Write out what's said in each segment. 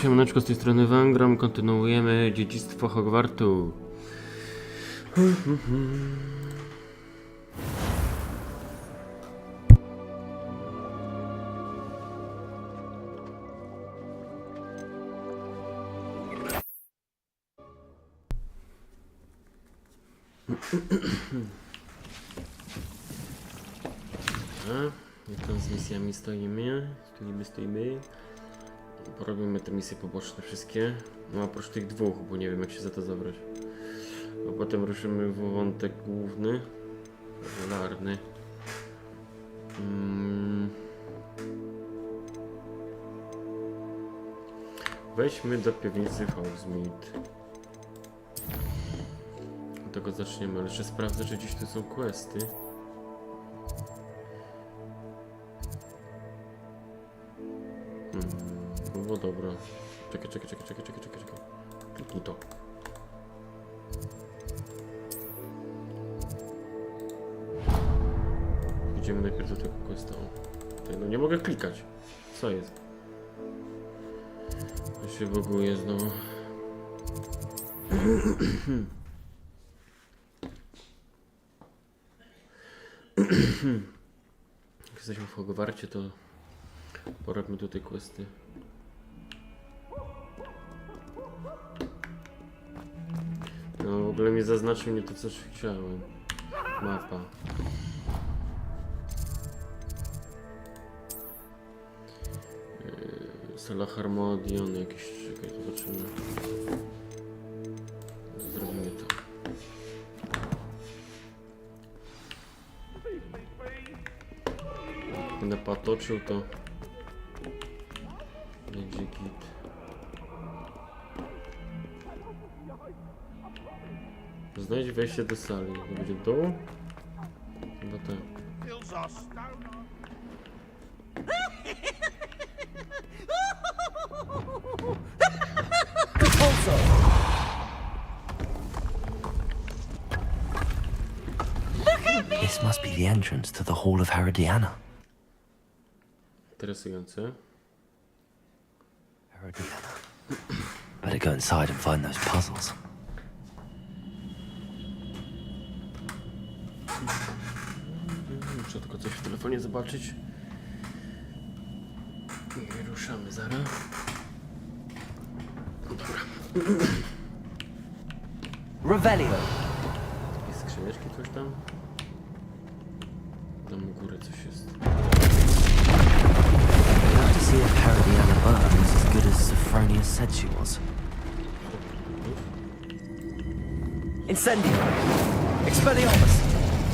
Siemaneczko, z tej strony Wangram, kontynuujemy Dziedzictwo Hogwartu. Witam, z misjami stoimy. Porobimy te misje poboczne wszystkie. No oprócz tych dwóch, bo nie wiem jak się za to zabrać. A potem ruszymy w wątek główny. Regularny. Wejdźmy do piwnicy Hogsmeade. Od tego zaczniemy, ale jeszcze sprawdzę, czy gdzieś tu są questy. No dobra. Czekaj. Kliknij to. Idziemy najpierw do tego questa. Tutaj, no nie mogę klikać. Co jest? Ja się buguje znowu. Jak jesteśmy w Hogwarcie, to porobmy tutaj questy. No w ogóle mi zaznaczył nie to, co chciałem. Mapa. Sala Harmodion jakieś, czekaj, zobaczymy. Zrobimy to. Będę patoczył, to będzie git. Znajdź wejście do sali. To będzie dół? Chyba tak. This must be the entrance to the Hall of Herodiana. Interesujące. Herodiana. Better go inside and find those puzzles. Muszę tylko coś w telefonie zobaczyć. I ruszamy zaraz. Dobra. Revelio. Jakieś skrzyneczki, coś tam? Tam u góry coś jest. We have to see if Herodiana Burn is as good as Sophronia said she was. Incendio. Expelliarmus.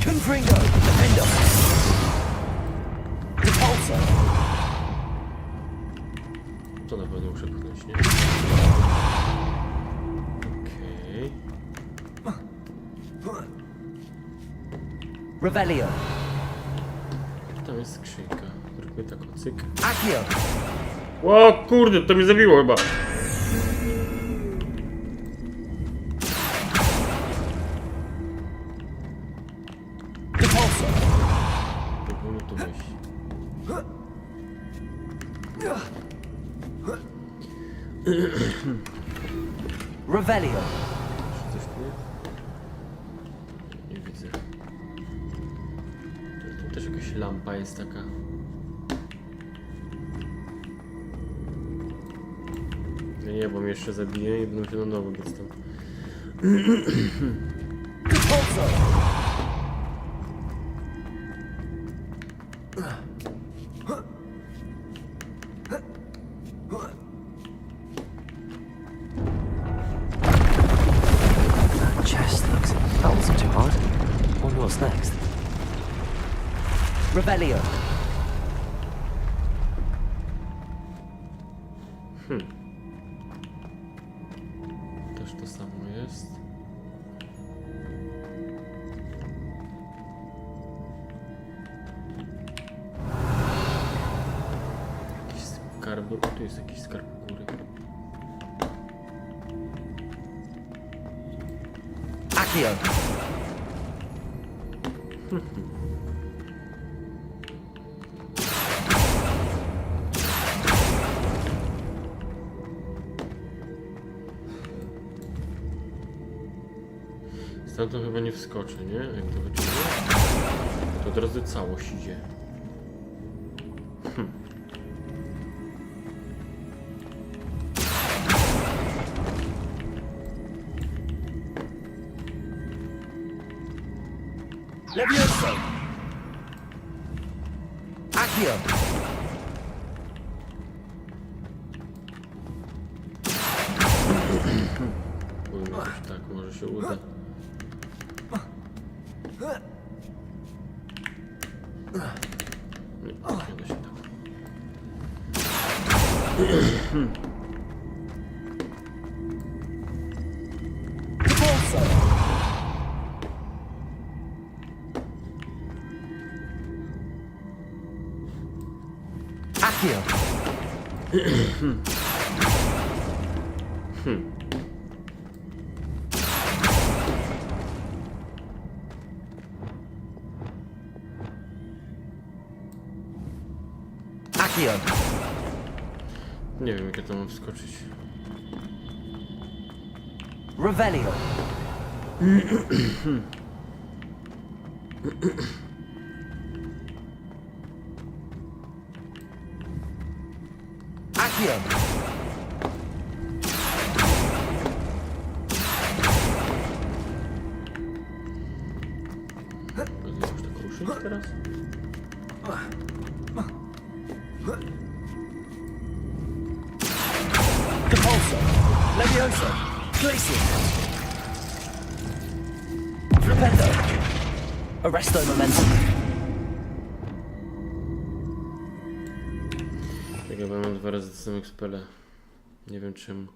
Confringo. Defendo. Repulsor. To na pewno muszę pchnąć, nie? Okej. Revelio. Tam jest skrzynka. Zróbmy taką cyk. Accio. O kurde, to mnie zabiło chyba. Repulsor. Próbujmy tu wejść. Revelio. Czy coś tu jest? Nie widzę. Tu też jakaś lampa jest taka. No nie, bo mnie jeszcze zabije i będę się na nowo biec tam. Repulsor. That chest looks... That wasn't too hard. Wonder what's next. Revelio. Też to samo jest. Jakiś skarb, tu jest jakiś skarb u góry. Accio. tam to chyba nie wskoczę, nie? Jak to wyczynię? To od razu całość idzie. Levioso! Accio! Powiem jakoś tak, może się uda. Nie, nie da się tak. Repulso! Accio! Accio! Nie wiem, jak ja to mam wskoczyć. Revelio! Accio! Będę już tak ruszyć teraz? Repulso! Levioso! Glacier! Flipendo! Arresto momentum! Tak jakby mam 2 razy te samych spele. Nie wiem czemu.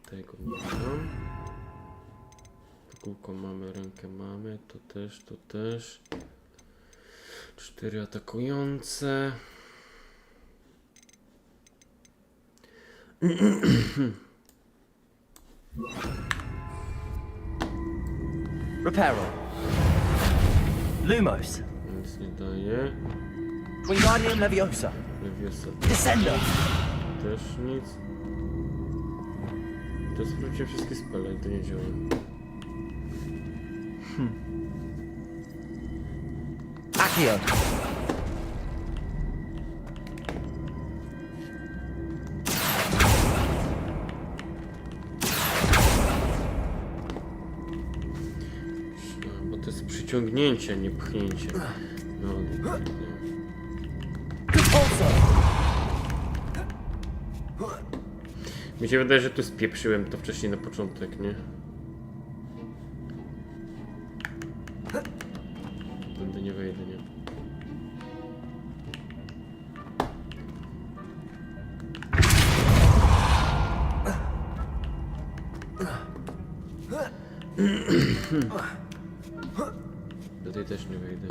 Tego nie mam. Kółko mamy, rękę mamy, to też, to też. 4 atakujące. Reparo! Lumos! Nic nie daje. Wingardium Leviosa! Leviosa Descendo! też nic. To sprawdziłem wszystkie spele i to nie działa. Accio! Bo to jest przyciągnięcie, a nie pchnięcie. No, Repulso! mi się wydaje, że tu spieprzyłem to wcześniej na początek, nie? Będę nie wejdę, nie? Tutaj też nie wejdę.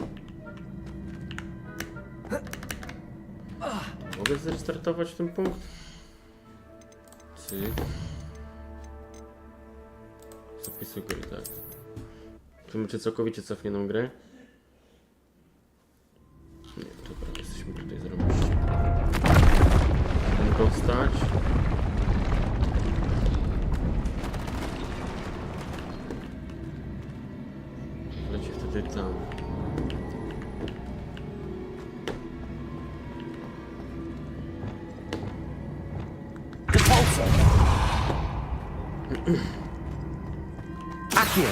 Mogę zrestartować ten punkt? Cyk. Zapisuj gry, tak. Czy całkowicie cofnieną grę? Nie, dobra, jesteśmy tutaj zrobić. Tylko wstać. Leci wtedy tam. Repulso! Accio!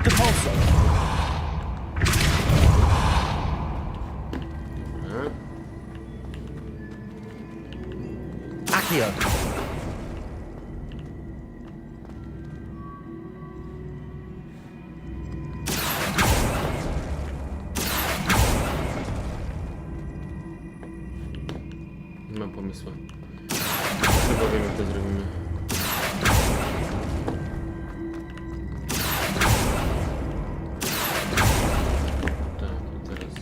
Repulso! Dobra. Accio! Nie mam pomysłu. Chyba wiem, jak to zrobimy. Tak, i teraz.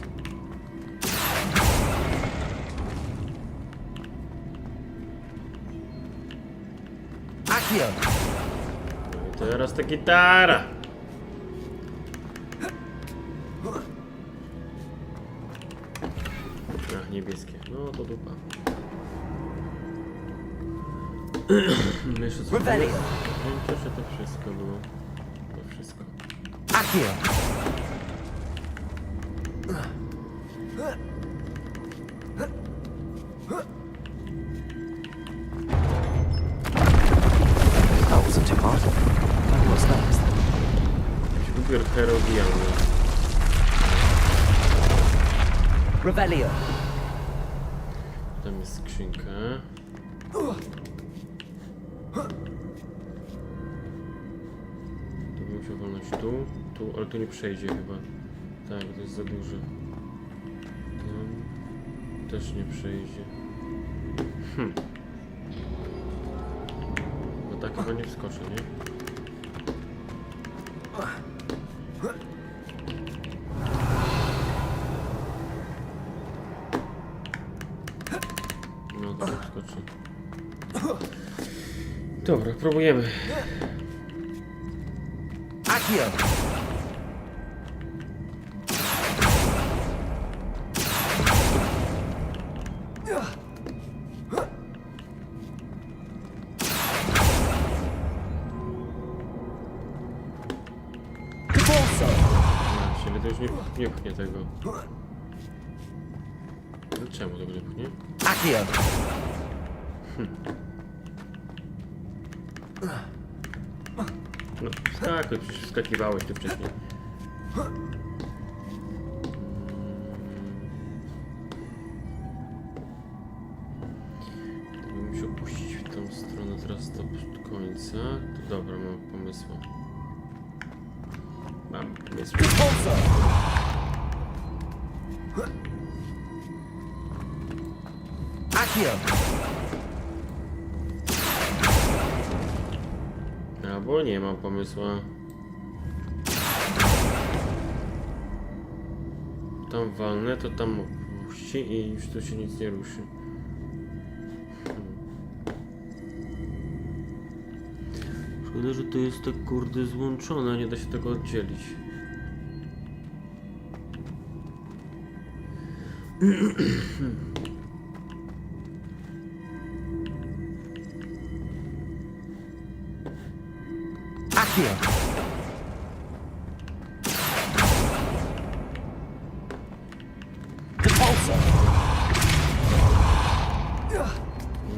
Akio! I teraz ta gitara. Ach, niebieskie. No to dupa. Jeszcze co? Rebellion! Wiem, że to wszystko było. To wszystko. Akio! That wasn't too hard. What's next? Ubiór herodiany. Rebellion! Tam jest skrzynka. Tu bym musiał walnąć tu, ale tu nie przejdzie chyba. Tak, to jest za duże. Tam też nie przejdzie. Bo tak chyba nie wskoczę, nie? No to wskoczy. Dobra, próbujemy. Akio! Ale to już nie pchnie tego. No czemu tego nie pchnie? Akio! No wskakuj, przecież wskakiwałeś tu wcześniej. Gdybym musiał puścić w tą stronę teraz do końca, to dobra, mam pomysł. Mam pomysł. Akio! Albo nie mam pomysłu. Tam walnę, to tam puści i już tu się nic nie ruszy. Szkoda, że to jest tak kurde złączone, nie da się tego oddzielić. Akio!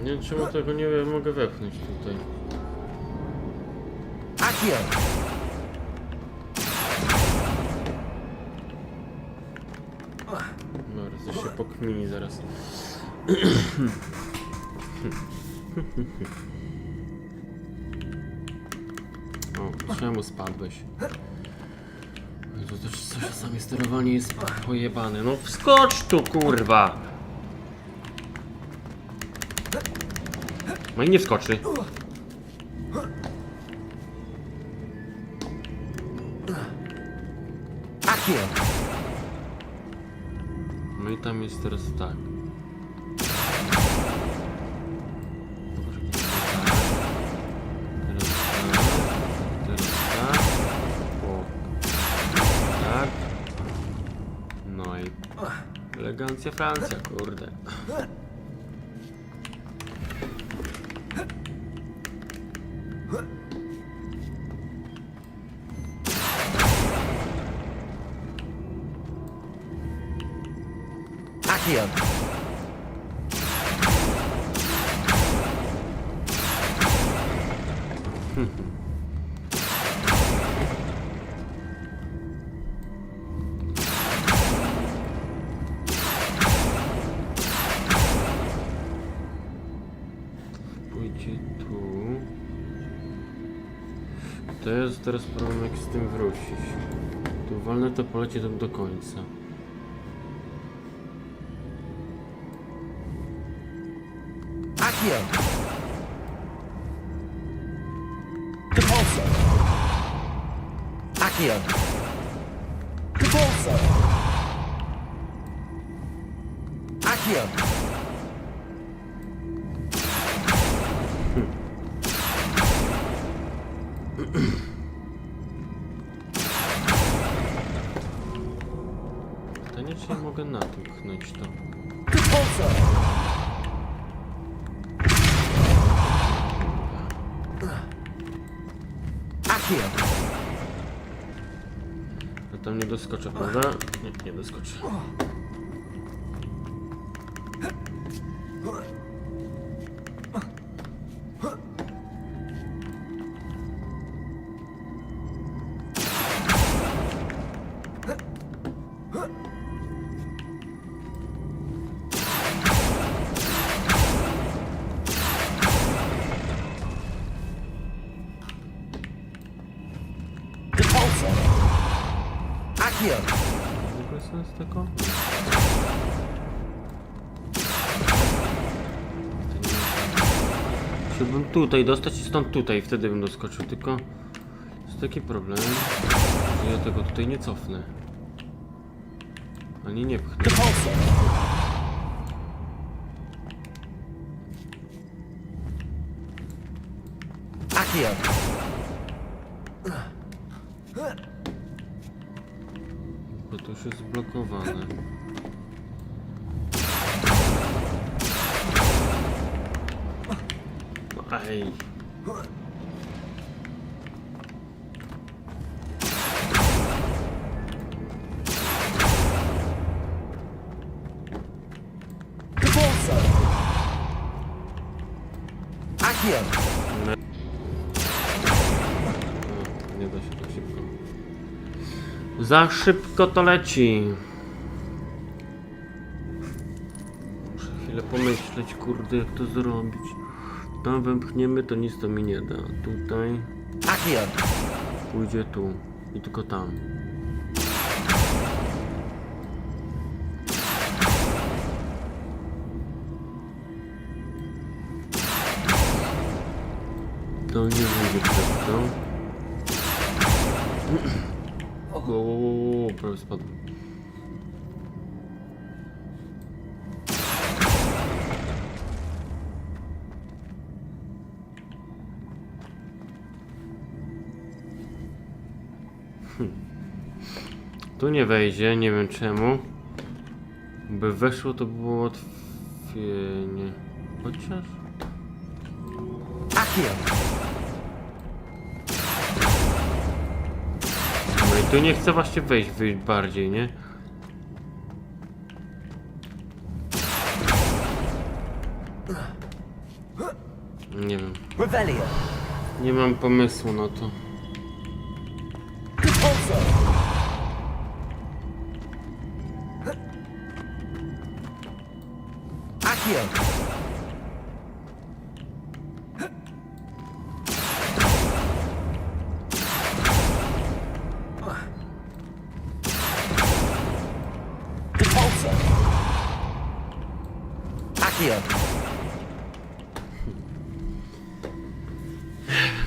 Nie wiem, czemu tego nie mogę wepchnąć tutaj. Akio! Dobra, coś się pokmini zaraz. O, czemu spadłeś? To też coś czasami sterowanie jest pojebane. No wskocz tu, kurwa! No i nie wskoczy. Akio! No i tam jest teraz tak. Teraz tak. O. Tak. No i elegancja Francja, kurde. Akio! Pójdzie tu. To jest teraz problem, jak z tym wrócić. Tu walnę, to poleci tam do końca. Akio! Akio! Akio! Pytanie, czy ja mogę na tym pchnąć to? Ja tam nie doskoczę, prawda? Nie, nie doskoczę. W ogóle sens tego? Chciałbym tutaj dostać i stąd tutaj, wtedy bym doskoczył, tylko jest taki problem, że ja tego tutaj nie cofnę. Ani nie pchnę. Bo to już jest zblokowane. Ej. Nie da się tak szybko. Za szybko to leci. Muszę chwilę pomyśleć, kurde, jak to zrobić. Tam wepchniemy, to nic to mi nie da. Tutaj. Pójdzie tu. I tylko tam. To nie będzie przez to. Prawie spadłem. Tu nie wejdzie, nie wiem czemu. By weszło, to było łatwiej. Chociaż... No i tu nie chcę właśnie wyjść bardziej, nie? Nie wiem. Nie mam pomysłu na to.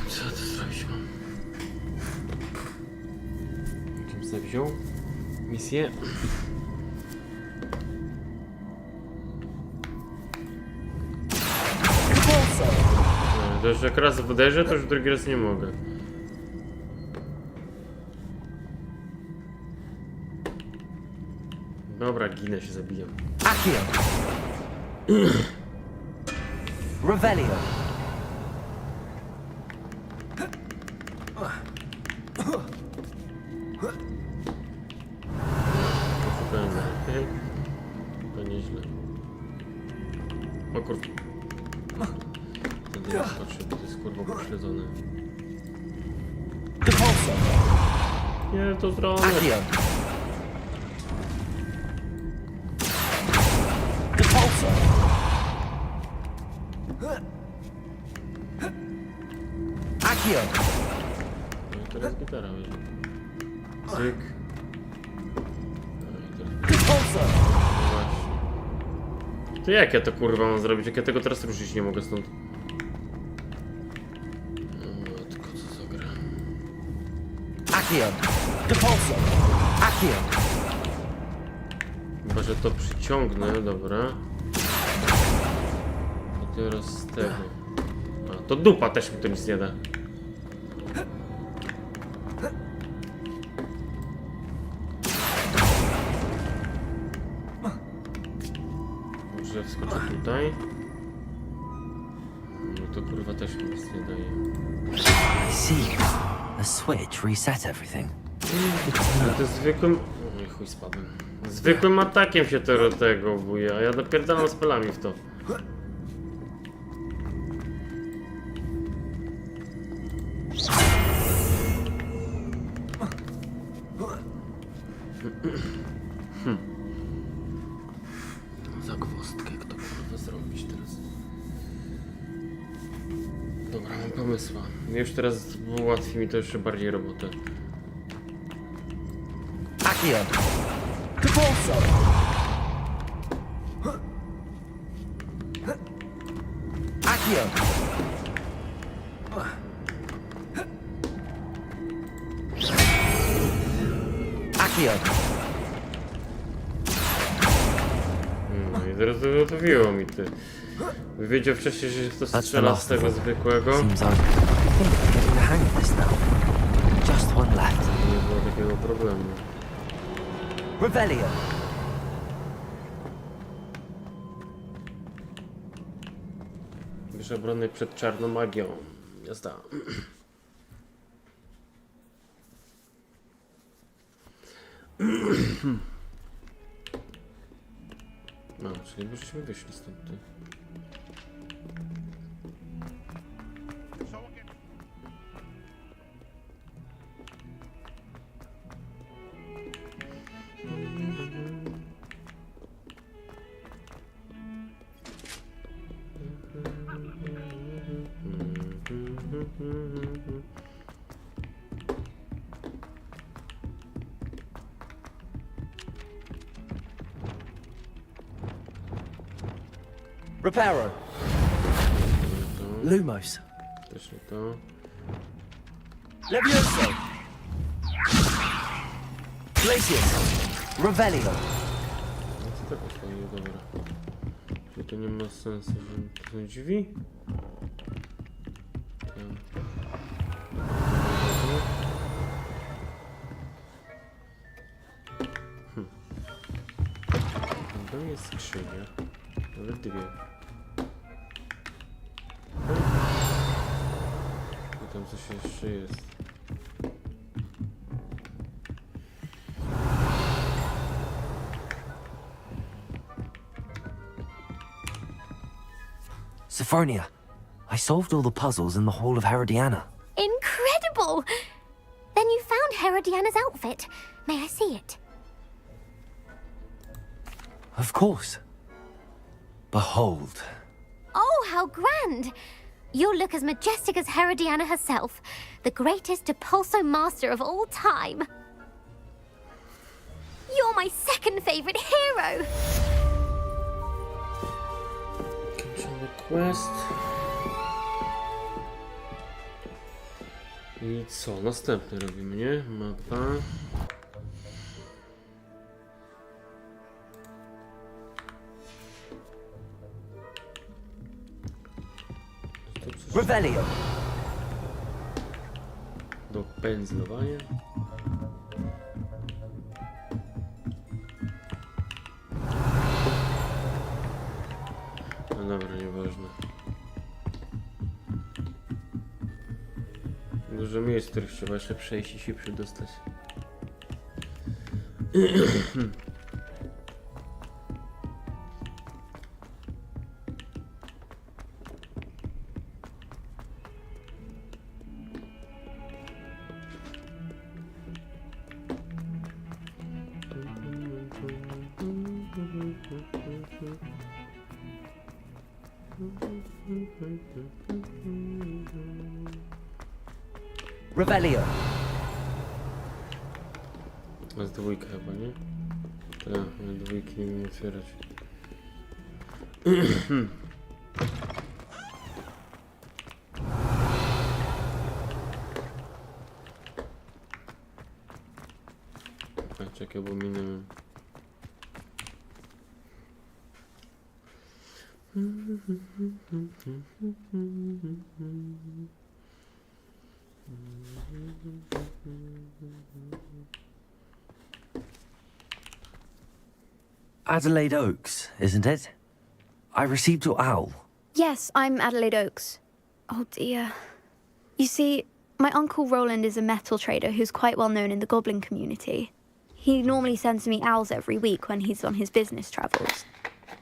Co to zrobić mam? Czym sobie wziął? Misję? No, to już jak raz uderzę, to już drugi raz nie mogę. Dobra, ginę się, zabijam. Revelio. Poszukałem. To nieźle. O kurwa. Wtedy nie patrzę, bo to jest kurwa pośledzone. Nie, to zrobię. No i teraz gitara będzie. Cyk. No i teraz... Właśnie. To jak ja to kurwa mam zrobić, jak ja tego teraz ruszyć nie mogę stąd? No tylko co za gra. Chyba, że to przyciągnę, dobra. I teraz z tego. A, to dupa też mi to nic nie da. wskoczę tutaj. No to kurwa też nic nie daje. I see. The switch reset everything. Ale to zwykłym... Nie, chuj spadłem. Zwykłym atakiem się tego buja, a ja napierdalam spelami w to. Zagwozdkę, kto kurwa zrobić teraz? Dobra, mam pomysła. Już teraz ułatwi mi to jeszcze bardziej robotę. Accio. Capulso. Accio. Accio. No i zrozumiało mi ty. Wiedział wcześniej, że to strzela z tego zwykłego. Seems like I think I'm getting the hang of this now. Just one left. Nie było takiego problemu. Rebellion. Wiesz, obrony przed czarną magią. Jazda. No, czyli byśmy wyszli stąd. Ty. Reparo. Lumos. Też nie to. Levioso. Glacius. Revelio. No co tak ustawię, dobra. Czyli to nie ma sensu, że to są drzwi? To jest skrzynia. Nawet dwie. I tam coś jeszcze jest. Sophronia. I solved all the puzzles in the Hall of Herodiana. Incredible! Then you found Herodiana's outfit. May I see it? Of course. Behold. Oh, how grand! You'll look as majestic as Herodiana herself, the greatest depulso master of all time. You're my second favorite hero! Kończymy quest. I co? Następny robimy, nie? Mapa. Revelio. Do pędzlowania. No dobra, nieważne. Dużo miejsc, których trzeba jeszcze przejść i się przedostać. Revelio. A z dwójka chyba, nie? Tak, ja dwójki nie umiem otwierać. A czekaj, bo minąłem. Adelaide Oaks, isn't it? I received your owl. Yes, I'm Adelaide Oakes. Oh dear. You see, my uncle Roland is a metal trader who's quite well known in the goblin community. He normally sends me owls every week when he's on his business travels.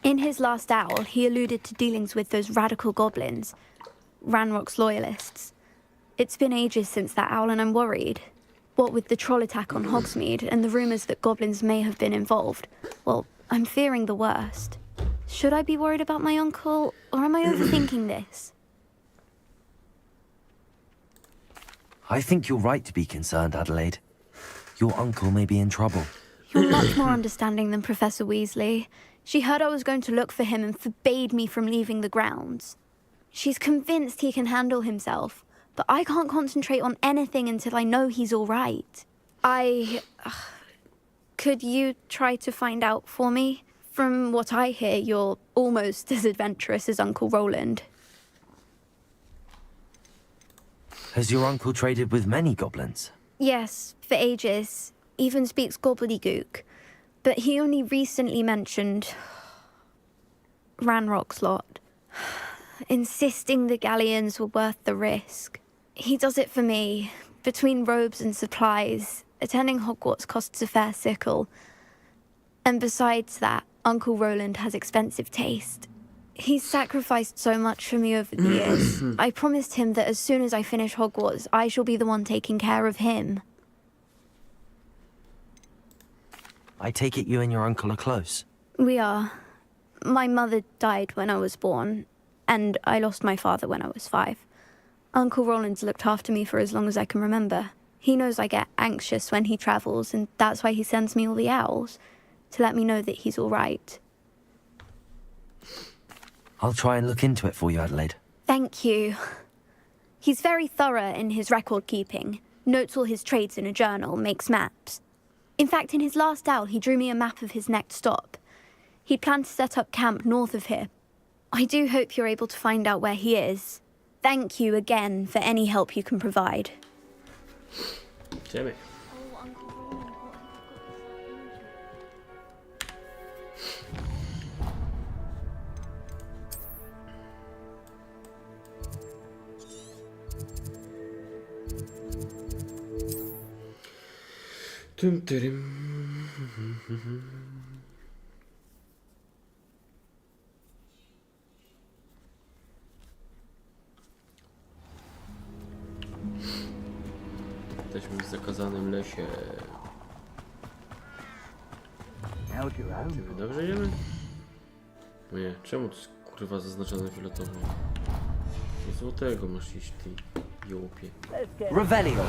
In his last owl, he alluded to dealings with those radical goblins, Ranrock's loyalists. It's been ages since that owl and I'm worried. What with the troll attack on Hogsmeade and the rumours that goblins may have been involved, well, I'm fearing the worst. Should I be worried about my uncle, or am I overthinking this? I think you're right to be concerned, Adelaide. Your uncle may be in trouble. You're much more understanding than Professor Weasley. She heard I was going to look for him and forbade me from leaving the grounds. She's convinced he can handle himself, but I can't concentrate on anything until I know he's all right. Could you try to find out for me? From what I hear, you're almost as adventurous as Uncle Roland. Has your uncle traded with many goblins? Yes, for ages. Even speaks gobbledygook. But he only recently mentioned Ranrock's lot, insisting the galleons were worth the risk. He does it for me. Between robes and supplies, attending Hogwarts costs a fair sickle. And besides that, Uncle Roland has expensive taste. He's sacrificed so much for me over the years. I promised him that as soon as I finish Hogwarts, I shall be the one taking care of him. I take it you and your uncle are close. We are. My mother died when I was born, and I lost my father when I was 5. Uncle Roland's looked after me for as long as I can remember. He knows I get anxious when he travels, and that's why he sends me all the owls, to let me know that he's all right. I'll try and look into it for you, Adelaide. Thank you. He's very thorough in his record keeping, notes all his trades in a journal, makes maps. In fact, in his last owl, he drew me a map of his next stop. He planned to set up camp north of here. I do hope you're able to find out where he is. Thank you again for any help you can provide. Idziemy. Tym, tyrym. Jesteśmy w zakazanym lesie. Czy dobrze idziemy? Nie, czemu to jest kurwa zaznaczone fioletowo? Do złotego masz iść, ty jołopie. Revelio!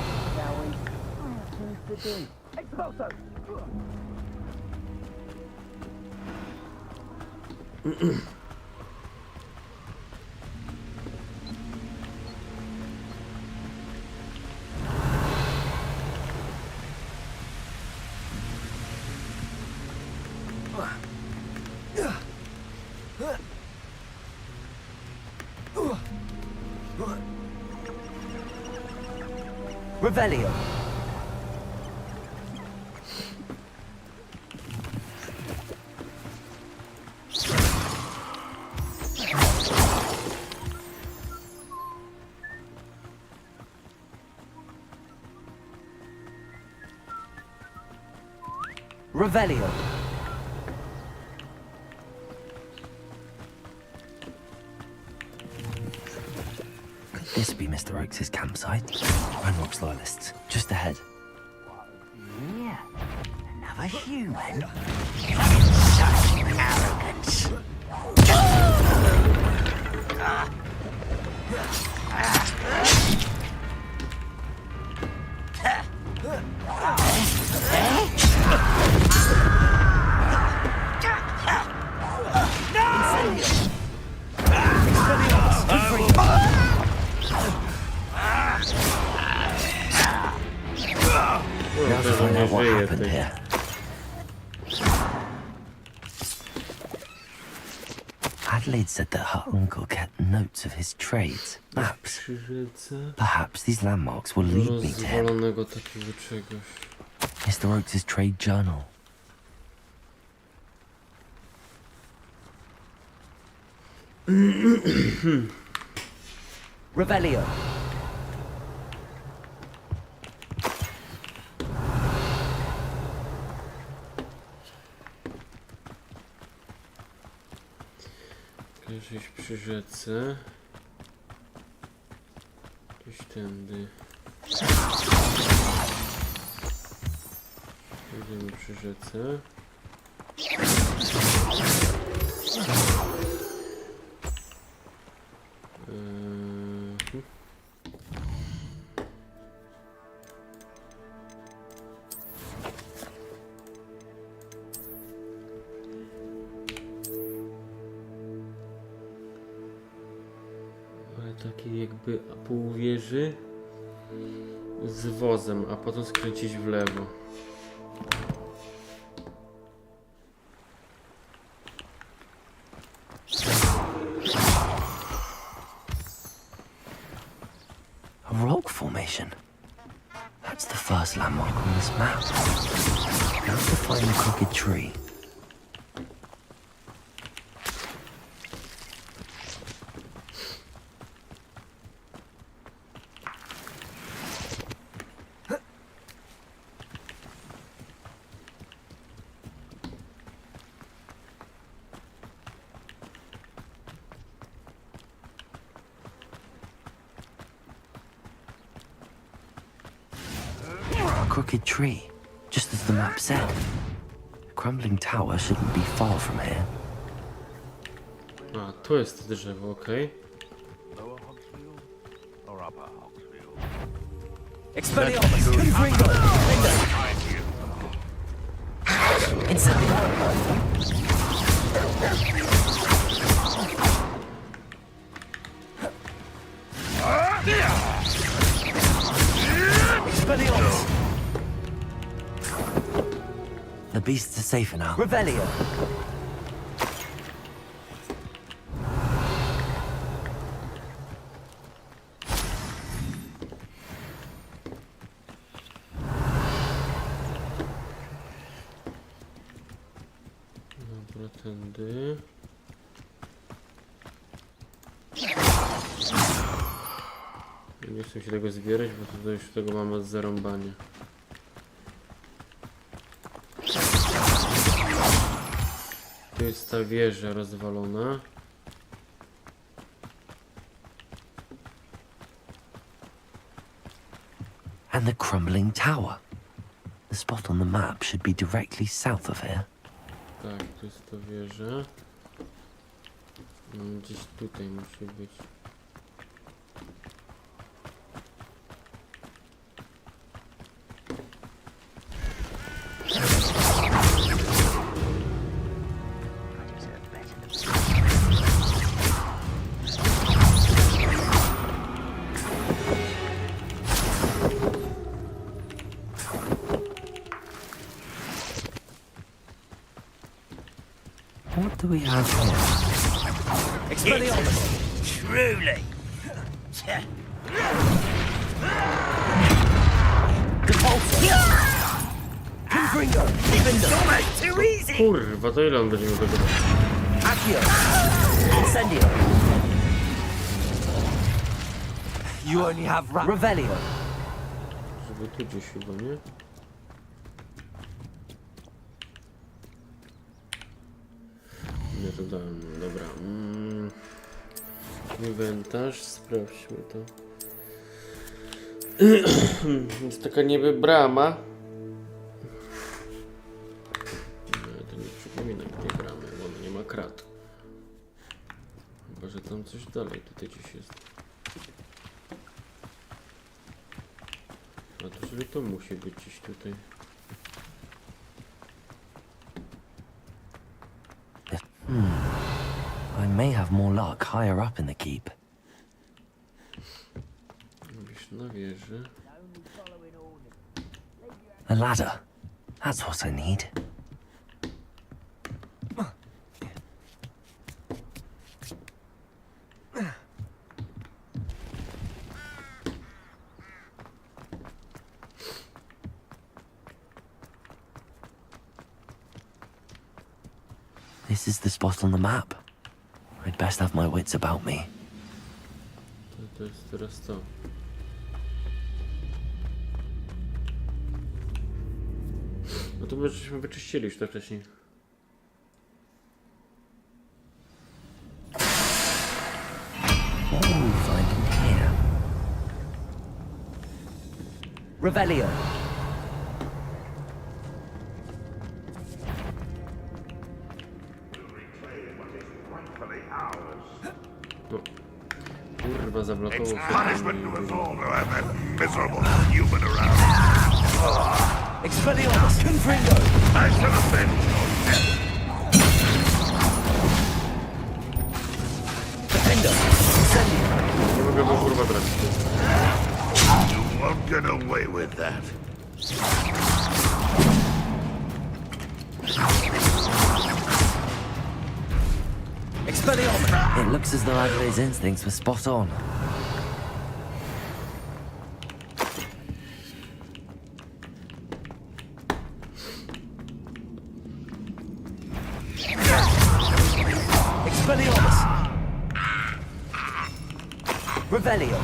Revelio! Revelio! Could this be Mr. Oakes' campsite? Ranrock's loyalists, just ahead. Yeah, another human. Such arrogance. Now to find out what happened here. Adelaide said that her uncle kept notes of his trades, maps. Perhaps these landmarks will lead me to him. Rozwalonego takiego czegoś. Mr. Oakes' trade journal. Revelio. Gdzieś przy rzece. Gdzieś tędy. Idziemy przy rzece. Taki jakby pół wieży z wozem, a potem skręcić w lewo. A rock formation. That's the first landmark on this map. Now to find the crooked tree. Crooked tree, just as the map said. The crumbling tower shouldn't be far from here. A, to jest drzewo, okej. Lower Hogsfield or upper Hogsfield? Expelliarmus. Confringo. Incendio. Expelliarmus. The beasts are safer now. Revelio. Dobra, tędy. Nie chcę się tego zbierać, bo tutaj już tego mamy z zarąbania. Tu jest ta wieża rozwalona. And the crumbling tower. The spot on the map should be directly south of here. Tak, tu jest ta wieża. Gdzieś tutaj musi być. What do we have here? Expelliarmus. Truly. Depulso. Confringo. Divindo. Too easy. Kurwa, to ile on będzie miał tego? Accio. Incendio. You only have Revelio. Żeby tu gdzieś chyba, nie? Nie, to dałem, dobra. Inwentarz, sprawdźmy to. Jest taka niby brama. No, to nie przypomina tej bramy, bo ona nie ma krat. Chyba, że tam coś dalej tutaj gdzieś jest. A to sobie to musi być gdzieś tutaj. I may have more luck higher up in the keep. Mówisz na wieży. A ladder. That's what I need. This is the spot on the map. I'd best have my wits about me. To jest teraz to. No to my żeśmy wyczyścili już to wcześniej. What will we find in here? Revelio. No. Kurwa, zablokował się. Punishment to us all to have that miserable human around. Expelliarmus. Confringo. I shall avenge your death. Defender. Incendio. Nie mogę go kurwa trafić. You won't get away with that. Expelliarmus. It looks as though Adelaide's instincts were spot on. Expelliarmus. Revelio.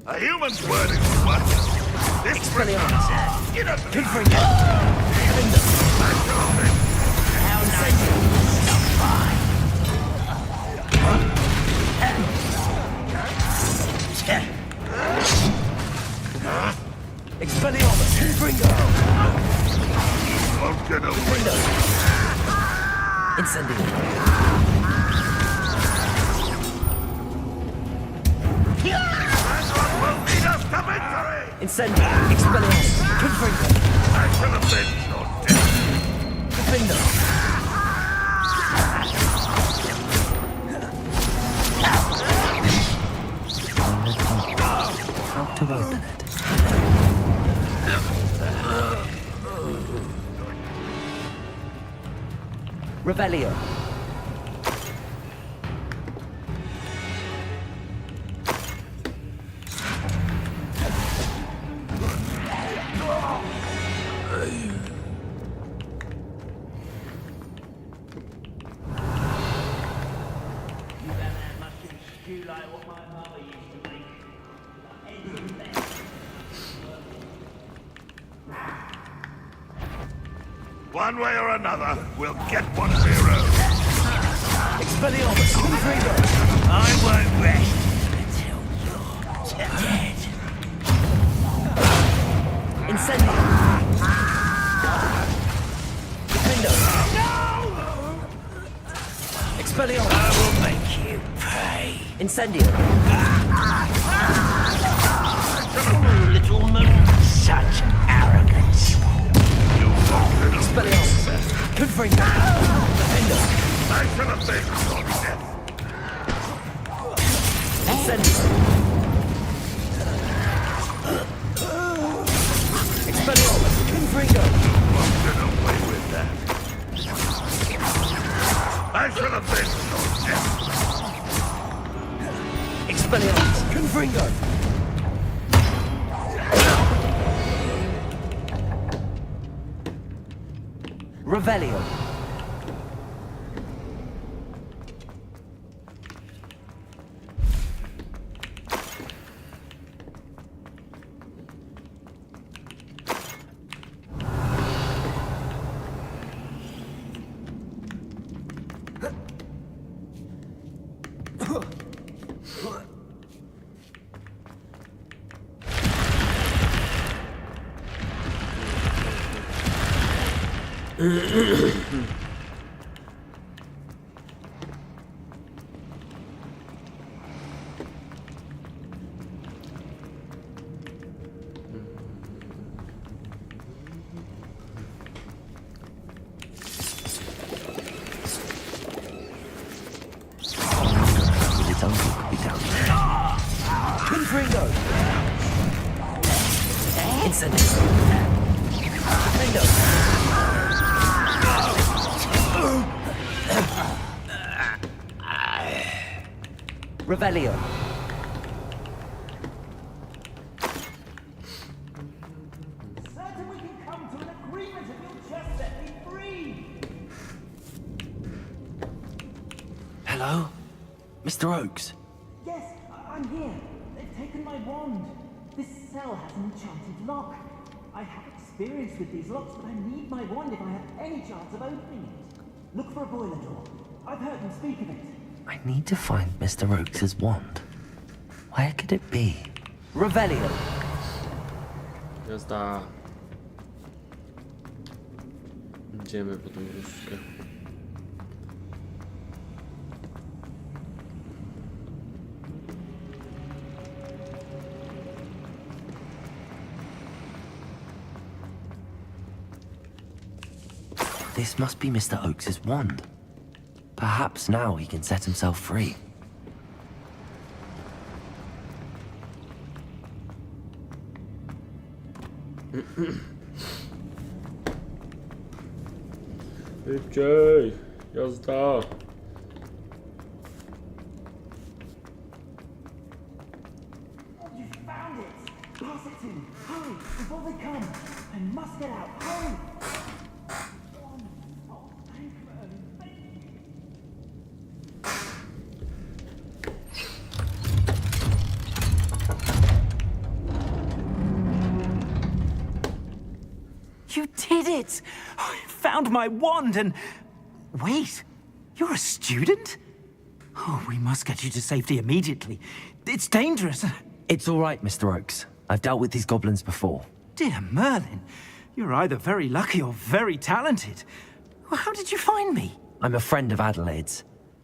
A human's word is what? This Expelliarmus. you don't Confringo. Defender. Expelliarmus. Confringo. won't get away. Incendio. That's what will lead us to victory! Incendio. Expelliarmus. Confringo. I shall avenge your death. Defender. How to open it? Revelio. One way or another, we'll get what we owe. Expelliarmus. Confringo. I won't rest until you're dead. Incendio. Defender. Expelliarmus. I will make you pay. Incendio. Oh, little moon, such arrogance. You won't get away. Expelliarmus. Confringo. Defender. I shall avenge your death. Incendio. Expelliarmus. Confringo. Won't get away with that. I shall avenge your death. Expelliarmus. Confringo. Revelio. Its uncle could be down there. Confringo. Incendiary. Defender. Revelio. Certain we can come to an agreement if you'll just set me free. Hello? Mr. Oakes? Yes, I'm here. They've taken my wand. This cell has an enchanted lock. I have experience with these locks, but I need my wand if I have any chance of opening it. Look for a boiler door. I've heard them speak of it. I need to find Mr. Oakes' wand. Where could it be? Revelio. Jazda. Idziemy po tą różdżkę. This must be Mr. Oakes' wand. Perhaps now he can set himself free. Szybciej! Jazda! You found it! Pass it to me! Hurry! Before they come! I must get out! Hurry! Oh, thank Merlin! Thank you! You did it! I found my wand and... Wait! You're a student? Oh, we must get you to safety immediately. It's dangerous. It's all right, Mr. Oakes. I've dealt with these goblins before. Dear Merlin, you're either very lucky or very talented. Well, how did you find me? I'm a friend of Adelaide's.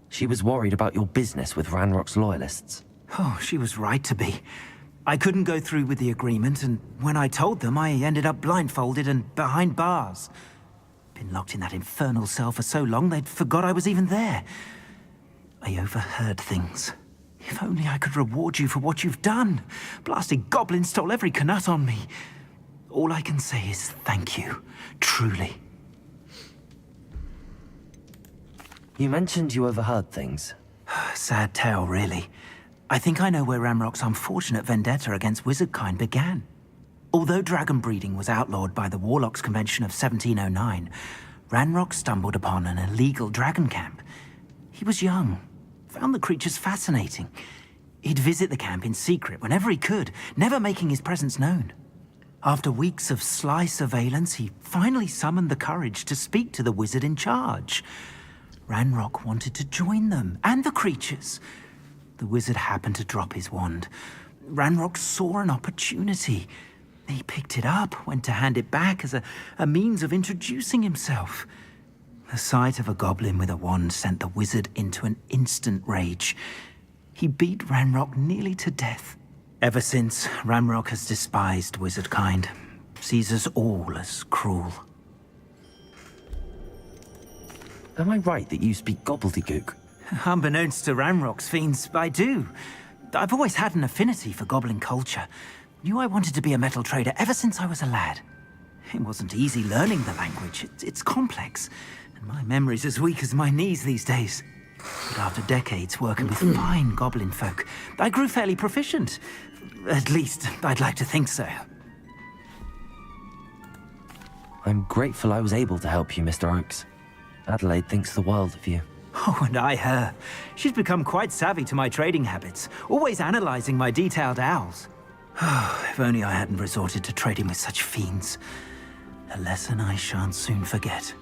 She was worried about your business with Ranrock's loyalists. Oh, she was right to be. I couldn't go through with the agreement, and when I told them, I ended up blindfolded and behind bars. Been locked in that infernal cell for so long, they'd forgot I was even there. I overheard things. If only I could reward you for what you've done. Blasted goblin stole every canut on me. All I can say is thank you, truly. You mentioned you overheard things. Sad tale, really. I think I know where Ranrock's unfortunate vendetta against wizardkind began. Although dragon breeding was outlawed by the Warlocks Convention of 1709, Ranrock stumbled upon an illegal dragon camp. He was young, found the creatures fascinating. He'd visit the camp in secret whenever he could, never making his presence known. After weeks of sly surveillance, he finally summoned the courage to speak to the wizard in charge. Ranrock wanted to join them, and the creatures. The wizard happened to drop his wand. Ranrock saw an opportunity. He picked it up, went to hand it back as a means of introducing himself. The sight of a goblin with a wand sent the wizard into an instant rage. He beat Ranrock nearly to death. Ever since, Ranrock has despised wizardkind, sees us all as cruel. Am I right that you speak gobbledygook? Unbeknownst to Ranrock's fiends, I do. I've always had an affinity for goblin culture. Knew I wanted to be a metal trader ever since I was a lad. It wasn't easy learning the language. It's complex, and my memory's as weak as my knees these days. But after decades working with fine goblin folk, I grew fairly proficient. At least, I'd like to think so. I'm grateful I was able to help you, Mr. Oakes. Adelaide thinks the world of you. Oh, and I her. She's become quite savvy to my trading habits, always analyzing my detailed owls. Oh, if only I hadn't resorted to trading with such fiends. A lesson I shan't soon forget.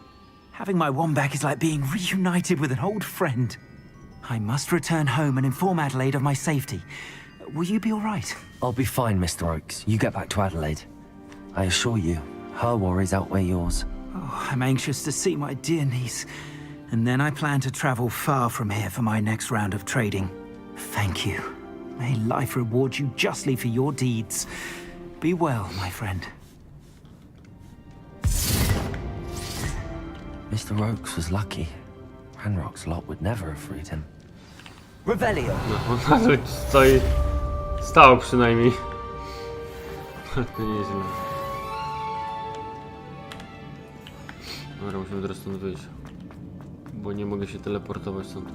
Having my wand back is like being reunited with an old friend. I must return home and inform Adelaide of my safety. Will you be all right? I'll be fine, Mr. Oakes. You get back to Adelaide. I assure you, her worries outweigh yours. Oh, I'm anxious to see my dear niece. And then I plan to travel far from here for my next round of trading. Thank you. May life reward you justly for your deeds. Be well, my friend. Mr. Oakes was lucky. Ranrock's lot would never have freed him. Revelio. No, on stoi. Stał przynajmniej. To nieźle. Dobra, musimy teraz stąd wyjść. Bo nie mogę się teleportować stąd.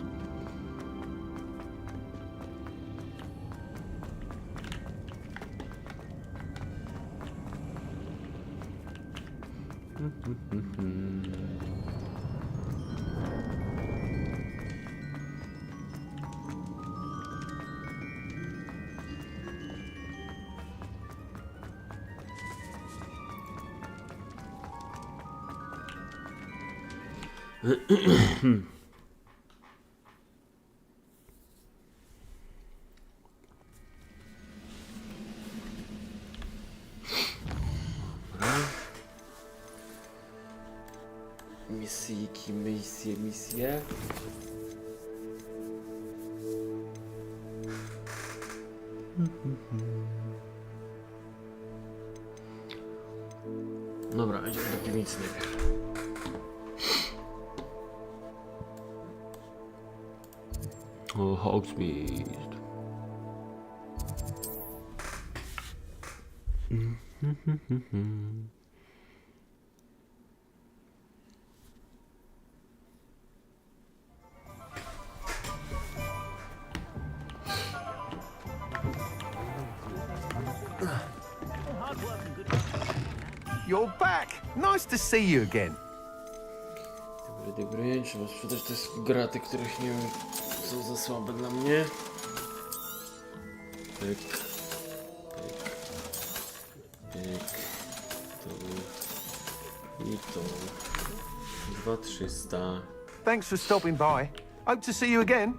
Misyjki, misje. Dobra, idziemy do piwnicy najpierw. O, Hogsmeade. You're back. Nice to see you again. Dobry, trzeba sprzedać te graty, których nie wiem, są za słabe dla mnie. Pyk. To. I to. 2300. Thanks for stopping by. Hope to see you again.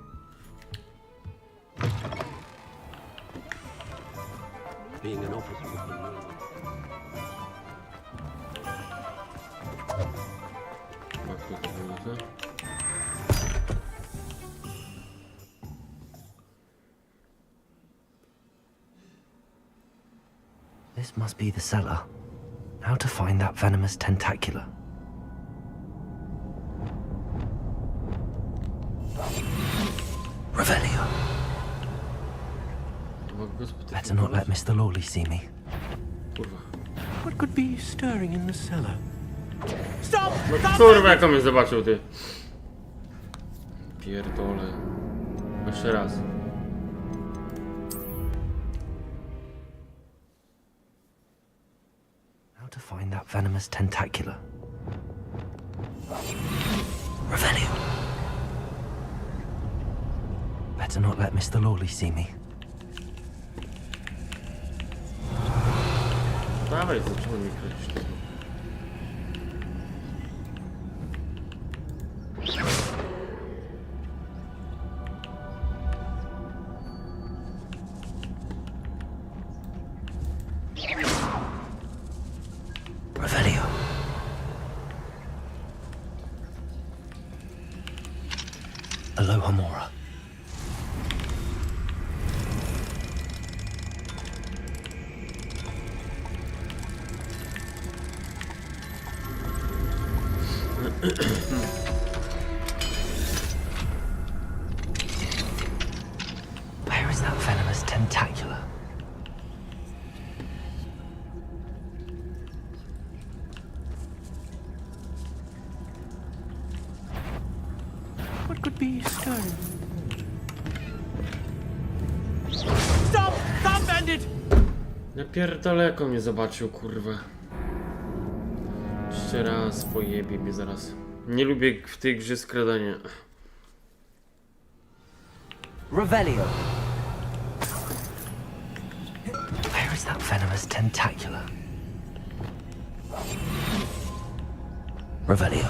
Being an officer would be This must be the cellar. How to find that venomous tentacula? Revelio. Better not let Mr. Lawley see me. Kurwa. What could be stirring in the cellar? No kurwa, jak on mnie zobaczył, ty. Pierdolę. Jeszcze raz. How to find that venomous tentacula? Revelio. Better not let Mr. Lawley see me. Dawaj, zaczynamy mi kręcić tego. Revelio. Aloha Mora. Where is that venomous tentacula? What could be stirring? Stop, bandit! Ja pierdolę, jak on mnie zobaczył, kurwa. Jeszcze raz pojebie mnie zaraz. Nie lubię w tej grze skradania. Revelio. Where is that venomous tentacula? Revelio.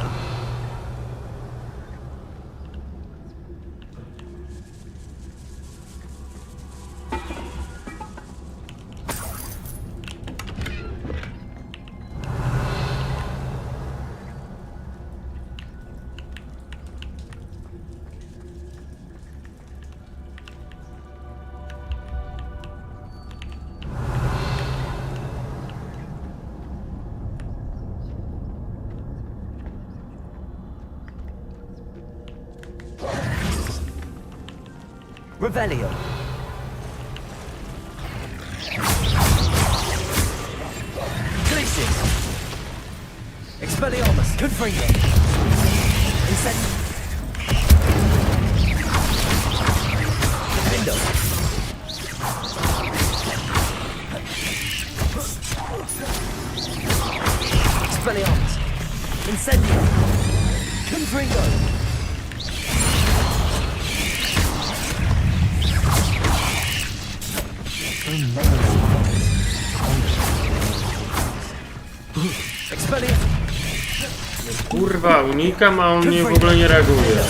Revelio. Explosives. Expelliarmus. Confringo. Incendio. Defendo. Expelliarmus. Incendio. Confringo. Expelliarmus. Kurwa, unikam, a on mnie w ogóle nie reaguje.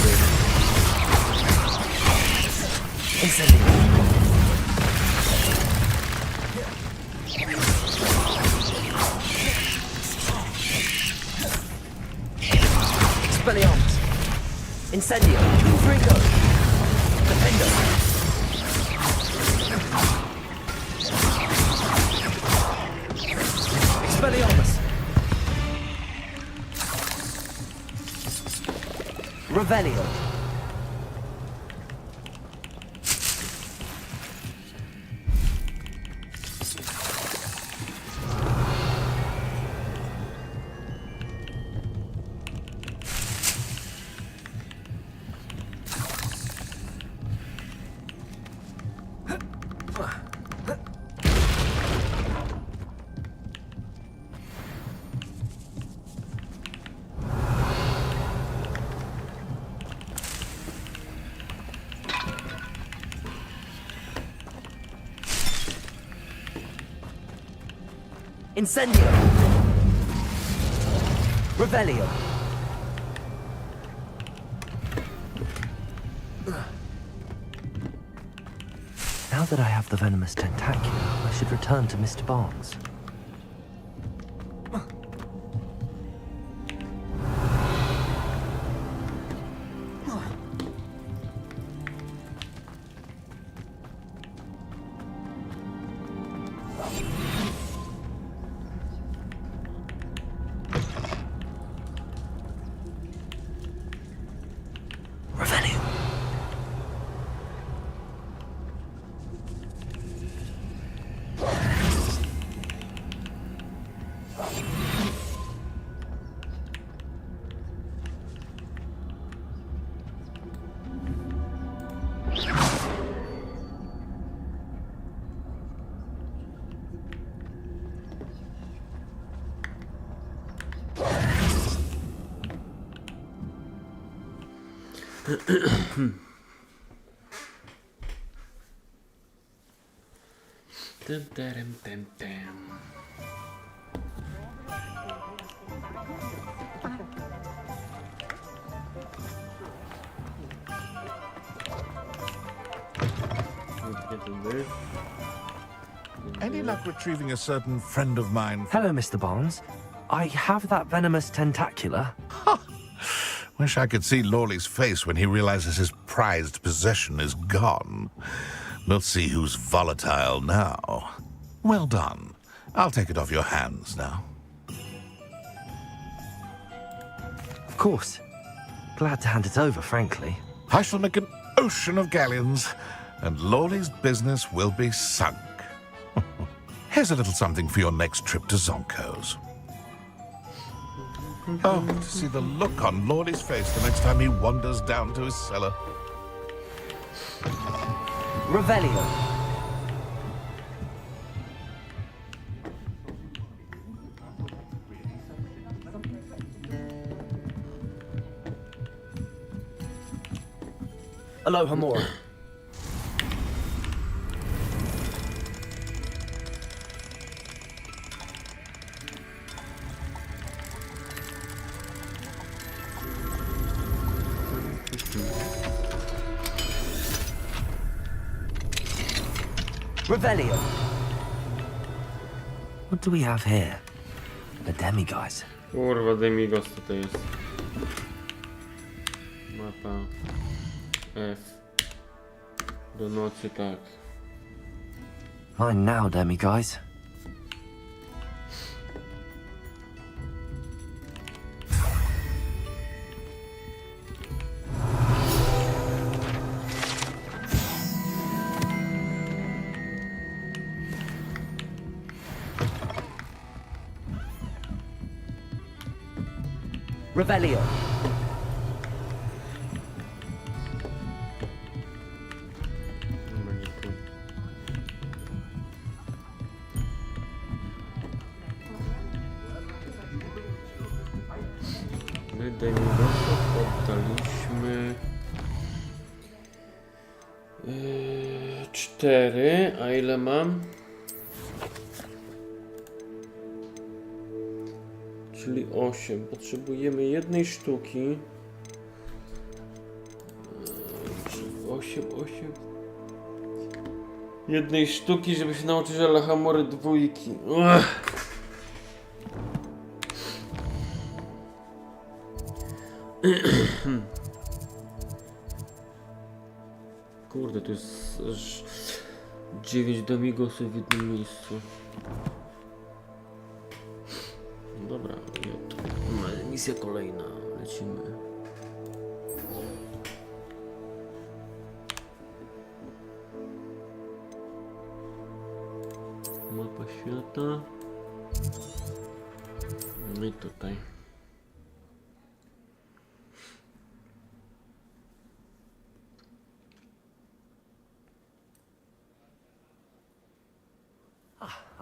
Incendio. Expelliarmus. Incendio. Confringo. Defendo. Expelliarmus. Revelio. Incendio. Revelio. Now that I have the venomous tentacular, I should return to Mr. Barnes. Revelio. Dum, dum, dum, dum. Any luck retrieving a certain friend of mine? Hello, Mr. Barnes. I have that venomous tentacular. Wish I could see Lawley's face when he realizes his prized possession is gone. We'll see who's volatile now. Well done. I'll take it off your hands now. Of course. Glad to hand it over, frankly. I shall make an ocean of galleons, and Lawley's business will be sunk. Here's a little something for your next trip to Zonko's. Oh, to see the look on Lawley's face the next time he wanders down to his cellar. Revelio. Aloha more. Revelio. What do we have here? The demiguise. Kurwa, demigos tutaj jest. Mapa F. Do nocy, tak. Mine now, demiguise. Revelio. Będzie tu. Wydajmy dostęp, oddaliśmy 4, a ile mam? Czyli 8. Potrzebujemy jednej sztuki. 8. Jednej sztuki, żeby się nauczyć Alahamory dwójki. Kurde, to jest aż 9 domigosów w jednym miejscu. Dobra, misja kolejna, lecimy. Mapa świata. No i tutaj.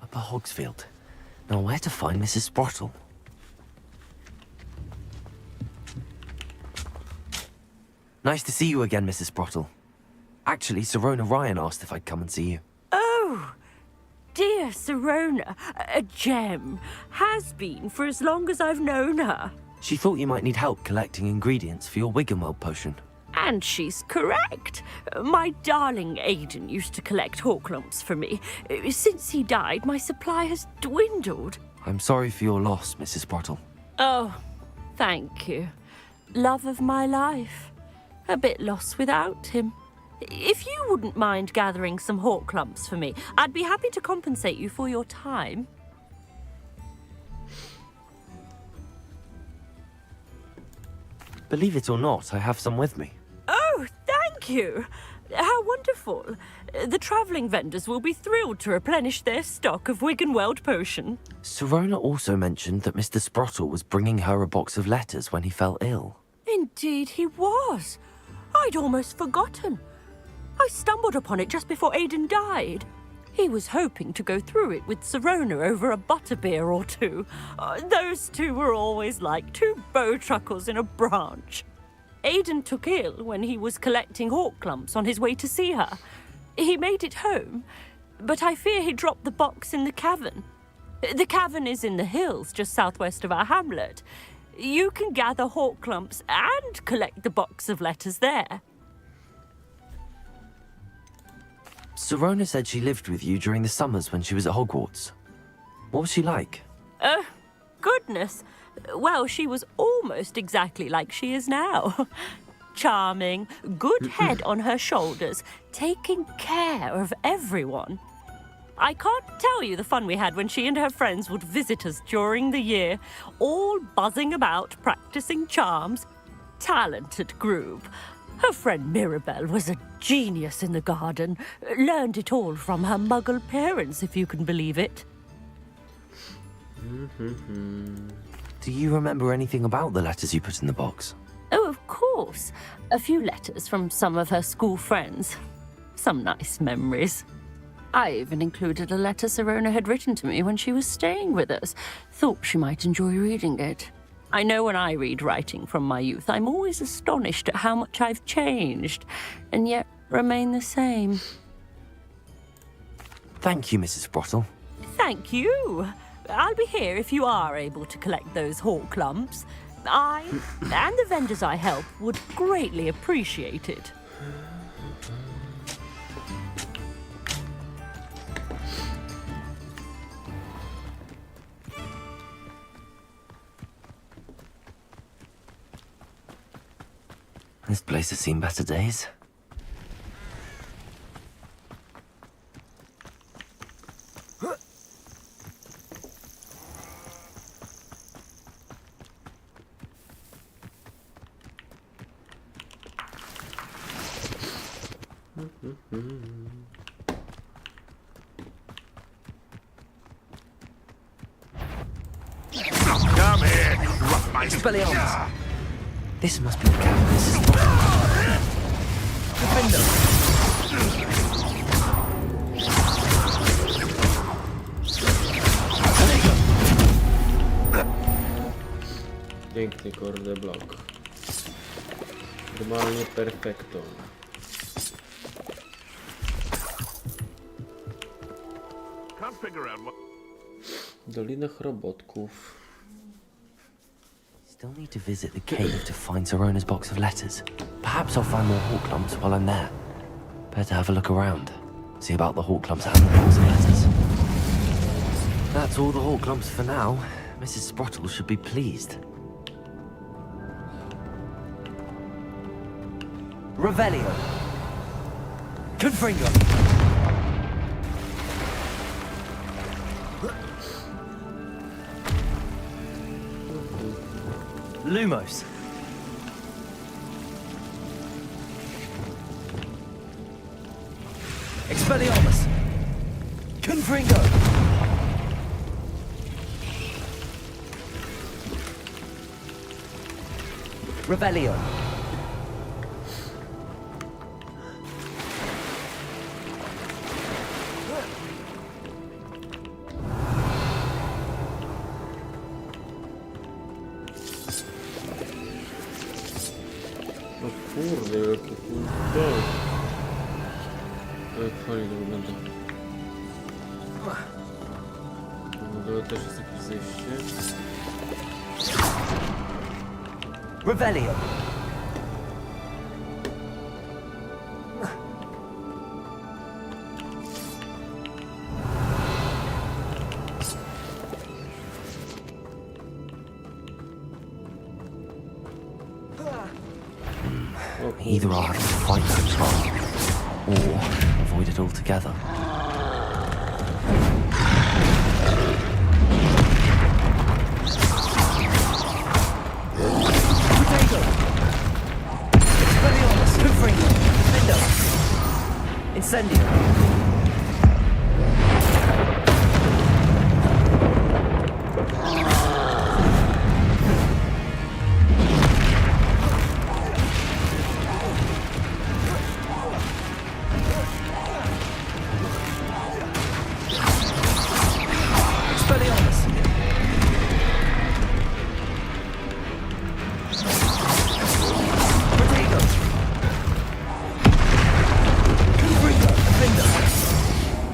Upper Hogsfield. Now where to find Mrs. Sprottle? Nice to see you again, Mrs. Sprottle. Actually, Sirona Ryan asked if I'd come and see you. Oh, dear Sirona, a gem. Has been for as long as I've known her. She thought you might need help collecting ingredients for your Wiggenweld potion. And she's correct. My darling Aidan used to collect hawk lumps for me. Since he died, my supply has dwindled. I'm sorry for your loss, Mrs. Sprottle. Oh, thank you. Love of my life. A bit lost without him. If you wouldn't mind gathering some hawk lumps for me, I'd be happy to compensate you for your time. Believe it or not, I have some with me. Oh, thank you. How wonderful. The travelling vendors will be thrilled to replenish their stock of Wiggenweld potion. Sirona also mentioned that Mr. Sprottle was bringing her a box of letters when he fell ill. Indeed he was. I'd almost forgotten. I stumbled upon it just before Aidan died. He was hoping to go through it with Sirona over a butterbeer or two. Those two were always like two bowtruckles in a branch. Aidan took ill when he was collecting hawk clumps on his way to see her. He made it home, but I fear he dropped the box in the cavern. The cavern is in the hills just southwest of our hamlet. You can gather hawk clumps and collect the box of letters there. Sirona said she lived with you during the summers when she was at Hogwarts. What was she like? Goodness. Well, she was almost exactly like she is now. Charming, good head on her shoulders, taking care of everyone. I can't tell you the fun we had when she and her friends would visit us during the year, all buzzing about, practicing charms. Talented group. Her friend Mirabelle was a genius in the garden. Learned it all from her muggle parents, if you can believe it. Do you remember anything about the letters you put in the box? Oh, of course. A few letters from some of her school friends. Some nice memories. I even included a letter Sirona had written to me when she was staying with us. Thought she might enjoy reading it. I know when I read writing from my youth, I'm always astonished at how much I've changed, and yet remain the same. Thank you, Mrs. Sprottle. Thank you. I'll be here if you are able to collect those hawk lumps. I and the vendors I help would greatly appreciate it. This place has seen better days. Come here, you rough Expelliarmus! This must be the catalyst. Defender! Piękny kurde blok. Normalnie perfekto. Dolina Robotków. Still need to visit the cave to find Zerona's box of letters. Perhaps I'll find more hawk clumps while I'm there. Better have a look around. See about the hawk clumps and the box of letters. That's all the hawk clumps for now. Mrs. Sprottle should be pleased. Revelio! Confringo! Lumos! Expelliarmus! Confringo! Revelio! No kurde, jaki kurde. Jak fajnie to wygląda. No to też jest jakieś zejście. Revelio! Either I'll have to fight that troll, or avoid it altogether. Expelliarmus! Confringo! Defendo! Incendio!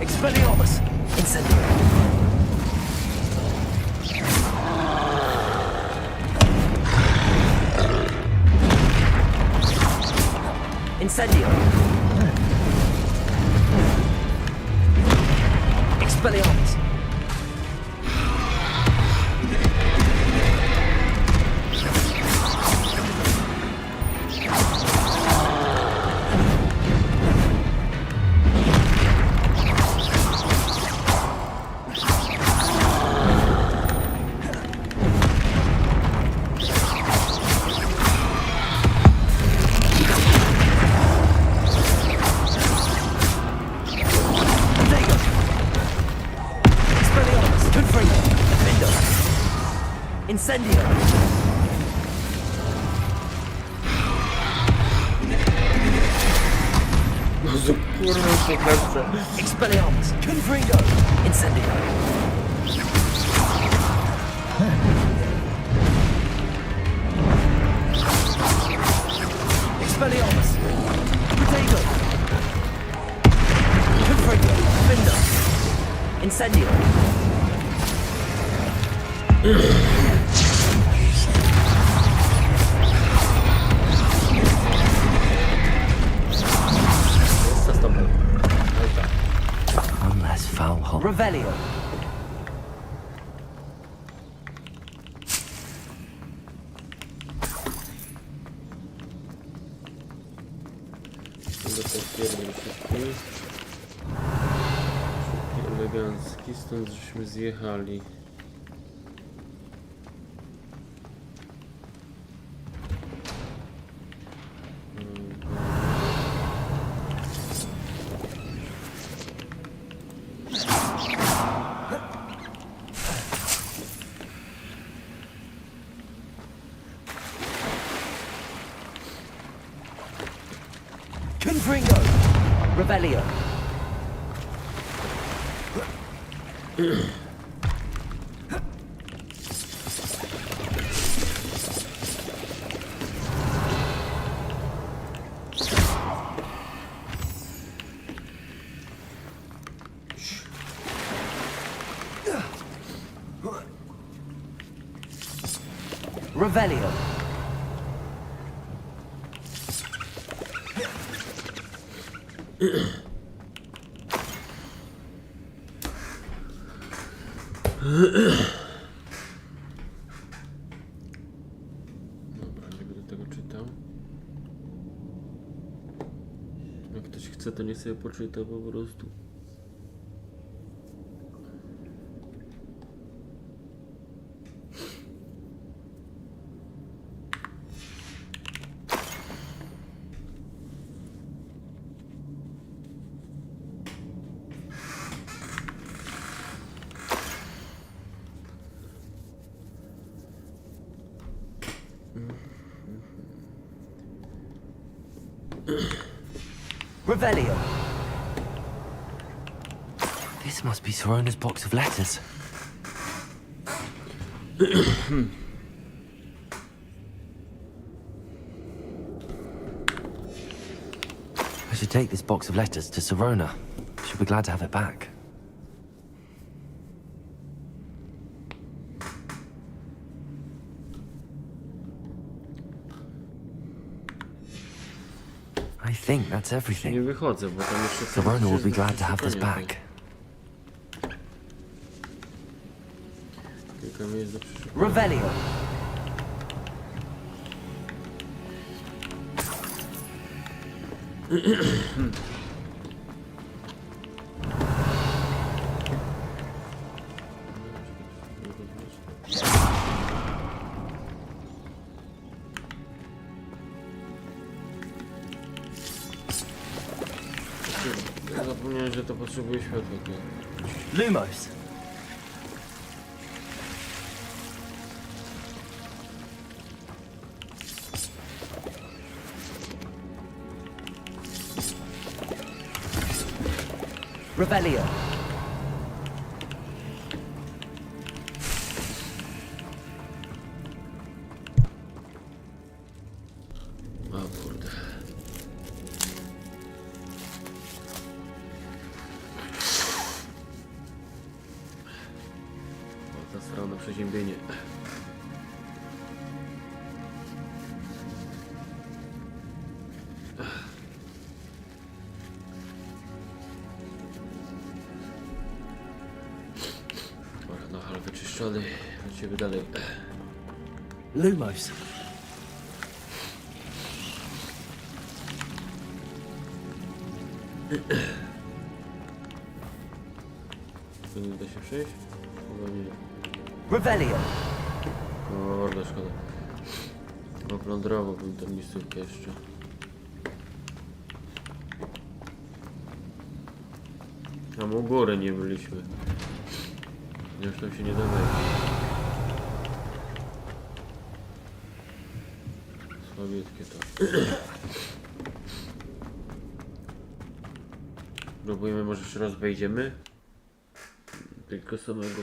Expelliarmus! Incendio! Incendio! Expelliarmus! Incendio! No to kurwa to lepsze. Expelliarmus! Confringo! Incendio! Expelliarmus! Protego! Confringo! Defendo! Incendio! One less foul hole. Revelio! Będę potwierdził szybki. Szybki, elegancki, stąd żeśmy zjechali. Fringo! Rebellion! Revelio. Dobra, nie będę tego czytał. Jak ktoś chce, to niech sobie poczyta po prostu. Revelio. This must be Sorona's box of letters. I should take this box of letters to Sorona. She'll be glad to have it back. I think that's Nie everything. wychodzę, bo tam jeszcze... Sorona will be glad to have this back. Kilka miejsc do przeszukania. Revelio. Ja zapomniałem, że to potrzebuje światła. Lumos. Revelio. O kurde. O, ta strona przeziębienie. No, ale wyczyszczony. Lecimy dalej. Lumos. Tu nie da się przejść? Chyba nie. Revelio. O, morda, szkoda. Oplądrowałbym tę miejscówkę jeszcze. Tam u góry nie byliśmy. Już tam się nie da wejść. Słabiutkie to. Próbujemy, może jeszcze raz wejdziemy? Tylko samego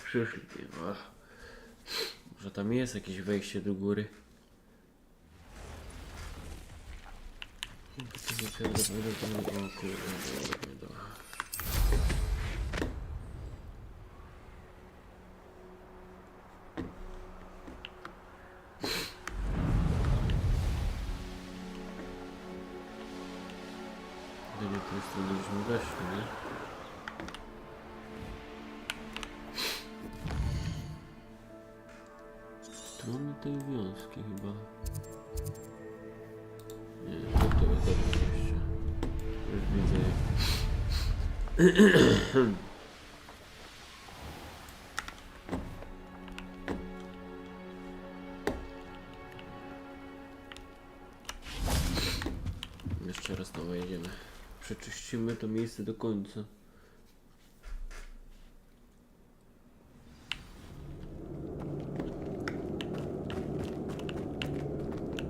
przyszli. Ach. Może tam jest jakieś wejście do góry? O kurde, nie tej strony byśmy weszli, nie? Strony tej wioski chyba. Nie, to jest dobre wejście. Już widzę je. Jeszcze raz tam wejdziemy. Przeczyścimy to miejsce do końca.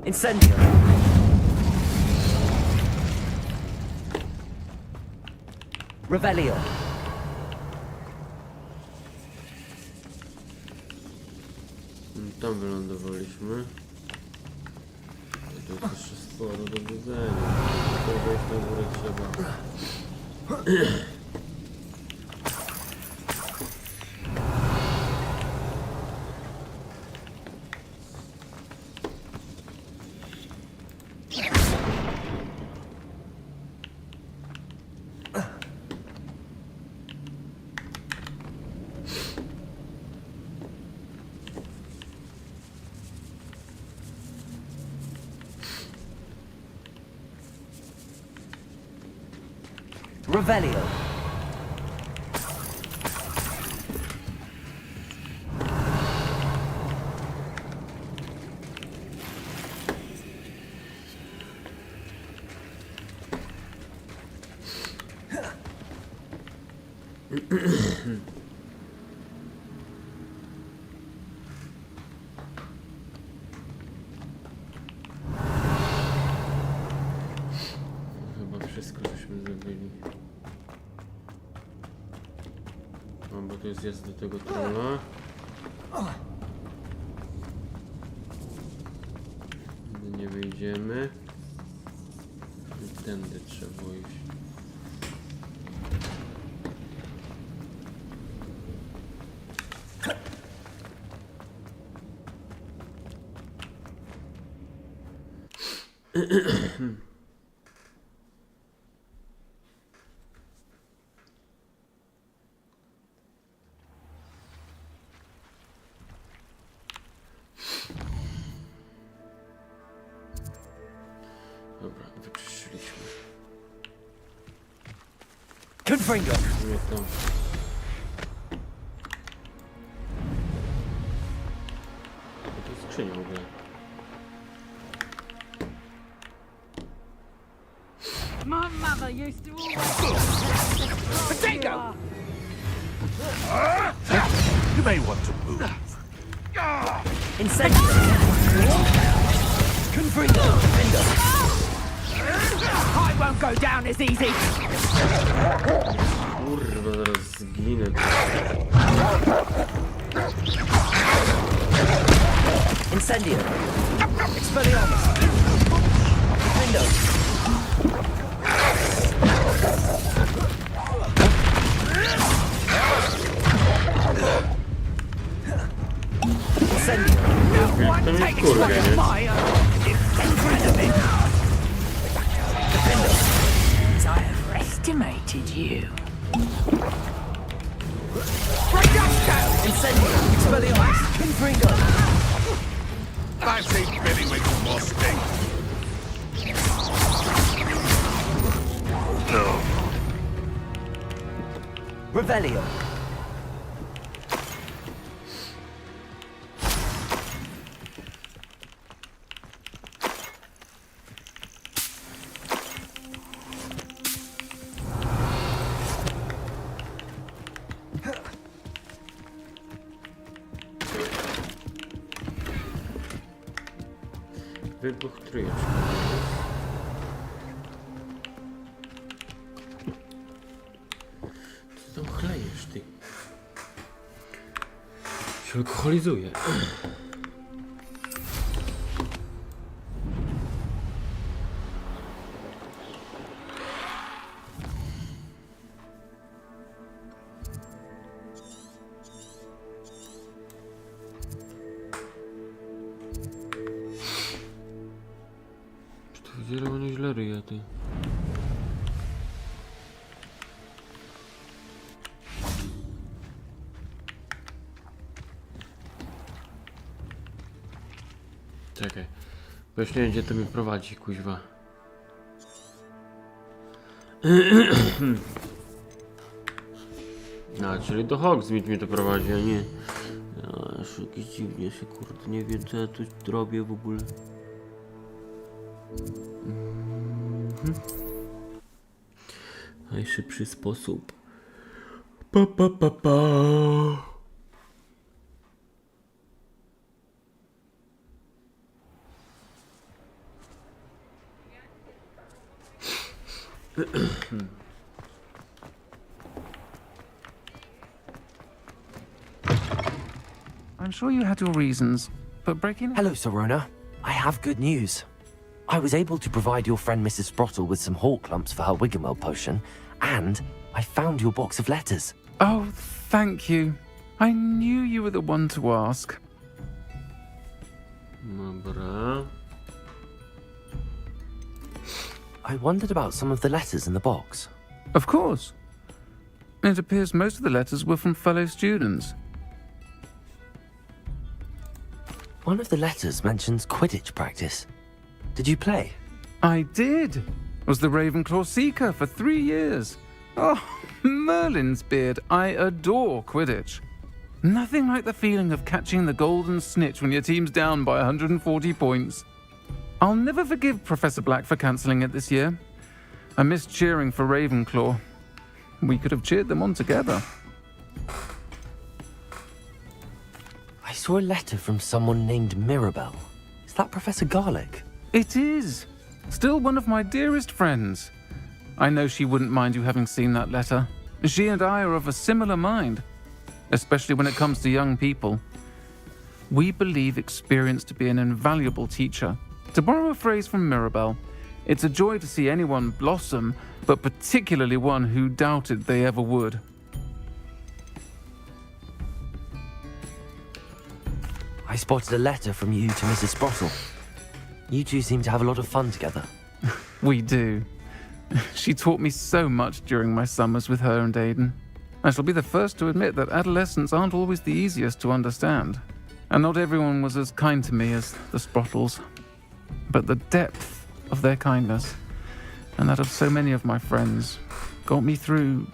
Incendio. Revelio. Tam wylądowaliśmy. To jest jeszcze sporo do widzenia. To wejść na górę trzeba. Revelio. Chyba wszystko żeśmy zrobili. O, bo to jest zjazd do tego trolla. Tędy nie wyjdziemy. I tędy trzeba iść. Dobra, wyczyściliśmy. Confringo. Nie to. To jest skrzynia w ogóle. My mother used to always... Potato! You may want to move. Incendio. Confringo. Confringo. I won't go down as easy. Kurwa, zaraz zginę. Incendio. Expelliarmus. Confringo. Incendio. Jak to mi kurwa, nie? I have estimated you. Incendio. Expelliarmus. Confringo. I say Billy with more sting. Revelio. Wybuch trójeczki. Co tam chlejesz, ty? Się alkoholizuje. Widziałem, one źle ryje, ty. Czekaj. Bo już nie wiem, gdzie to mnie prowadzi, kuźwa. A, czyli do Hogsmeade mnie to prowadzi, a nie... Aż jakieś dziwnie się, kurde, nie wiem, co ja tu robię w ogóle. Najszybszy sposób. Pa, pa, pa, pa. I'm sure you had your reasons, but breaking... Hello, Serona. I have good news. I was able to provide your friend Mrs. Sprottle with some hawk lumps for her Wiggenwell potion, and I found your box of letters. Oh, thank you. I knew you were the one to ask. Dobra. I wondered about some of the letters in the box. Of course. It appears most of the letters were from fellow students. One of the letters mentions Quidditch practice. Did you play? I did. Was the Ravenclaw Seeker for 3 years. Oh, Merlin's beard. I adore Quidditch. Nothing like the feeling of catching the golden snitch when your team's down by 140 points. I'll never forgive Professor Black for cancelling it this year. I missed cheering for Ravenclaw. We could have cheered them on together. I saw a letter from someone named Mirabelle. Is that Professor Garlick? It is. Still one of my dearest friends. I know she wouldn't mind you having seen that letter. She and I are of a similar mind, especially when it comes to young people. We believe experience to be an invaluable teacher. To borrow a phrase from Mirabelle, it's a joy to see anyone blossom, but particularly one who doubted they ever would. I spotted a letter from you to Mrs. Sprottle. You two seem to have a lot of fun together. We do. She taught me so much during my summers with her and Aidan. I shall be the first to admit that adolescents aren't always the easiest to understand. And not everyone was as kind to me as the Sprottles. But the depth of their kindness, and that of so many of my friends, got me through...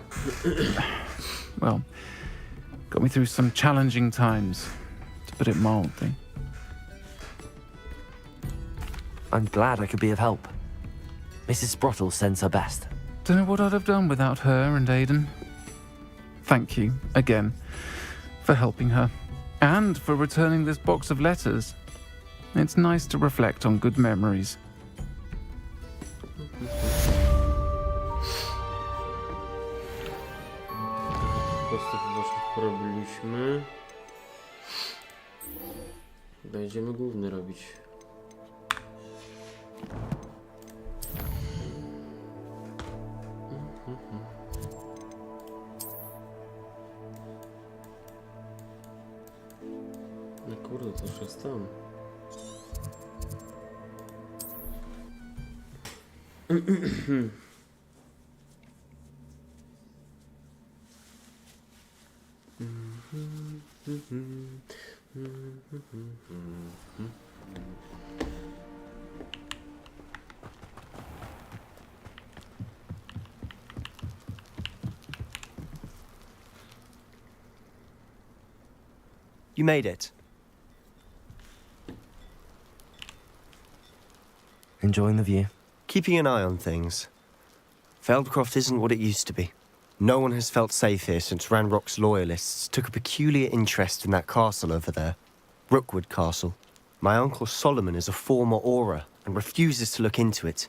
well, got me through some challenging times, to put it mildly. I'm glad I could be of help. Mrs. Sprottle sends her best. Don't know what I'd have done without her and Aidan. Thank you, again, for helping her, and for returning this box of letters. It's nice to reflect on good memories. Kwestie pobocznych porobiliśmy. Będziemy główny robić. No kurde, to już jest tam. You made it. Enjoying the view? Keeping an eye on things. Feldcroft isn't what it used to be. No one has felt safe here since Ranrock's loyalists took a peculiar interest in that castle over there. Rookwood Castle. My uncle Solomon is a former Auror and refuses to look into it,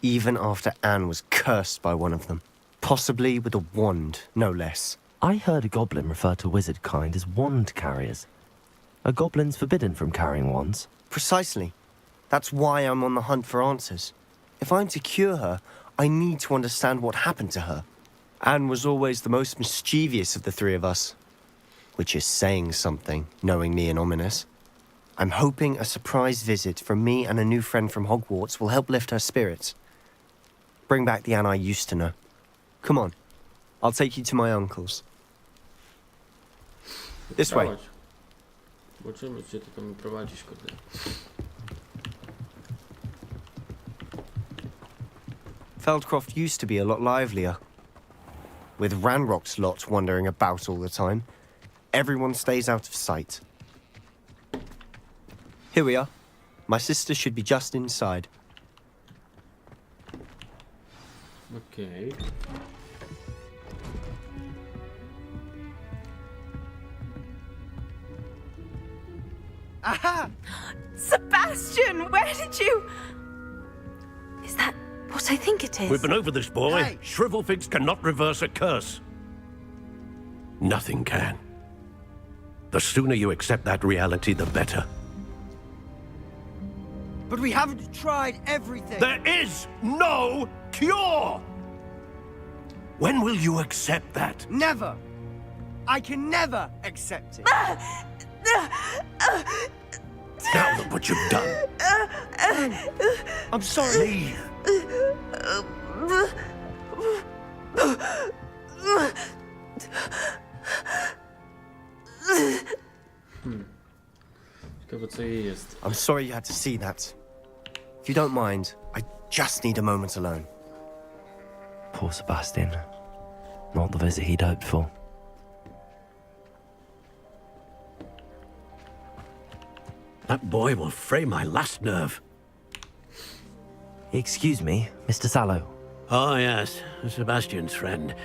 even after Anne was cursed by one of them. Possibly with a wand, no less. I heard a goblin refer to wizard kind as wand carriers. Are goblins forbidden from carrying wands? Precisely. That's why I'm on the hunt for answers. If I'm to cure her, I need to understand what happened to her. Anne was always the most mischievous of the three of us. Which is saying something, knowing me and ominous. I'm hoping a surprise visit from me and a new friend from Hogwarts will help lift her spirits. Bring back the Anne I used to know. Come on, I'll take you to my uncle's. This way. Zobaczymy, gdzie ty tam prowadzisz, kurde. Feldcroft used to be a lot livelier. With Ranrock's lot wandering about all the time, everyone stays out of sight. Here we are. My sister should be just inside. Okay. Aha! Sebastian, where did you... Is that what I think it is? We've been over this, boy. Hey. Shrivelfigs cannot reverse a curse. Nothing can. The sooner you accept that reality, the better. But we haven't tried everything. There is no cure! When will you accept that? Never. I can never accept it. Now look what you've done. I'm sorry. Ciekawe co jej jest. I'm sorry you had to see that. If you don't mind, I just need a moment alone. Poor Sebastian. Not the visit he'd hoped for. That boy will fray my last nerve. Excuse me, Mr. Sallow. Oh, yes, Sebastian's friend.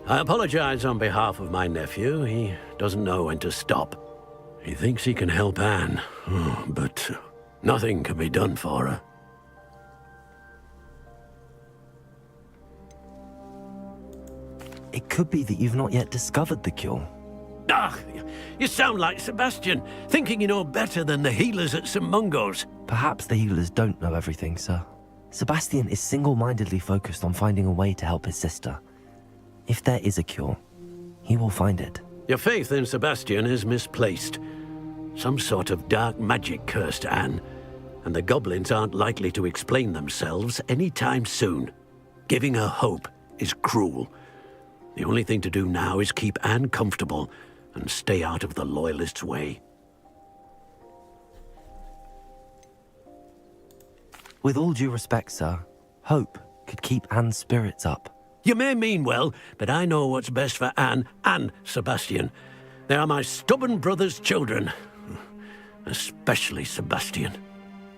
I apologize on behalf of my nephew. He doesn't know when to stop. He thinks he can help Anne, but nothing can be done for her. It could be that you've not yet discovered the cure. Ah, you sound like Sebastian, thinking you know better than the healers at St. Mungo's. Perhaps the healers don't know everything, sir. Sebastian is single-mindedly focused on finding a way to help his sister. If there is a cure, he will find it. Your faith in Sebastian is misplaced. Some sort of dark magic cursed Anne, and the goblins aren't likely to explain themselves anytime soon. Giving her hope is cruel. The only thing to do now is keep Anne comfortable and stay out of the Loyalists' way. With all due respect, sir, hope could keep Anne's spirits up. You may mean well, but I know what's best for Anne and Sebastian. They are my stubborn brother's children. Especially Sebastian.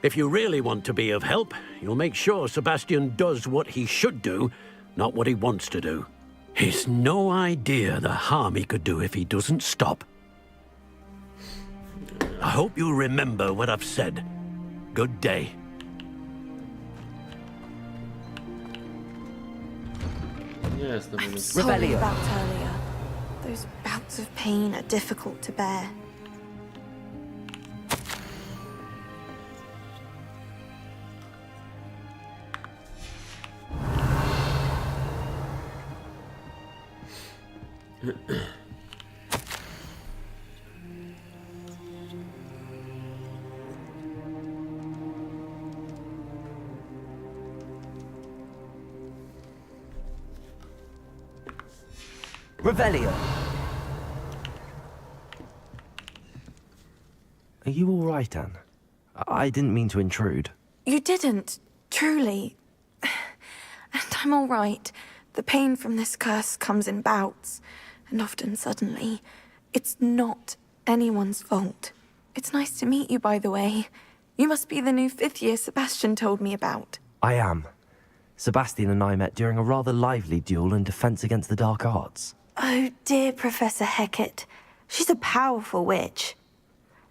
If you really want to be of help, you'll make sure Sebastian does what he should do, not what he wants to do. He's no idea the harm he could do if he doesn't stop. I hope you'll remember what I've said. Good day. Jest, no I'm sorry about earlier. Those bouts of pain are difficult to bear. Revelio. Are you all right, Anne? I didn't mean to intrude. You didn't, truly. And I'm all right. The pain from this curse comes in bouts, and often suddenly. It's not anyone's fault. It's nice to meet you, by the way. You must be the new 5th year Sebastian told me about. I am. Sebastian and I met during a rather lively duel in defense against the dark arts. Oh, dear Professor Hecat. She's a powerful witch.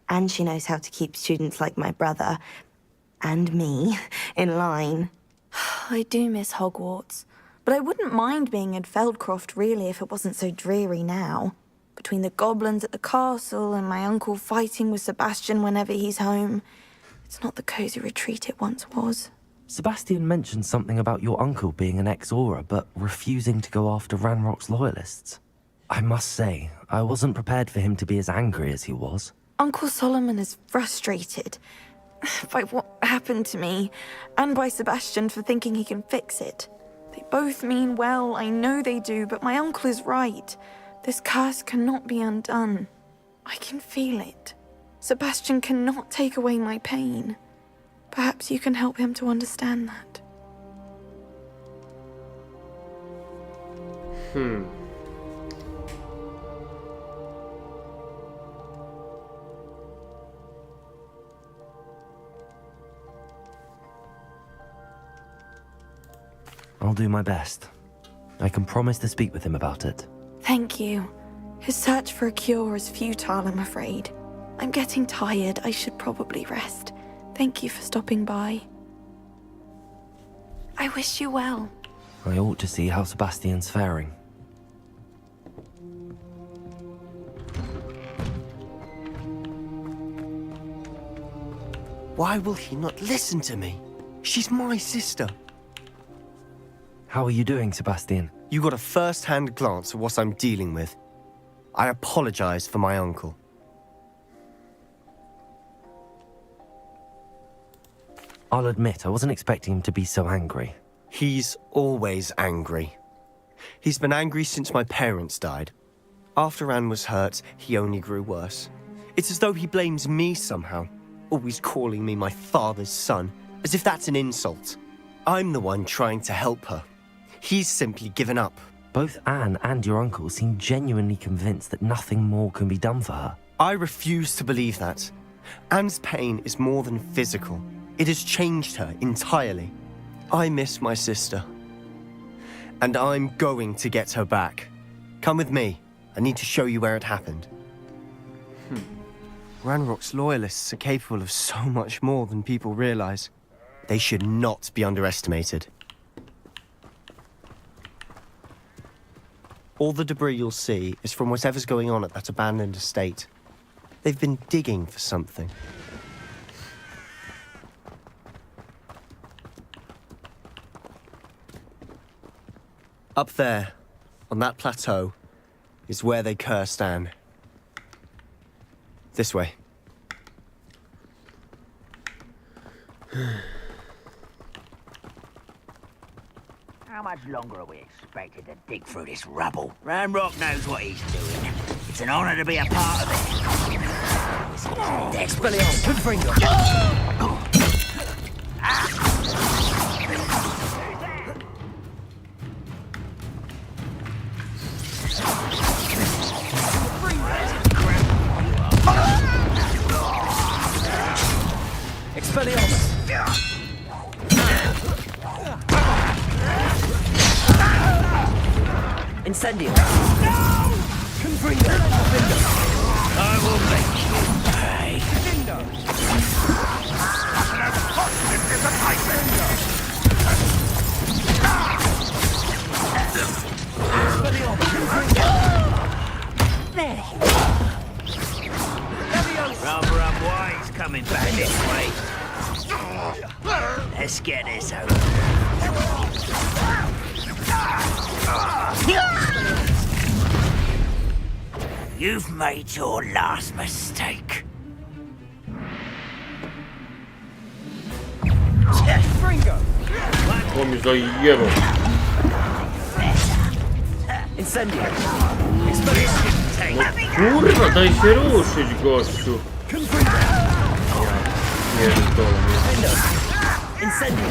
And she knows how to keep students like my brother, and me, in line. I do miss Hogwarts. But I wouldn't mind being in Feldcroft, really, if it wasn't so dreary now. Between the goblins at the castle and my uncle fighting with Sebastian whenever he's home. It's not the cozy retreat it once was. Sebastian mentioned something about your uncle being an ex-Aura, but refusing to go after Ranrock's loyalists. I must say, I wasn't prepared for him to be as angry as he was. Uncle Solomon is frustrated by what happened to me, and by Sebastian for thinking he can fix it. They both mean well, I know they do, but my uncle is right. This curse cannot be undone. I can feel it. Sebastian cannot take away my pain. Perhaps you can help him to understand that. I'll do my best. I can promise to speak with him about it. Thank you. His search for a cure is futile, I'm afraid. I'm getting tired. I should probably rest. Thank you for stopping by. I wish you well. I ought to see how Sebastian's faring. Why will he not listen to me? She's my sister. How are you doing, Sebastian? You got a first-hand glance at what I'm dealing with. I apologize for my uncle. I'll admit, I wasn't expecting him to be so angry. He's always angry. He's been angry since my parents died. After Anne was hurt, he only grew worse. It's as though he blames me somehow, always calling me my father's son, as if that's an insult. I'm the one trying to help her. He's simply given up. Both Anne and your uncle seem genuinely convinced that nothing more can be done for her. I refuse to believe that. Anne's pain is more than physical. It has changed her entirely. I miss my sister. And I'm going to get her back. Come with me. I need to show you where it happened. Ranrock's loyalists are capable of so much more than people realize. They should not be underestimated. All the debris you'll see is from whatever's going on at that abandoned estate. They've been digging for something. Up there, on that plateau, is where they cursed Anne. This way. How much longer are we expected to dig through this rubble? Ranrock knows what he's doing. It's an honor to be a part of it. Expelliarmus, Confringo. Expelliarmus. Incendio. Confringo. I will make you pay. There you Rather unwise coming back this way. Let's get this over. You've made your last mistake. Fringo. O mi zajebał. Incendio. No kurwa, daj się ruszyć, gościu. Ja pierdolę, nie. Incendio.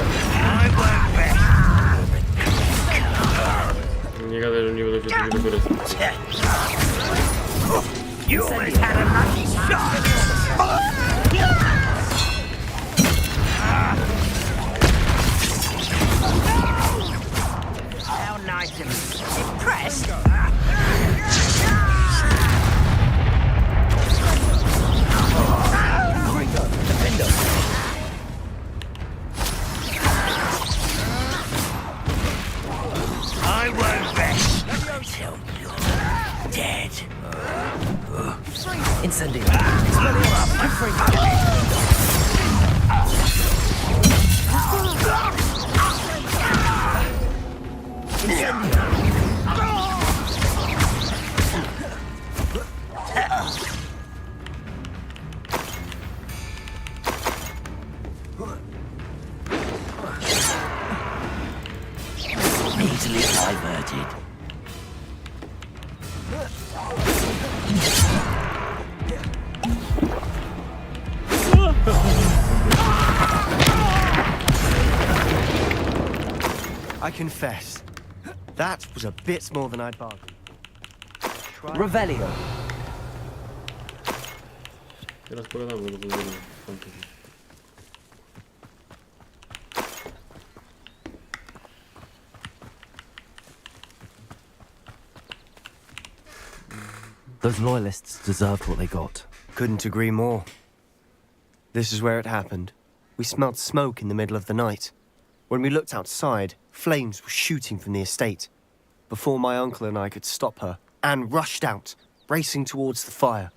Nie gadaj, że nie będę się tego wykorzystać. You almost had a lucky shot. How nice of you. Impressed? I won't rest until you're dead. Incendio. Easily diverted. I confess, that was a bit more than I'd bargained. Revelio. Teraz pogadamy, bo to było fantazy. Those loyalists deserved what they got. Couldn't agree more. This is where it happened. We smelled smoke in the middle of the night. When we looked outside, flames were shooting from the estate. Before my uncle and I could stop her, Anne rushed out, racing towards the fire,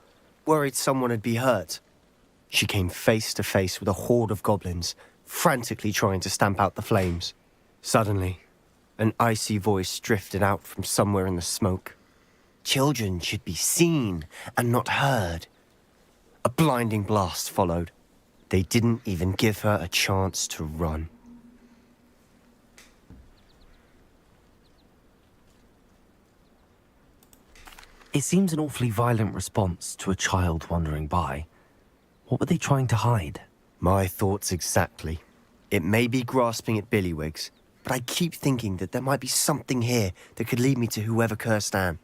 worried someone had been hurt. she came face to face with a horde of goblins, frantically trying to stamp out the flames. Suddenly, an icy voice drifted out from somewhere in the smoke. Children should be seen and not heard. A blinding blast followed. They didn't even give her a chance to run. It seems an awfully violent response to a child wandering by. What were they trying to hide? My thoughts exactly. It may be grasping at Billywigs, but I keep thinking that there might be something here that could lead me to whoever cursed Anne.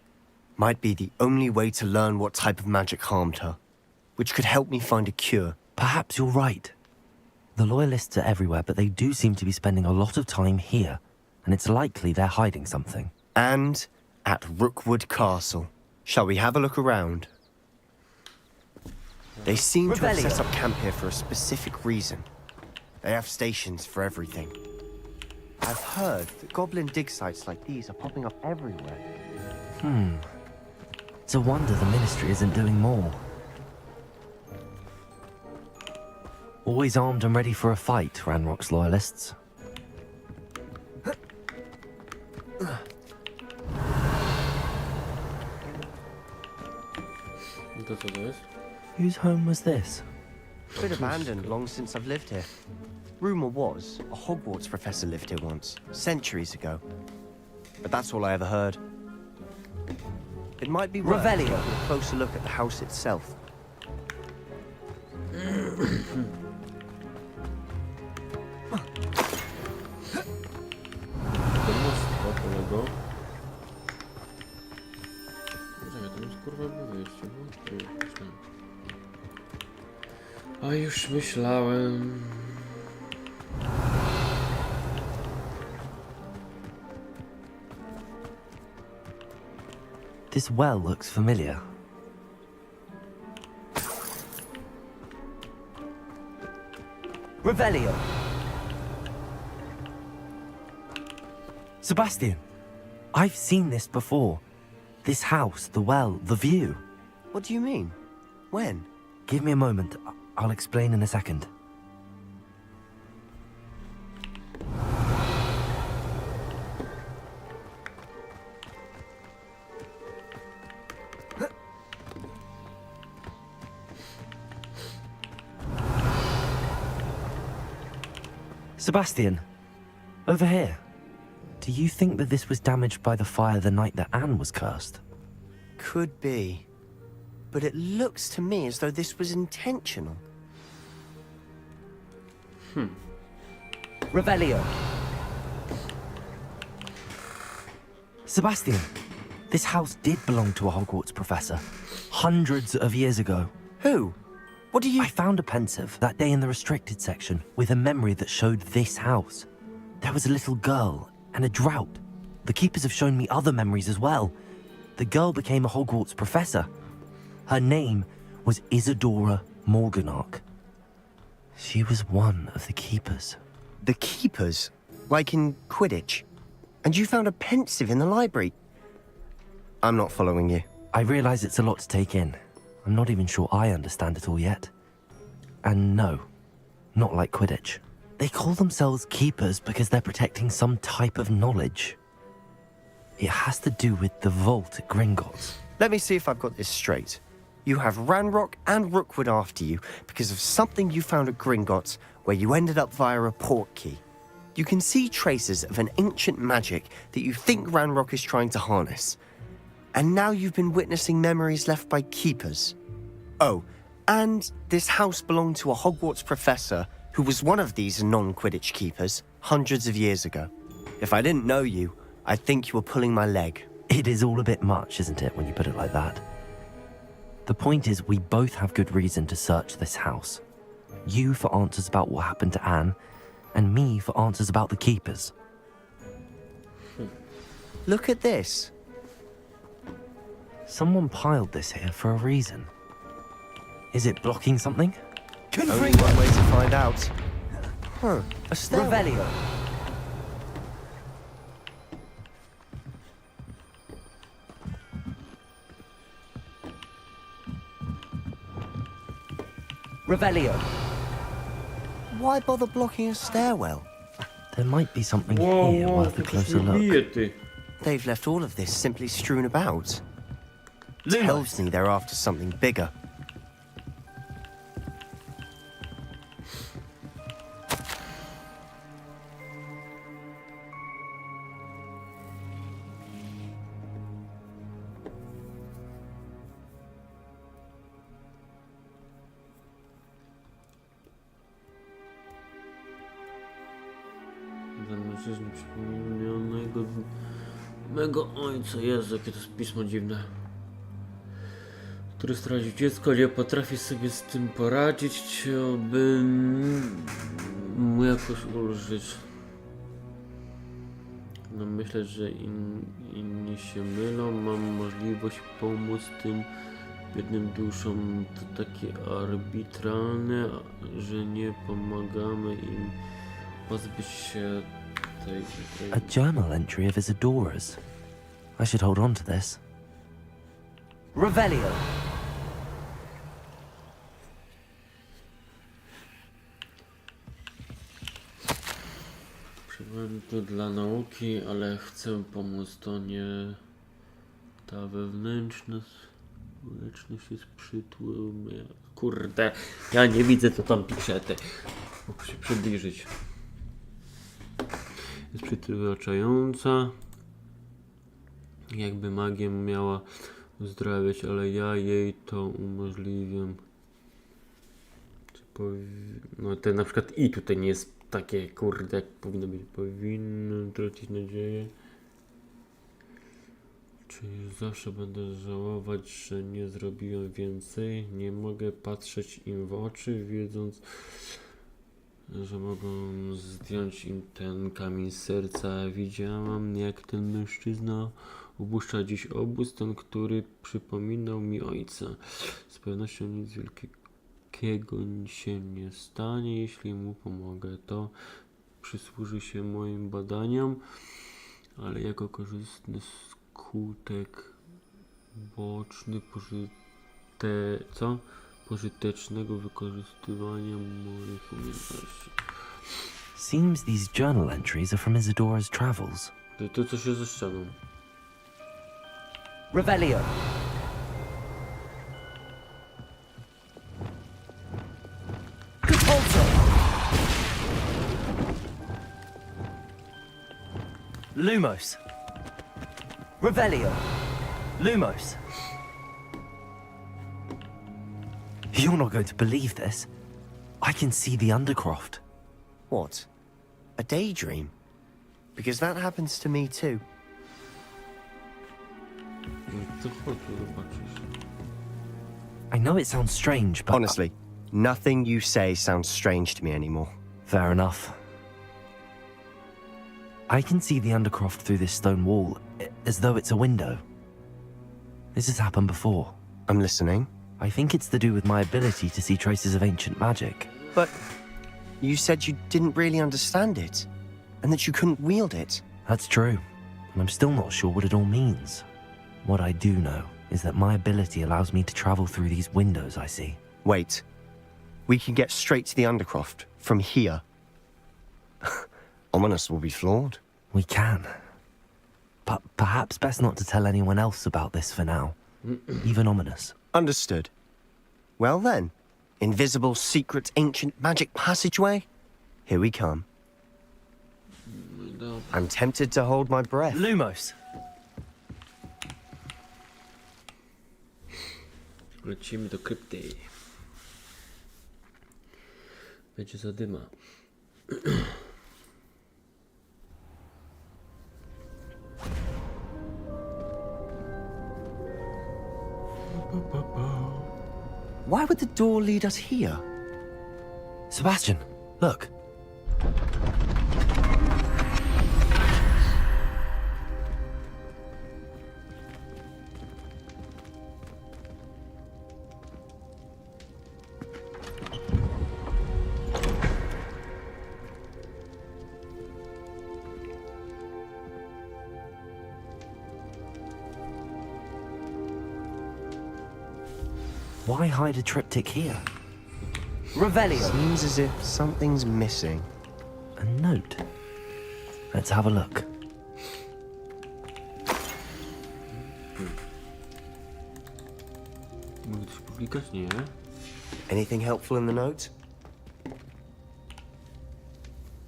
Might be the only way to learn what type of magic harmed her, which could help me find a cure. Perhaps you're right. The loyalists are everywhere, but they do seem to be spending a lot of time here, and it's likely they're hiding something. And at Rookwood Castle. Shall we have a look around? They seem to have set up camp here for a specific reason. They have stations for everything. I've heard that goblin dig sites like these are popping up everywhere. It's a wonder the Ministry isn't doing more. Always armed and ready for a fight, Ranrock's loyalists. Whose home was this? Been abandoned long since I've lived here. Rumor was a Hogwarts professor lived here once, centuries ago. But that's all I ever heard. It might be worth taking a closer look at the house itself. A już myślałem. This well looks familiar. Revelio! Sebastian, I've seen this before. This house, the well, the view. What do you mean? When? Give me a moment. I'll explain in a second. Sebastian, over here. Do you think that this was damaged by the fire the night that Anne was cursed? Could be. But it looks to me as though this was intentional. Revelio. Sebastian, this house did belong to a Hogwarts professor. Hundreds of years ago. Who? What do you... I found a pensive that day in the restricted section with a memory that showed this house. There was a little girl and a drought. The keepers have shown me other memories as well. The girl became a Hogwarts professor. Her name was Isadora Morganach. She was one of the keepers. The keepers? Like in Quidditch? And you found a pensive in the library? I'm not following you. I realize it's a lot to take in. I'm not even sure I understand it all yet. And no, not like Quidditch. They call themselves keepers because they're protecting some type of knowledge. It has to do with the vault at Gringotts. Let me see if I've got this straight. You have Ranrock and Rookwood after you because of something you found at Gringotts where you ended up via a portkey. You can see traces of an ancient magic that you think Ranrock is trying to harness. And now you've been witnessing memories left by keepers. Oh, and this house belonged to a Hogwarts professor who was one of these non-Quidditch keepers hundreds of years ago. If I didn't know you, I'd think you were pulling my leg. It is all a bit much, isn't it, when you put it like that? The point is, we both have good reason to search this house. You for answers about what happened to Anne, and me for answers about the keepers. Look at this. Someone piled this here for a reason. Is it blocking something? Only one way to find out. A stairwell. Revelio. Revelio. Why bother blocking a stairwell? There might be something here worth a closer look. They've left all of this simply strewn about. Tells me they're after something bigger. Dla mężczyzny przypomnianego mego ojca. Jezu, jakie to jest pismo dziwne. Który stracił dziecko, nie potrafi sobie z tym poradzić, chciałbym mu jakoś ulżyć. No myślę, że inni się mylą, mam możliwość pomóc tym biednym duszom. To takie arbitralne, że nie pomagamy im pozbyć się tej... A journal entry of Isadora's. I should hold on to this. Revelio. Przybyłem tu dla nauki, ale chcę pomóc, to nie ta wewnętrzna społeczność jest przytłumia. Kurde, ja nie widzę co tam pisze, muszę się przybliżyć. Jest przytłaczająca, jakby magię miała uzdrawiać, ale ja jej to umożliwiam. No ten na przykład i tutaj nie jest takie kurde jak powinno być. Powinno tracić nadzieję. Czy zawsze będę żałować, że nie zrobiłem więcej? Nie mogę patrzeć im w oczy, wiedząc, że mogą zdjąć im ten kamień z serca. Widziałam, jak ten mężczyzna opuszcza dziś obóz, ten, który przypominał mi ojca. Z pewnością nic wielkiego się nie stanie, jeśli mu pomogę. To przysłuży się moim badaniom, ale jako korzystny skutek boczny pożytecznego wykorzystywania moich umiejętności. Seems these journal entries are from Isadora's travels. To co się ze ścianą. Revelio. Lumos. Revelio. Lumos. You're not going to believe this. I can see the Undercroft. What? A daydream? Because that happens to me too. I know it sounds strange, but... Honestly, nothing you say sounds strange to me anymore. Fair enough. I can see the Undercroft through this stone wall, as though it's a window. This has happened before. I'm listening. I think it's to do with my ability to see traces of ancient magic. But you said you didn't really understand it, and that you couldn't wield it. That's true, and I'm still not sure what it all means. What I do know is that my ability allows me to travel through these windows I see. Wait. We can get straight to the Undercroft from here. Ominous will be flawed. We can. But perhaps best not to tell anyone else about this for now. Even Ominous. Understood. Well then, invisible, secret, ancient magic passageway? Here we come. I'm tempted to hold my breath. Lumos! Lecimy do krypty. Będzie zadyma. Why would the door lead us here? Sebastian, look. Why hide a triptych here? Revelio. Seems as if something's missing. A note. Let's have a look. Mogę coś publikać? Nie. Anything helpful in the note?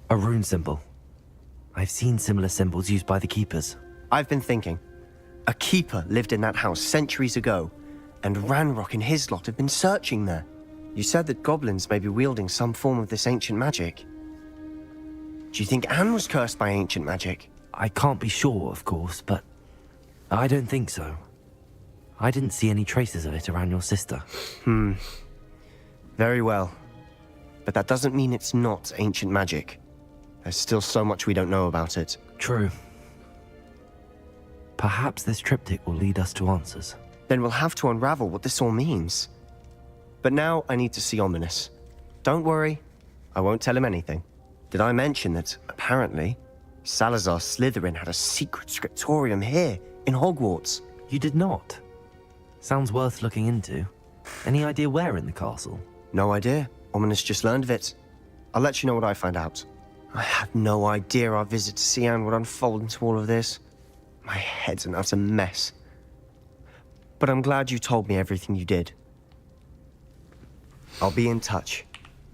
A rune symbol. I've seen similar symbols used by the keepers. I've been thinking. A keeper lived in that house centuries ago, and Ranrock and his lot have been searching there. You said that goblins may be wielding some form of this ancient magic. Do you think Anne was cursed by ancient magic? I can't be sure, of course, but I don't think so. I didn't see any traces of it around your sister. Very well. But that doesn't mean it's not ancient magic. There's still so much we don't know about it. True. Perhaps this triptych will lead us to answers. Then we'll have to unravel what this all means. But now I need to see Ominous. Don't worry, I won't tell him anything. Did I mention that, apparently, Salazar Slytherin had a secret scriptorium here, in Hogwarts? You did not? Sounds worth looking into. Any idea where in the castle? No idea. Ominous just learned of it. I'll let you know what I find out. I had no idea our visit to Sian would unfold into all of this. My head's an utter mess. But I'm glad you told me everything you did. I'll be in touch.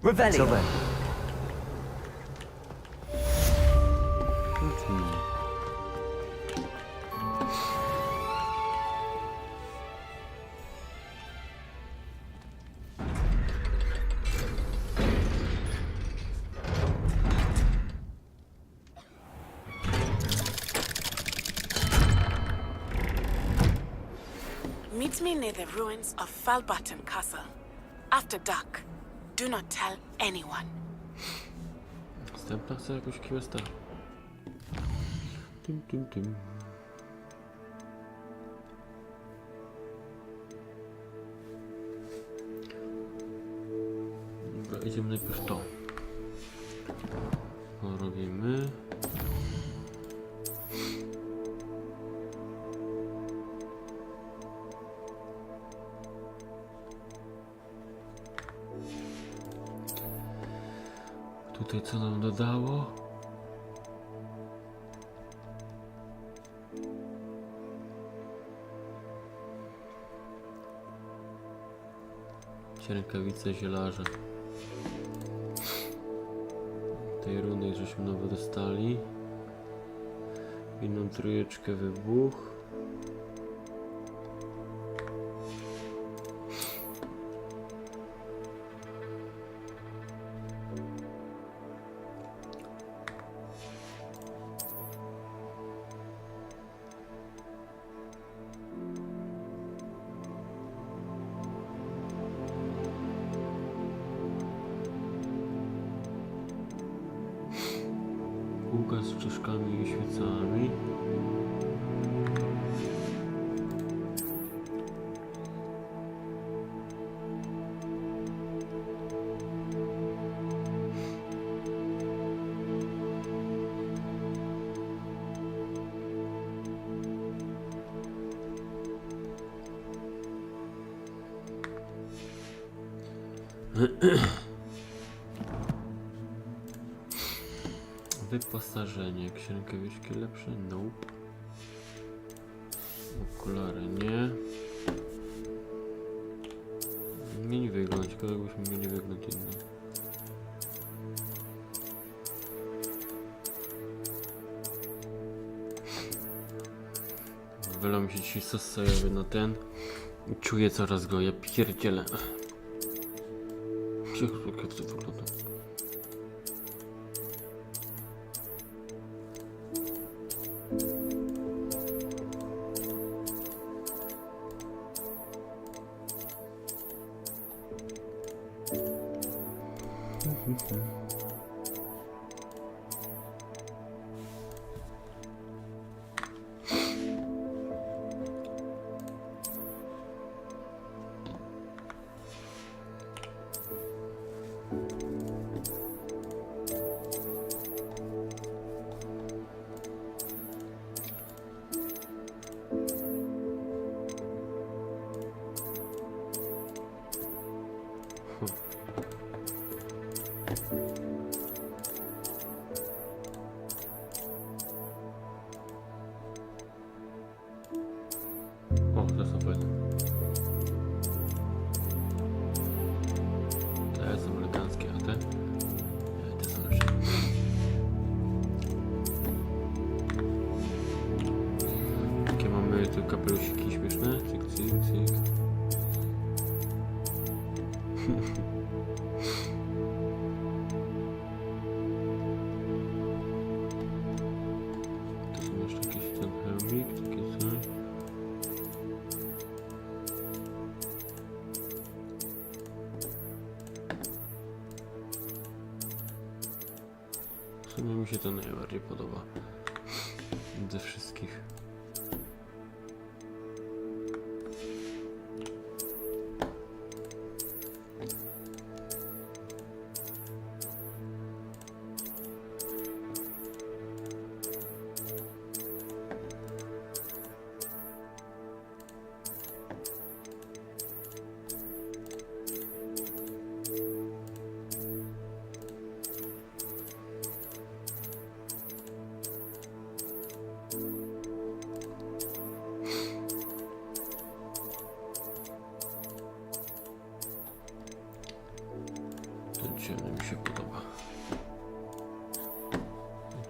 Revelio. Till then. Meet me near the ruins of Falbaton Castle. After dark. Do not tell anyone. Następna chce jakąś questa. Tym. Dobra, idziemy najpierw to. To robimy. Tutaj co nam dodało? Rękawice zielarza. Tej runy żeśmy nowo dostali. Inną trójeczkę wybuch. Kółka z czaszkami i świecami. Wyposażenie. Jakieś rękawiczki lepsze? Nope. Okulary nie. Nie wygląda. Ciekawe jakbyśmy mieli wygląd inny. Wylał mi się dzisiaj sos sojowy na ten. Czuję coraz go. Ja pierdzielę. Jak to wygląda? O, to są fajne. Te są eleganckie, a te? Nie, te są lepsze. Takie mamy tu kapelusiki śmieszne. Cyk, cyk, cyk. Tu są jeszcze jakiś ten hełmik, takie coś. W sumie mi się to najbardziej podoba ze wszystkich. Ten ciemny mi się podoba.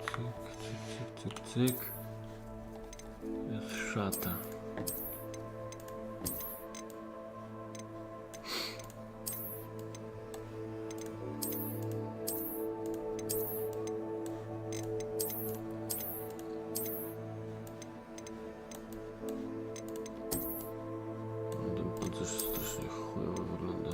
Cyk, cyk, cyk, cyk, cyk. Jest szata. Ten pancerz strasznie chujowo wygląda.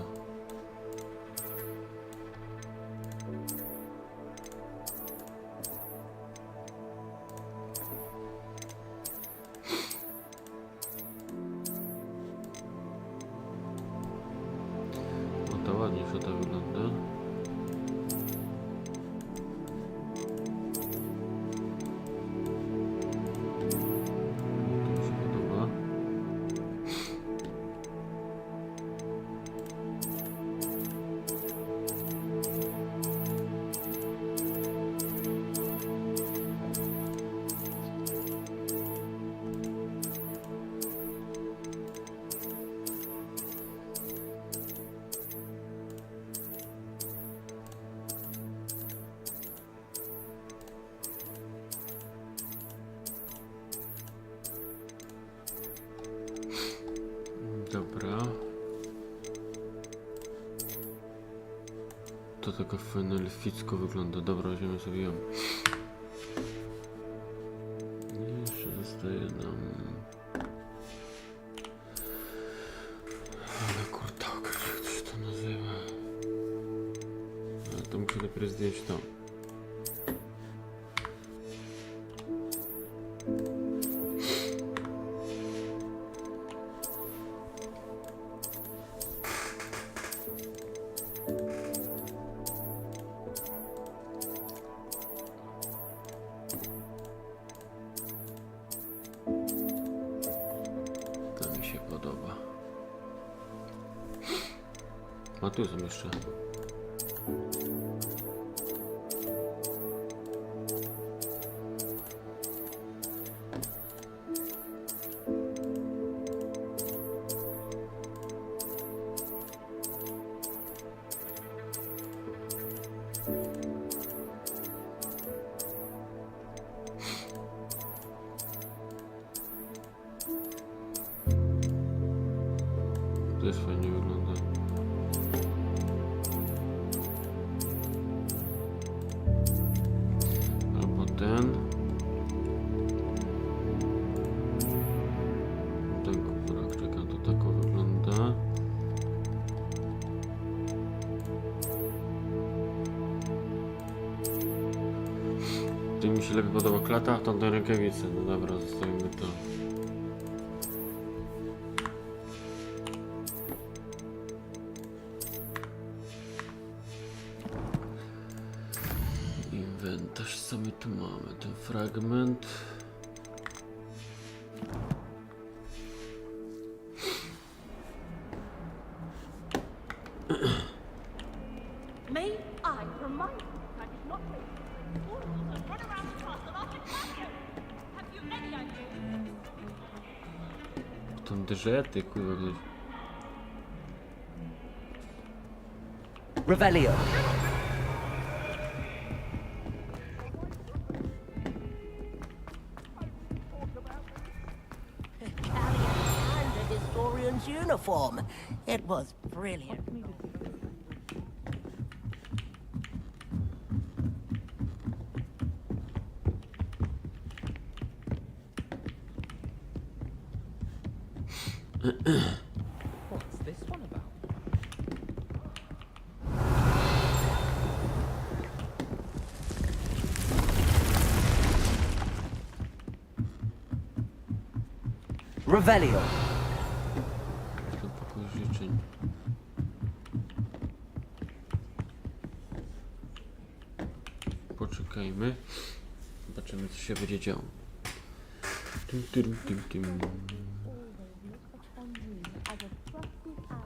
No to ładnie szata wygląda. To mi się podoba. Dobra. To taka fajna elficko wygląda. Dobra, weźmiemy sobie ją. I jeszcze zostaje nam... Ale kurtałka, jak to się to nazywa? Ale to muszę najpierw zdjąć to. To mi się podoba. A tu są jeszcze. To jest fajnie wygląda. Albo ten. Ten kupurak, czekam, to tak wygląda. Tu mi się lepiej podoba klata, a tamte rękawice. No dobra, zostawimy to. Inwentarz, co my tu mamy? Ten fragment. May I Tam drze, ty kurwa ktoś. Revelio. And a historian's uniform. It was brilliant. What's this one about? Revelio. To pokój życzeń. Poczekajmy. Zobaczymy, co się będzie działo. Tym, tym, tym, tym.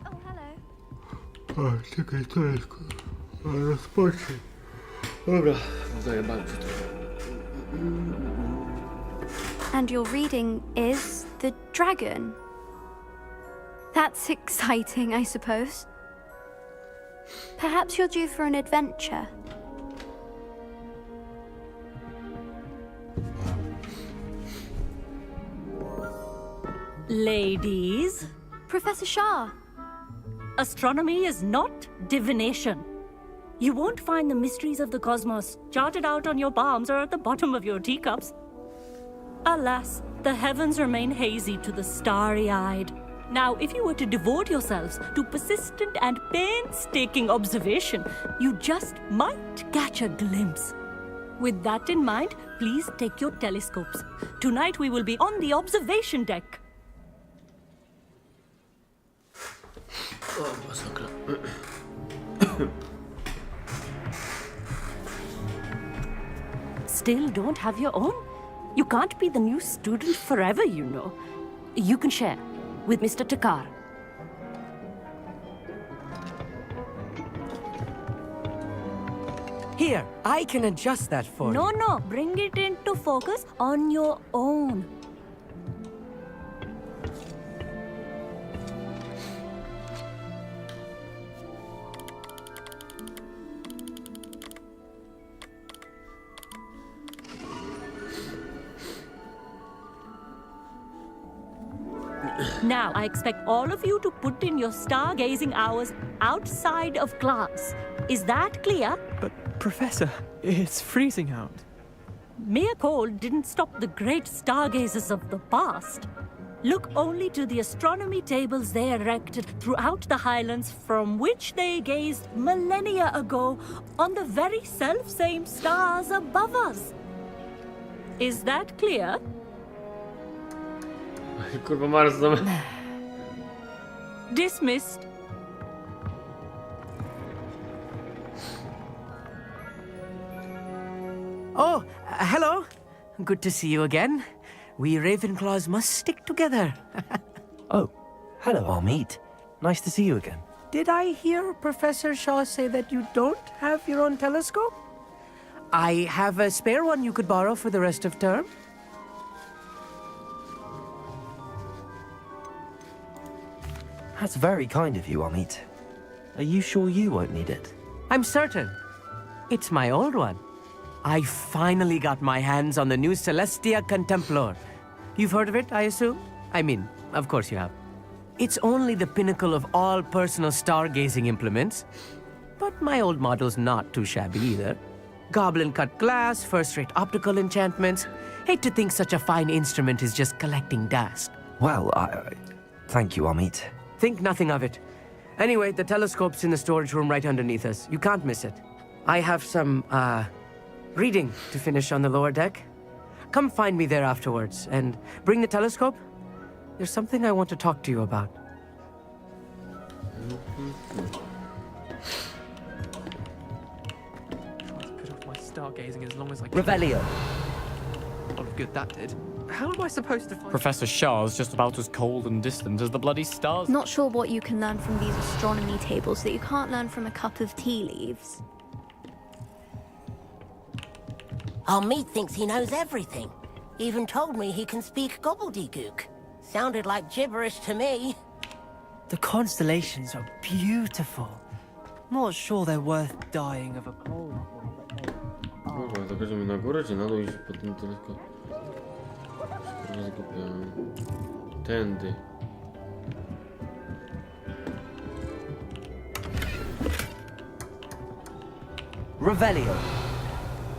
Oh, hello. O, czekaj, to jest rozpocznij. Dobra, zajebałem się trochę. And your reading is The Dragon. That's exciting, I suppose. Perhaps you're due for an adventure. Ladies, Professor Shah. astronomy is not divination. You won't find the mysteries of the cosmos charted out on your palms or at the bottom of your teacups. Alas, the heavens remain hazy to the starry-eyed. Now, if you were to devote yourselves to persistent and painstaking observation, you just might catch a glimpse. With that in mind, please take your telescopes. Tonight we will be on the observation deck. O, masakra. Still don't have your own? You can't be the new student forever, you know. You can share with Mr. Takar. Here, I can adjust that for you. No, bring it into focus on your own. Now, I expect all of you to put in your stargazing hours outside of class. Is that clear? But, Professor, it's freezing out. Mere cold didn't stop the great stargazers of the past. Look only to the astronomy tables they erected throughout the highlands from which they gazed millennia ago on the very self-same stars above us. Is that clear? Kurwa, marzną. Dismissed. Oh, hello. Good to see you again. We Ravenclaws must stick together. Oh, hello, Amit. Nice to see you again. Did I hear Professor Shaw say that you don't have your own telescope? I have a spare one you could borrow for the rest of term. That's very kind of you, Amit. Are you sure you won't need it? I'm certain. It's my old one. I finally got my hands on the new Celestia Contemplar. You've heard of it, I assume? I mean, of course you have. It's only the pinnacle of all personal stargazing implements. But my old model's not too shabby either. Goblin-cut glass, first-rate optical enchantments. Hate to think such a fine instrument is just collecting dust. Well, thank you, Amit. Think nothing of it. Anyway, the telescope's in the storage room right underneath us. You can't miss it. I have some, reading to finish on the lower deck. Come find me there afterwards, and bring the telescope. There's something I want to talk to you about. Try to put off my stargazing as long as I can. Revelio. A lot of good that did. How am I supposed to find... Professor Shah's just about as cold and distant as the bloody stars. Not sure what you can learn from these astronomy tables that you can't learn from a cup of tea leaves. Amit thinks he knows everything. Even told me he can speak gobbledygook. Sounded like gibberish to me. The constellations are beautiful. Not sure they're worth dying of a cold. Dobra, to będziemy na górę czy na dół iść po tym tylko. Skoro zgubiłem. Tędy. Revelio.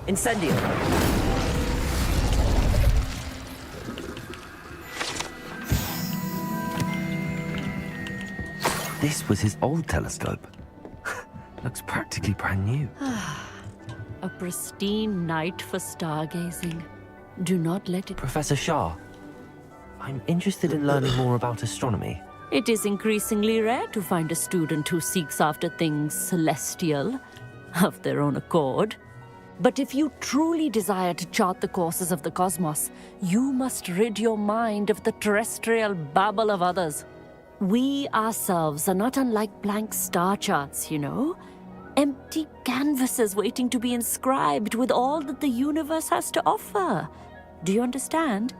Incendio. This was his old telescope. Looks practically brand new. A pristine night for stargazing. Do not let it... Professor Shah, I'm interested in learning more about astronomy. It is increasingly rare to find a student who seeks after things celestial, of their own accord. But if you truly desire to chart the courses of the cosmos, you must rid your mind of the terrestrial babble of others. We ourselves are not unlike blank star charts, you know? Empty canvases waiting to be inscribed with all that the universe has to offer. Do you understand?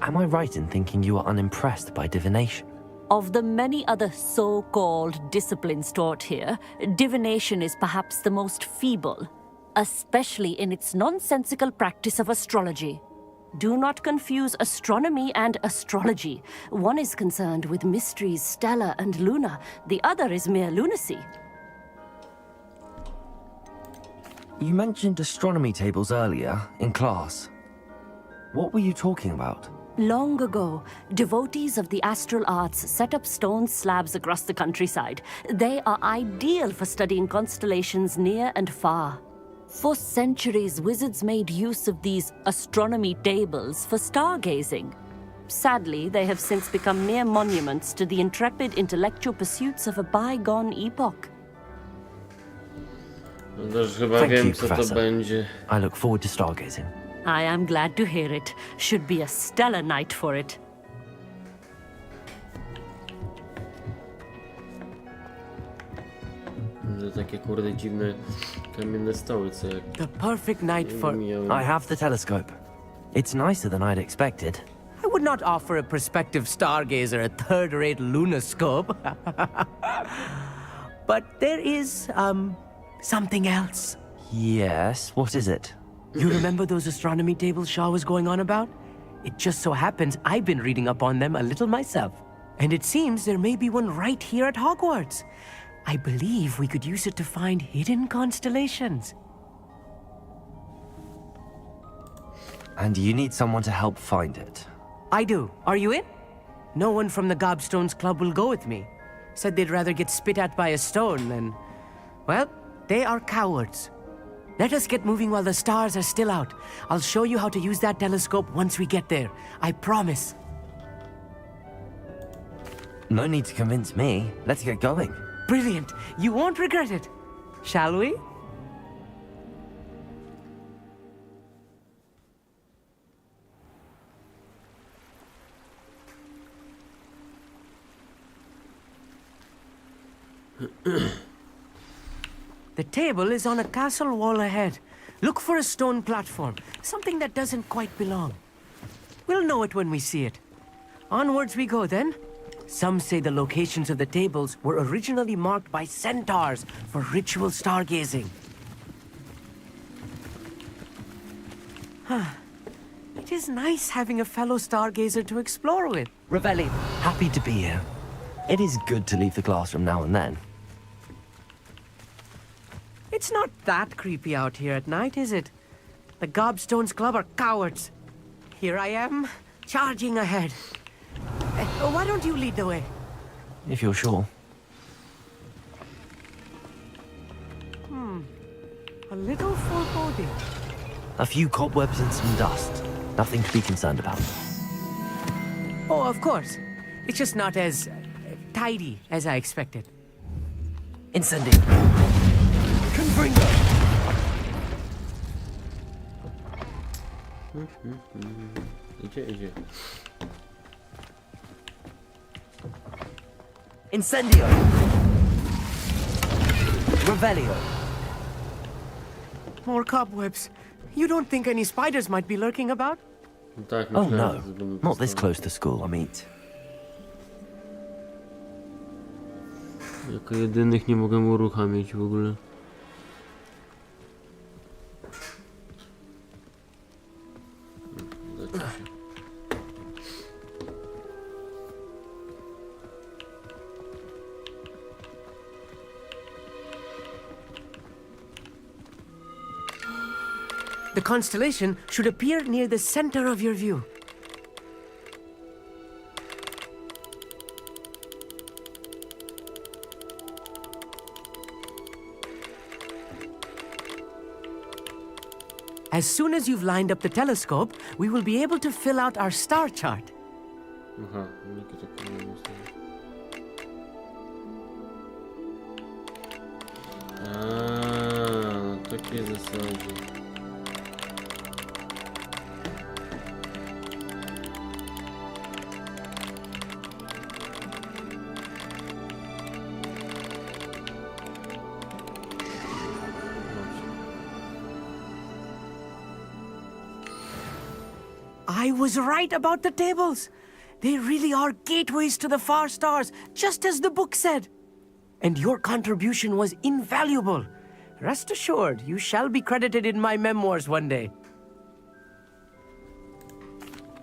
Am I right in thinking you are unimpressed by divination? Of the many other so-called disciplines taught here, divination is perhaps the most feeble, especially in its nonsensical practice of astrology. Do not confuse astronomy and astrology. One is concerned with mysteries stellar and lunar, the other is mere lunacy. You mentioned astronomy tables earlier, in class. What were you talking about? Long ago, devotees of the astral arts set up stone slabs across the countryside. They are ideal for studying constellations near and far. For centuries, wizards made use of these astronomy tables for stargazing. Sadly, they have since become mere monuments to the intrepid intellectual pursuits of a bygone epoch. Chyba wiem, co to będzie. I look forward to stargazing. I am glad to hear it. Should be a stellar night for it. Takie kurde dziwne kamienne stoły, co jak... The perfect night for... I have the telescope. It's nicer than I'd expected. I would not offer a prospective stargazer a third-rate lunoscope. But there is, something else. Yes, what is it? You remember those astronomy tables Shaw was going on about? It just so happens I've been reading up on them a little myself. And it seems there may be one right here at Hogwarts. I believe we could use it to find hidden constellations. And you need someone to help find it. I do. Are you in? No one from the Gobstones Club will go with me. Said they'd rather get spit at by a stone than... Well, they are cowards. Let us get moving while the stars are still out. I'll show you how to use that telescope once we get there. I promise. No need to convince me. Let's get going. Brilliant. You won't regret it. Shall we? The table is on a castle wall ahead. Look for a stone platform, something that doesn't quite belong. We'll know it when we see it. Onwards we go then. Some say the locations of the tables were originally marked by centaurs for ritual stargazing. It is nice having a fellow stargazer to explore with. Revelli, happy to be here. It is good to leave the classroom now and then. It's not that creepy out here at night, is it? The Gobstones Club are cowards. Here I am, charging ahead. Why don't you lead the way? If you're sure. A little foreboding. A few cobwebs and some dust. Nothing to be concerned about. Oh, of course. It's just not as tidy as I expected. Incendio. Confringo. Idzie. Incendio. Revelio. More cobwebs. You don't think any spiders might be lurking about? Tak, Oh myślałem, no, że będą not this postawy. close to school, I mean. Jako jedynych nie mogę uruchamiać w ogóle. Zacznie się. The constellation should appear near the center of your view. As soon as you've lined up the telescope, we will be able to fill out our star chart. Aha, nikt tak nie jest. Na takiej zasadzie. I was right about the tables. They really are gateways to the far stars, just as the book said. And your contribution was invaluable. Rest assured, you shall be credited in my memoirs one day.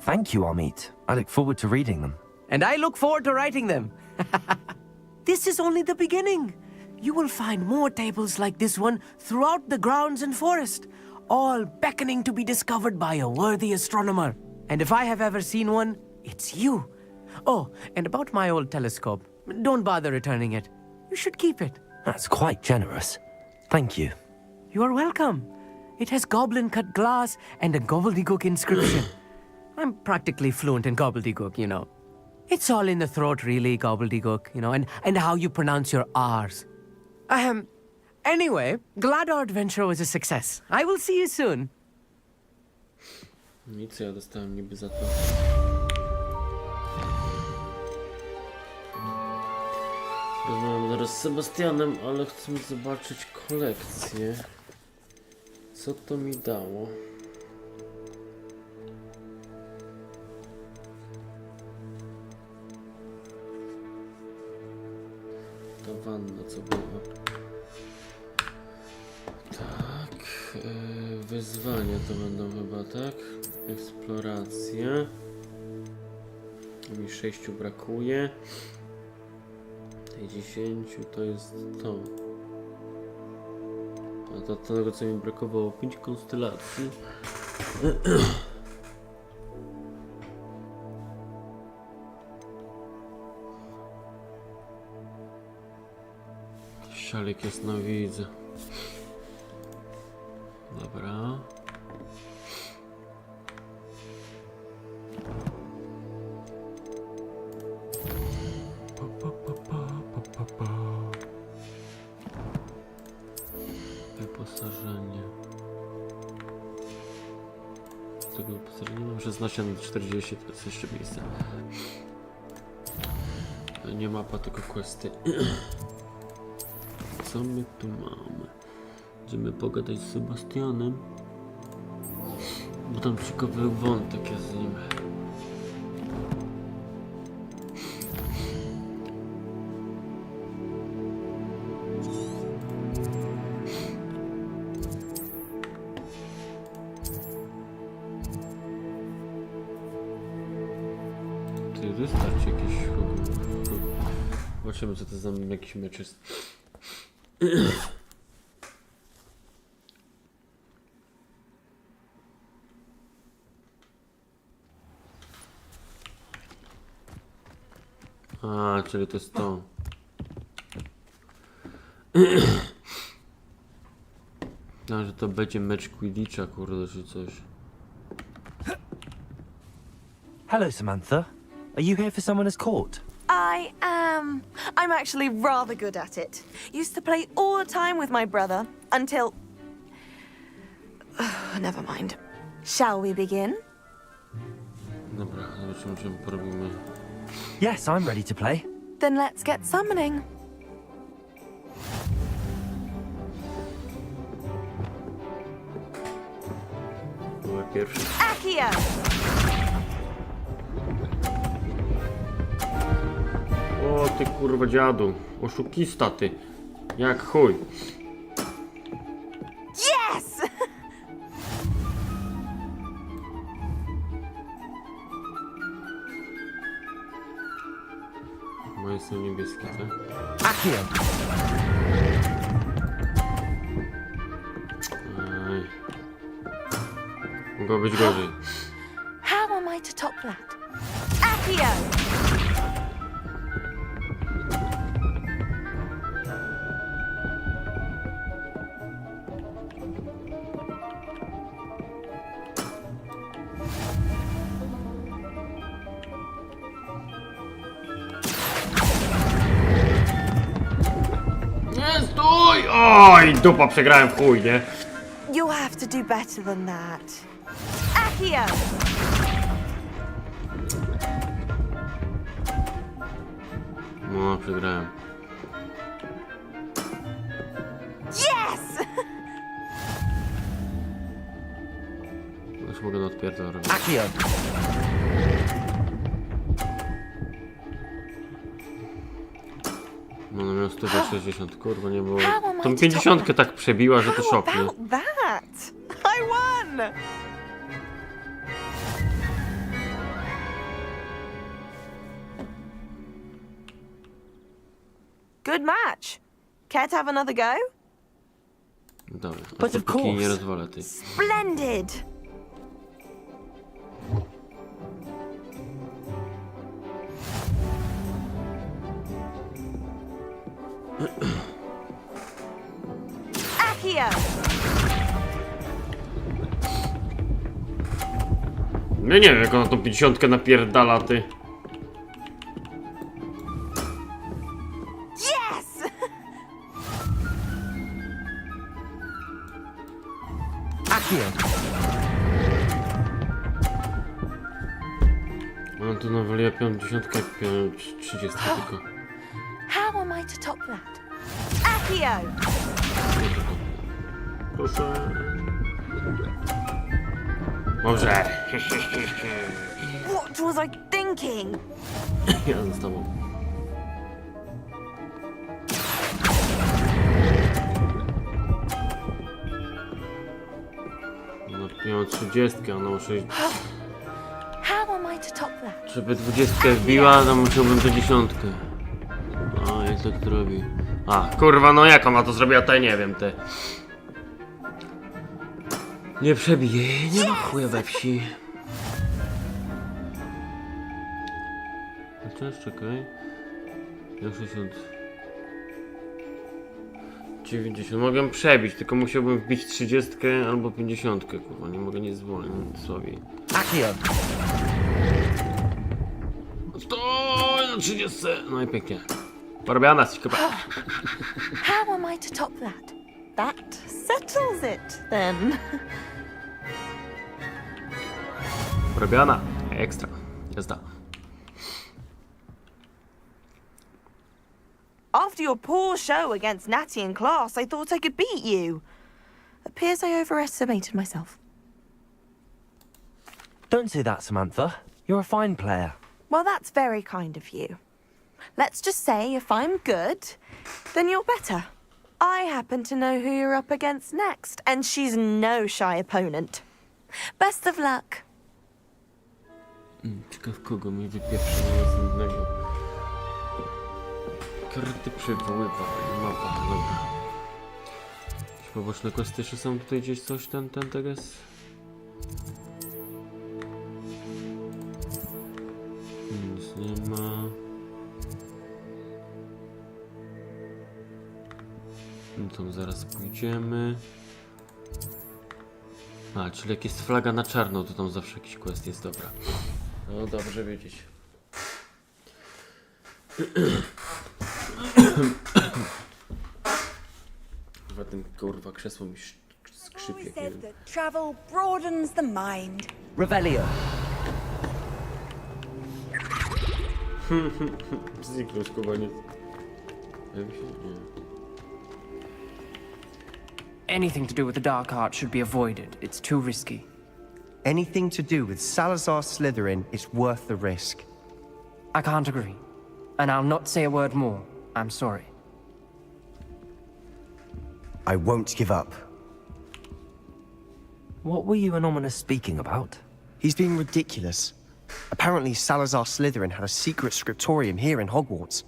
Thank you, Amit. I look forward to reading them. And I look forward to writing them. This is only the beginning. You will find more tables like this one throughout the grounds and forest, all beckoning to be discovered by a worthy astronomer. And if I have ever seen one, it's you. Oh, and about my old telescope, don't bother returning it. You should keep it. That's quite generous. Thank you. You are welcome. It has goblin-cut glass and a gobbledygook inscription. I'm practically fluent in gobbledygook, you know. It's all in the throat, really, gobbledygook, you know, and how you pronounce your R's. Anyway, glad our adventure was a success. I will see you soon. Nic, ja dostałem niby za to. Rozmawiam zaraz z Sebastianem, ale chcę zobaczyć kolekcję. Co to mi dało? Ta wanna, co była? Tak, wyzwania to będą chyba, tak? Eksploracje. Mi 6 brakuje. Tej 10 to jest to. A to tego, co mi brakowało, 5 konstelacji. Szalik jest na widzę. Dobra. Wyposażenie. Z tego wyposażenia mam 16 na 40, to jest jeszcze miejsce. Nie mapa, tylko questy. Co my tu mamy? Będziemy pogadać z Sebastianem, bo tam ciekawy wątek jest z nim. Ty, wystarczy jakiś... Zobaczymy, co to za jakiś mecz jest. A, czyli to jest to. No, że to będzie mecz Quidditcha, kurde, czy coś. Hello, Samantha. Are you here for someone as caught? I am. I'm actually rather good at it. Used to play all the time with my brother until... never mind. Shall we begin? Dobra, zobaczymy, czym porobimy. Yes, I'm ready to play. Then let's get summoning. pierwszy. O ty kurwa dziadu. Oszukista ty. Jak chuj. Yes! Moje są niebieskie, tak? Ej. Mogło być gorzej. How am I to top that? Accio! Nie stój! Oj, dupa, przegrałem w chuj, nie? You'll have to do better than that. Accio! No, przegrałem. Yes! Już mogę do odpierdol robić. No, no miał 160, kurwa, nie było. Tą 50 tak przebiła, że to szok, nie? How about that? I won! Good match. Care to have another go? Dobra, But of dopóki nie course. rozwalę ty. Splendid! Accio! No nie wiem, jak ona tą 50 napierdala, ty. Yes! Ona tu nawaliła 50, 30 tylko. How am I to top that? Accio! Proszę. Dobrze. What was I thinking? Ja z tobą. No, ja mam 30, ona ma 6. How am I to top that? Żeby 20 wbiła, to musiałbym tę 10. O, jak tak to robi? A, kurwa, no jak ona to zrobiła, to ja nie wiem, ty. Nie przebije jej, nie ma chuja we wsi. Chociaż, czekaj. Ja 60. 90. Mogę przebić, tylko musiałbym wbić 30 albo 50, kurwa, nie mogę nic słabiej. Stoj na 30! No i pięknie. Porobiona jesteś, chyba. How am I to top that? That settles it, then. Porobiona. Ekstra. Jazda. After your poor show against Natty in class, I thought I could beat you. Appears I overestimated myself. Don't say that, Samantha. You're a fine player. Well, that's very kind of you. Let's just say if I'm good, then you're better. I happen to know who you're up against next, and she's no shy opponent. Best of luck. Ciekaw kogo mi wypieprzyło z innego. Karty przywoływania, mapa, dobra. Jakieś poboczne questy jeszcze są tutaj gdzieś coś, ten teraz? Nic nie ma. No tam zaraz pójdziemy. A, czyli jak jest flaga na czarno, to tam zawsze jakiś quest jest, dobra. No dobrze wiedzieć. Chyba ten kurwa krzesło mi skrzypie. Travel broadens the mind. Revelio. Zniknął skubaniec. Nie. Anything to do with the dark art should be avoided. It's too risky. Anything to do with Salazar Slytherin is worth the risk. I can't agree. And I'll not say a word more. I'm sorry. I won't give up. What were you and Ominous speaking about? He's being ridiculous. Apparently Salazar Slytherin had a secret scriptorium here in Hogwarts.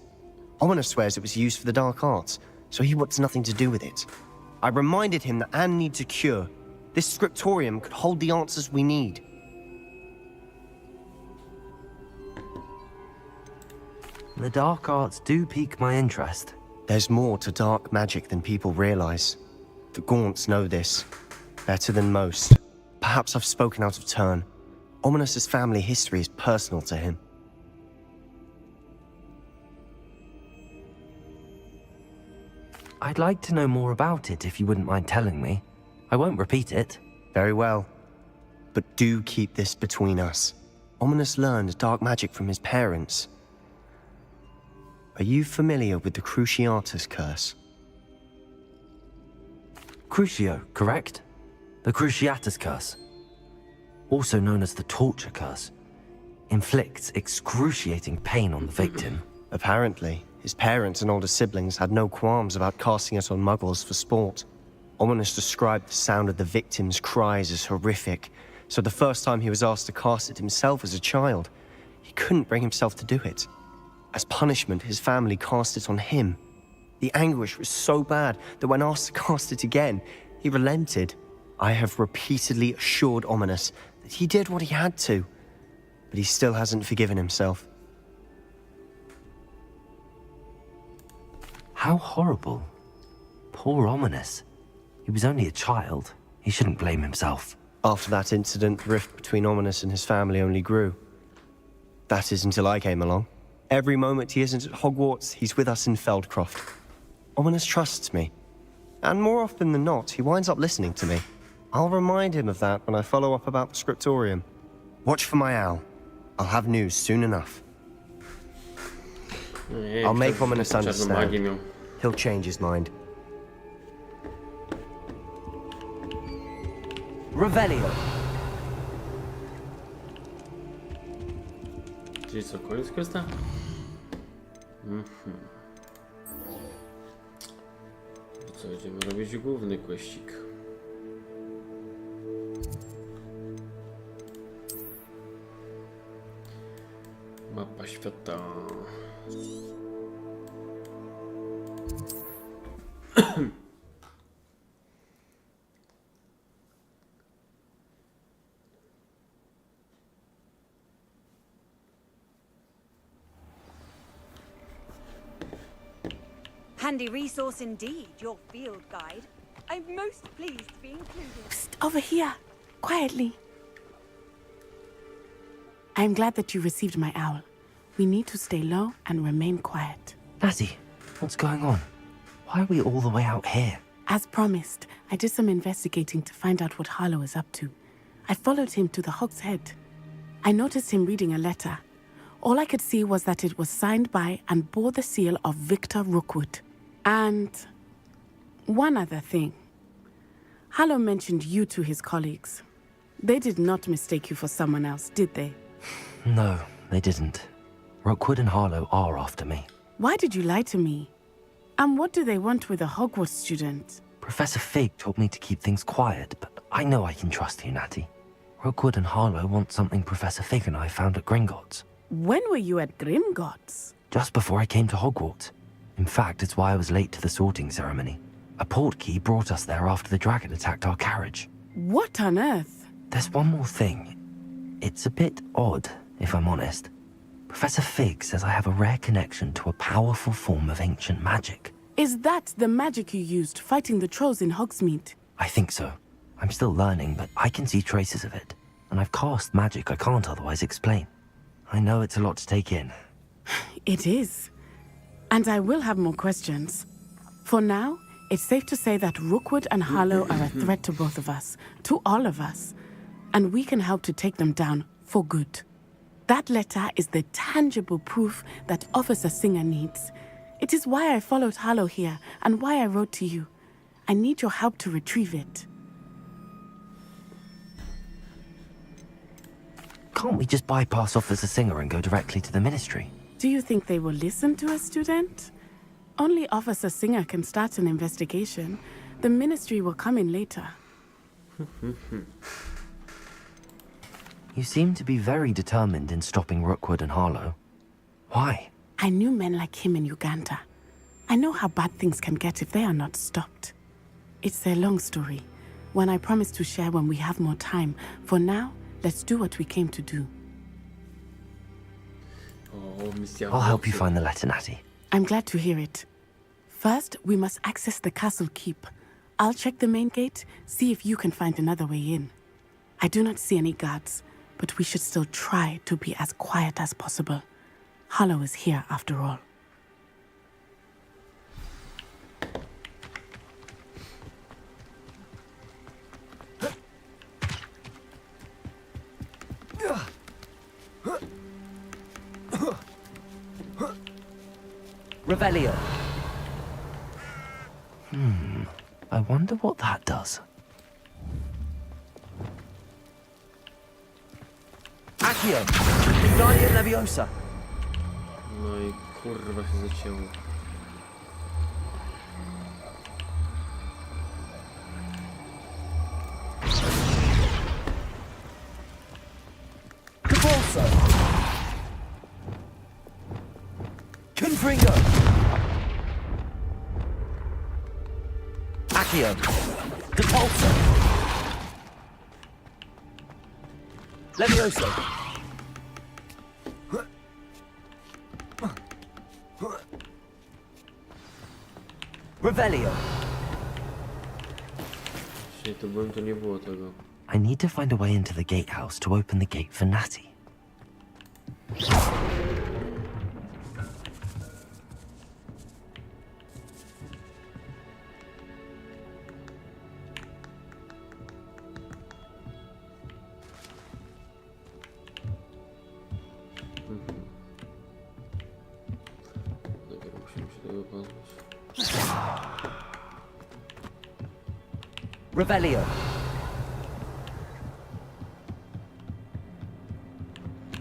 Ominous swears it was used for the dark arts, so he wants nothing to do with it. I reminded him that Anne needs a cure. This scriptorium could hold the answers we need. The dark arts do pique my interest. There's more to dark magic than people realize. The Gaunts know this. Better than most. Perhaps I've spoken out of turn. Ominous's family history is personal to him. I'd like to know more about it if you wouldn't mind telling me. I won't repeat it. Very well. But do keep this between us. Ominous learned dark magic from his parents. Are you familiar with the Cruciatus curse? Crucio, correct? The Cruciatus curse. Also known as the torture curse. Inflicts excruciating pain on the victim. Apparently, his parents and older siblings had no qualms about casting it on muggles for sport. Ominous described the sound of the victim's cries as horrific, so the first time he was asked to cast it himself as a child, he couldn't bring himself to do it. As punishment, his family cast it on him. The anguish was so bad that when asked to cast it again, he relented. I have repeatedly assured Ominous that he did what he had to, but he still hasn't forgiven himself. How horrible. Poor Ominous. He was only a child. He shouldn't blame himself. After that incident, the rift between Ominous and his family only grew. That is until I came along. Every moment he isn't at Hogwarts, he's with us in Feldcroft. Ominous trusts me. And more often than not, he winds up listening to me. I'll remind him of that when I follow up about the scriptorium. Watch for my owl. I'll have news soon enough. I'll make Ominous understand. He'll change his mind. Revelio. Czyli co, koniec questa? Co, będziemy robić główny questik. Mapa świata. Handy resource indeed, your field guide. I'm most pleased to be included. Psst, over here, quietly. I'm glad that you received my owl. We need to stay low and remain quiet. Natty, what's going on? Why are we all the way out here? As promised, I did some investigating to find out what Harlow is up to. I followed him to the Hog's Head. I noticed him reading a letter. All I could see was that it was signed by and bore the seal of Victor Rookwood. And one other thing. Harlow mentioned you to his colleagues. They did not mistake you for someone else, did they? No, they didn't. Rookwood and Harlow are after me. Why did you lie to me? And what do they want with a Hogwarts student? Professor Fig told me to keep things quiet, but I know I can trust you, Natty. Rookwood and Harlow want something Professor Fig and I found at Gringotts. When were you at Gringotts? Just before I came to Hogwarts. In fact, it's why I was late to the sorting ceremony. A portkey brought us there after the dragon attacked our carriage. What on earth? There's one more thing. It's a bit odd, if I'm honest. Professor Fig says I have a rare connection to a powerful form of ancient magic. Is that the magic you used fighting the trolls in Hogsmeade? I think so. I'm still learning, but I can see traces of it. And I've cast magic I can't otherwise explain. I know it's a lot to take in. It is. And I will have more questions. For now, it's safe to say that Rookwood and Harlow are a threat to both of us, to all of us. And we can help to take them down for good. That letter is the tangible proof that Officer Singer needs. It is why I followed Harlow here and why I wrote to you. I need your help to retrieve it. Can't we just bypass off as a singer and go directly to the ministry? Do you think they will listen to a student? Only Officer Singer can start an investigation. The ministry will come in later. You seem to be very determined in stopping Rookwood and Harlow. Why? I knew men like him in Uganda. I know how bad things can get if they are not stopped. It's a long story, one I promise to share when we have more time. For now, let's do what we came to do. I'll help you find the letter, Natty. I'm glad to hear it. First, we must access the castle keep. I'll check the main gate, see if you can find another way in. I do not see any guards, but we should still try to be as quiet as possible. Harlow is here after all. Revelio. I wonder what that does. Accio. Wingardium Leviosa. No i kurwa się zacięło. Capulso. Confringo. Accio. Depulso. Levioso. Revelio. Czyli to byłem, to nie było tego. I need to find a way into the gatehouse to open the gate for Natty. Dobra, musimy się tego pozbyć. Revelio.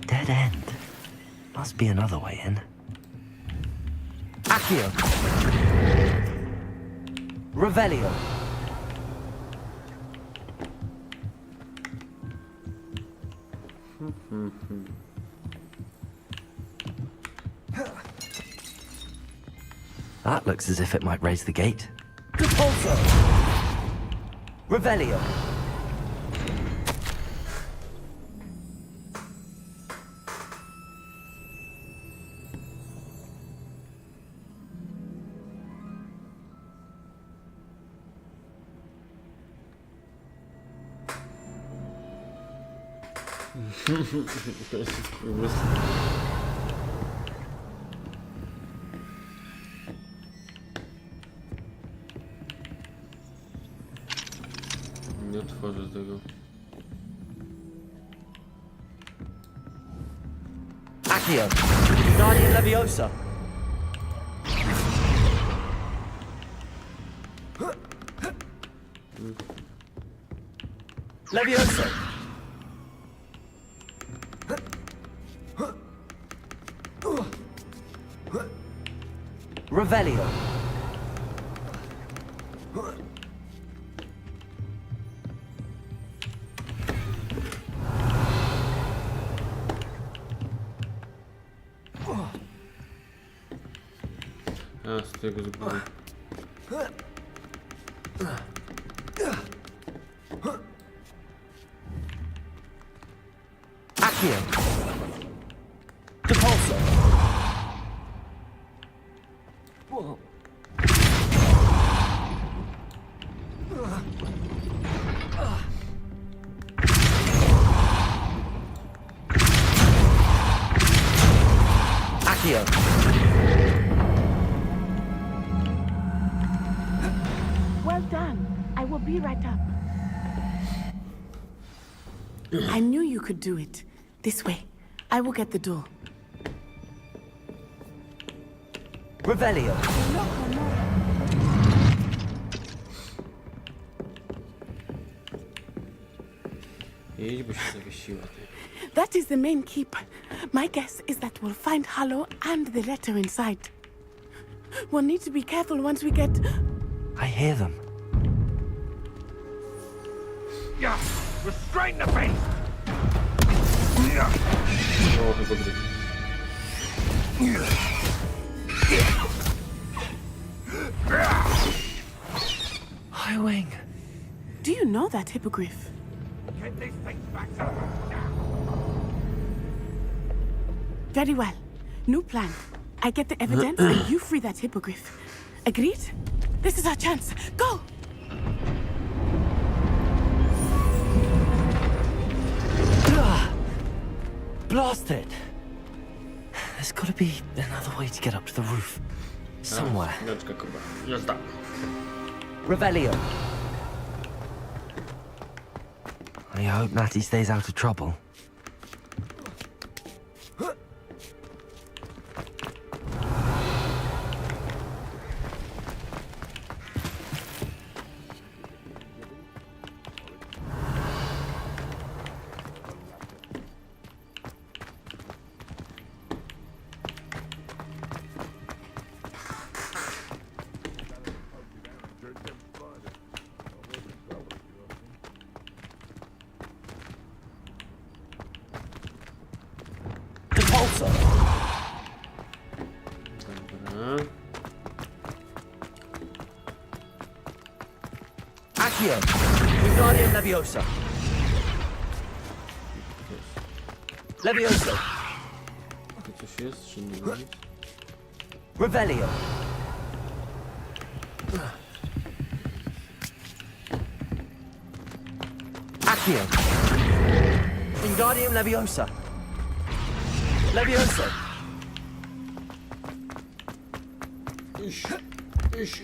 Dead end. Must be another way in. Accio. Revelio. That looks as if it might raise the gate. Depulso. Revelio. To jest pomysł. Nie otworzę tego. Accio. Wingardium Leviosa. Levioso. Revelio. A, z tego z góry. Accio. Depulso. Accio. Well done. I will be right up. I knew you could do it. This way. I will get the door. Revelio. Idź, bo się zawiesiła. That is the main keep. My guess is that we'll find Harlow and the letter inside. We'll need to be careful once we get... I hear them. Yeah, restrain the beast! O, chyba drugi. Highwing. Do you know that hippogriff? Get these things back to Very well. New plan. I get the evidence and you free that hippogriff. Agreed? This is our chance. Go! Blast it! There's gotta be another way to get up to the roof. Somewhere. Chwileczkę, kurwa. Jazda. Revelio. I hope Natty stays out of trouble. Dobra. Accio. Wingardium Leviosa. Leviosa. Tu coś jest, czy nie ma nic? Revelio. Accio. Wingardium Leviosa. Leviosa.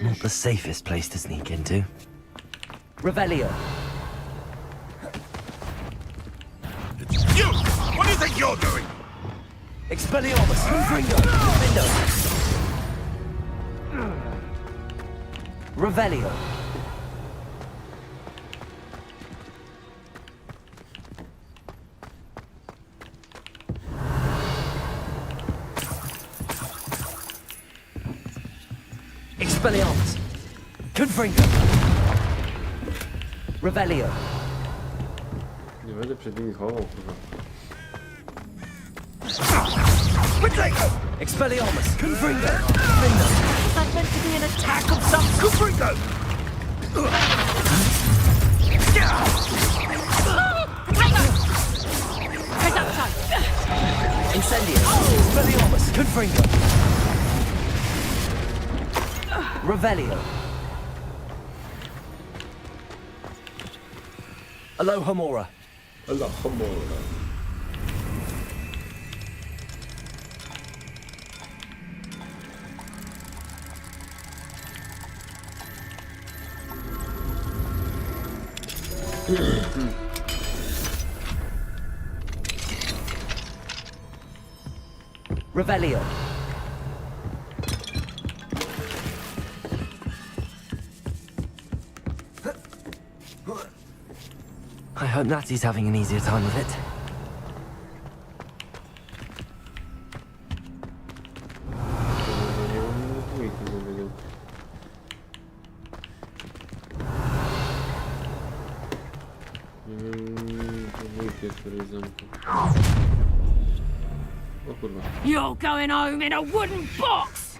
Not the safest place to sneak into. Revelio. You! What do you think you're doing? Expelliarmus. Confringo. Window. Revelio. Expelliarmus. Confringo. Revelio. Nie będę przed nimi chował, kurwa. Expelliarmus. Confringo. Window. Is that meant to be an attack of some... Confringo! Get outside! Incendio. Expelliarmus. Confringo. Revelio. Alohomora. Alohomora. Revelio. I hope Natty's having an easier time with it. You're going home in a wooden box!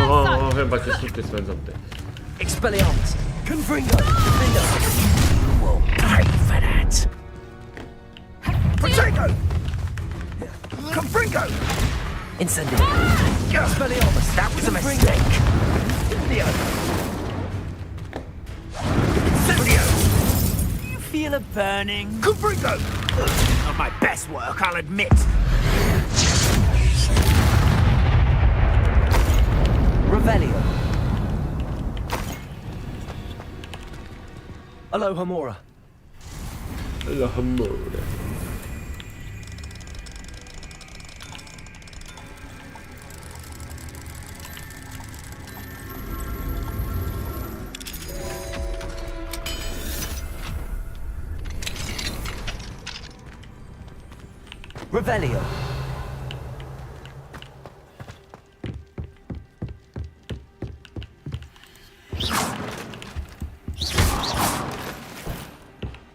O, chyba cię szybko spędzam ty. Expelliarmus. Confringo. Defendo. You will pay for that. Potato! Confringo! Incendio. Expelliarmus. That was a mistake. Incendio! Incendio! You feel a burning? Confringo! Not my best work, I'll admit. Revelio. Alohomora. Alohomora. Revelio.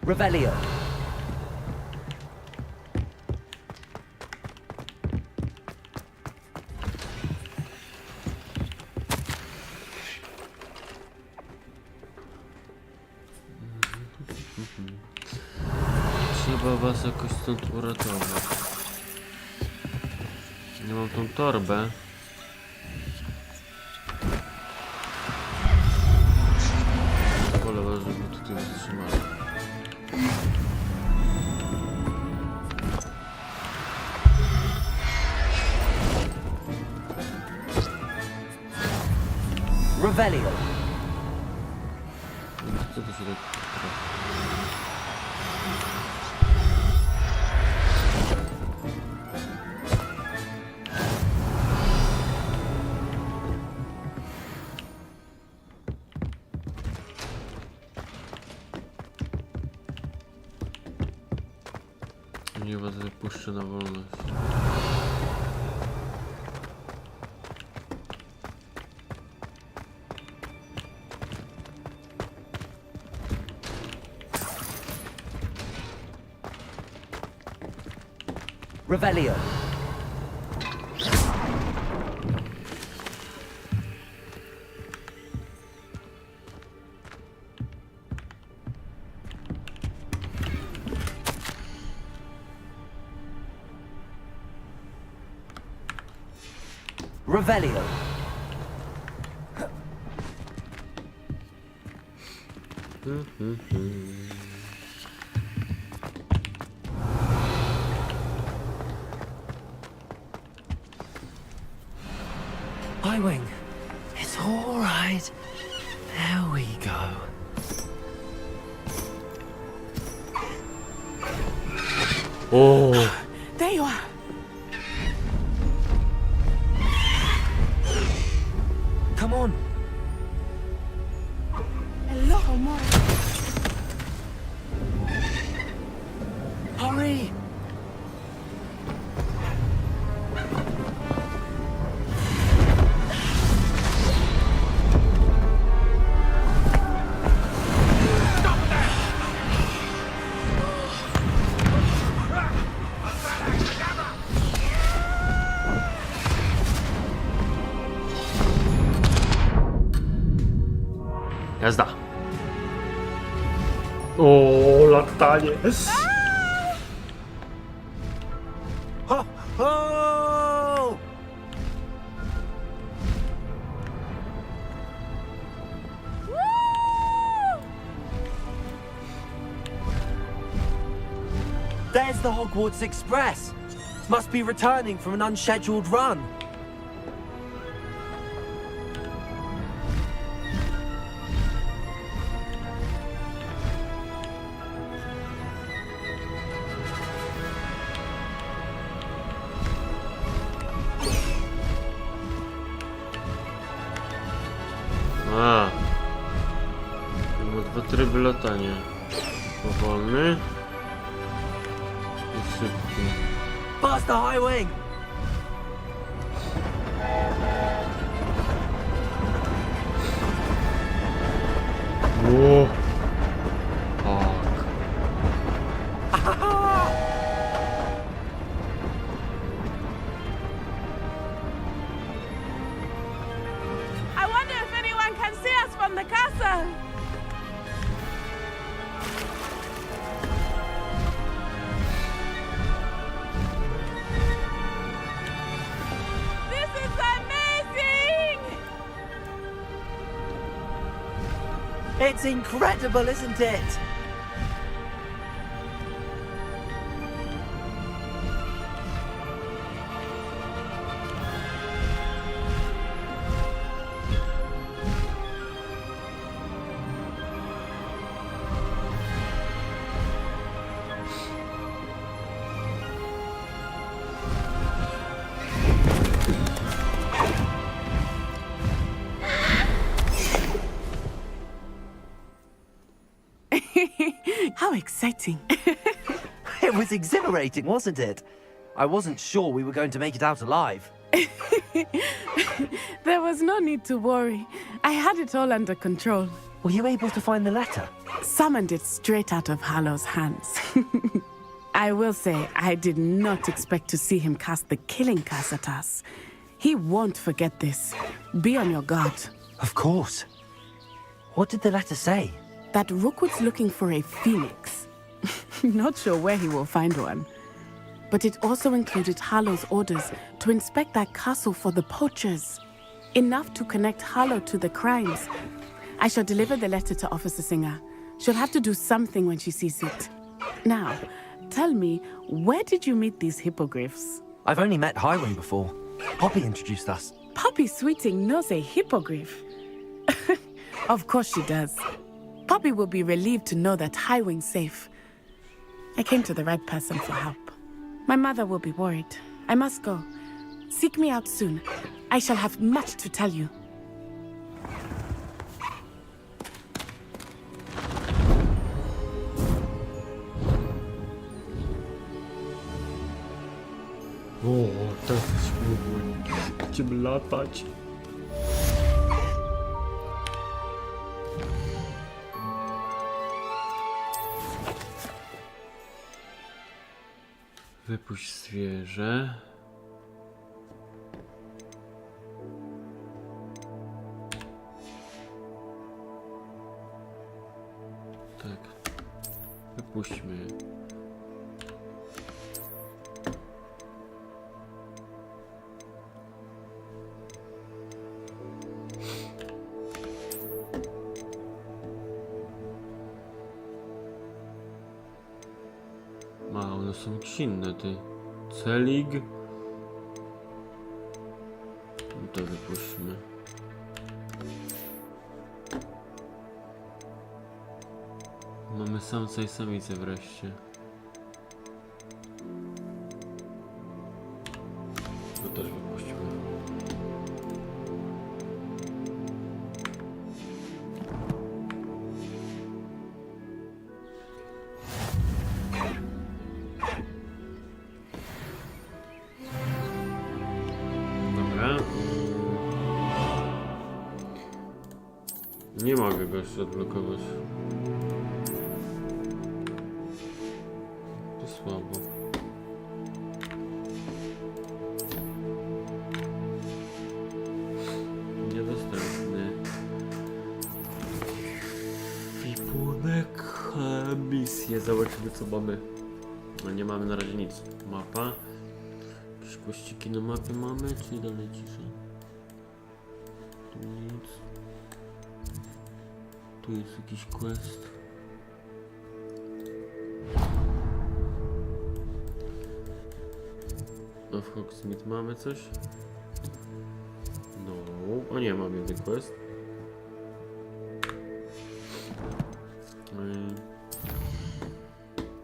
Revelio. Trzeba was jakoś stąd uratować. Nie mam tą torbę. Wolę was, żeby tutaj zatrzymali. Revelio. Co to się tak... Nie was wypuszczę na wolność. Revelio. Revelio. Highwing. It's all right. There we go. Oh. There you are. Come on. Hello, more. Hurry. Jazda. O, latanie. Ho, ho! There's the Hogwarts Express. Must be returning from an unscheduled run. A. Mamy dwa tryby latania. Powolny i szybki. Faster, Highwing! O. Tak. I wonder if anyone can see us from the castle. This is amazing! It's incredible, isn't it? How exciting. It was exhilarating, wasn't it? I wasn't sure we were going to make it out alive. There was no need to worry. I had it all under control. Were you able to find the letter? Summoned it straight out of Harlow's hands. I will say, I did not expect to see him cast the killing curse at us. He won't forget this. Be on your guard. Of course. What did the letter say? That Rookwood's looking for a phoenix. Not sure where he will find one. But it also included Harlow's orders to inspect that castle for the poachers. Enough to connect Harlow to the crimes. I shall deliver the letter to Officer Singer. She'll have to do something when she sees it. Now, tell me, where did you meet these hippogriffs? I've only met Highwing before. Poppy introduced us. Poppy Sweeting knows a hippogriff. Of course she does. Poppy will be relieved to know that Highwing's safe. I came to the right person for help. My mother will be worried. I must go. Seek me out soon. I shall have much to tell you. O, teraz będziemy latać. Wypuść zwierzę. Tak. Wypuśćmy. One są inne, ty. Celig. To wypuśćmy. Mamy samca i samicę wreszcie. To też wypuśćmy. Nie mogę go jeszcze odblokować. To słabo. Niedostępny. Wipunek. Misje. Zobaczymy co mamy. No nie mamy na razie nic. Mapa. Jakieś kościki na mapie mamy, czy dalej cisza? Tu nic. Tu jest jakiś quest. A w Hogsmeade mamy coś? No, o nie, mam jeden quest.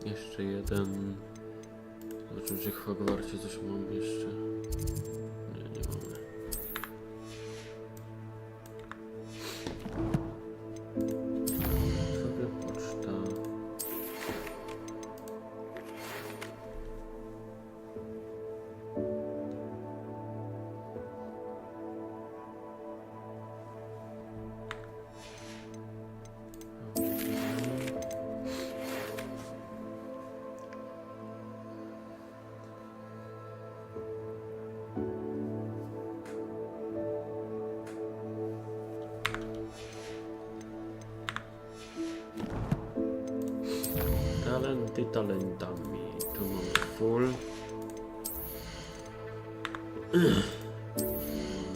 Jeszcze jeden. Zobaczymy, czy w Hogwarcie coś mam jeszcze. Nie, nie mamy. Poczta. Talenty talentami. Tu mamy full.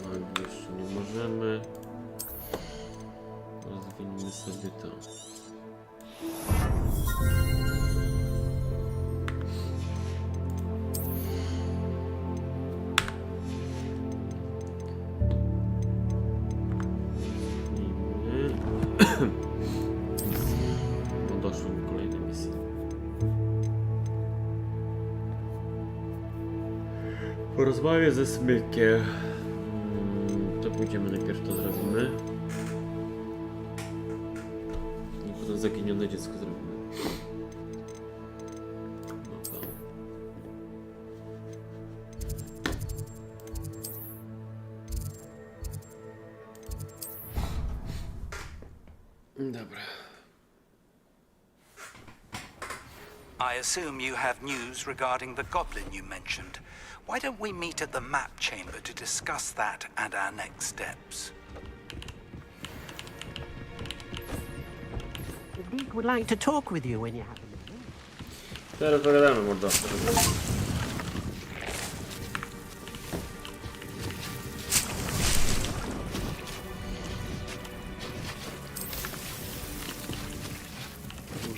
No, jeszcze nie możemy. Rozwiniemy sobie to. No doszło do kolejnej misji. Porozmawiaj ze Smykiem. To pójdziemy najpierw, to zrobimy. I potem zaginione dziecko zrobimy. No to. I assume you have news regarding the goblin you mentioned. Why don't we meet at the map chamber to discuss that and our next steps? Deek would like to talk with you when you have Teraz pogadamy, mordo.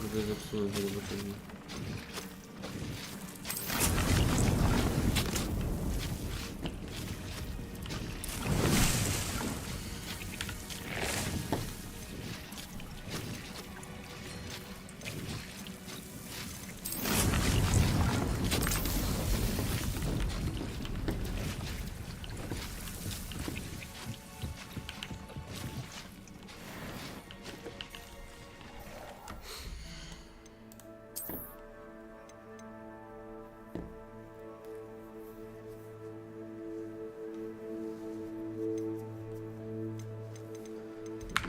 Może zepsułem to zobaczenie.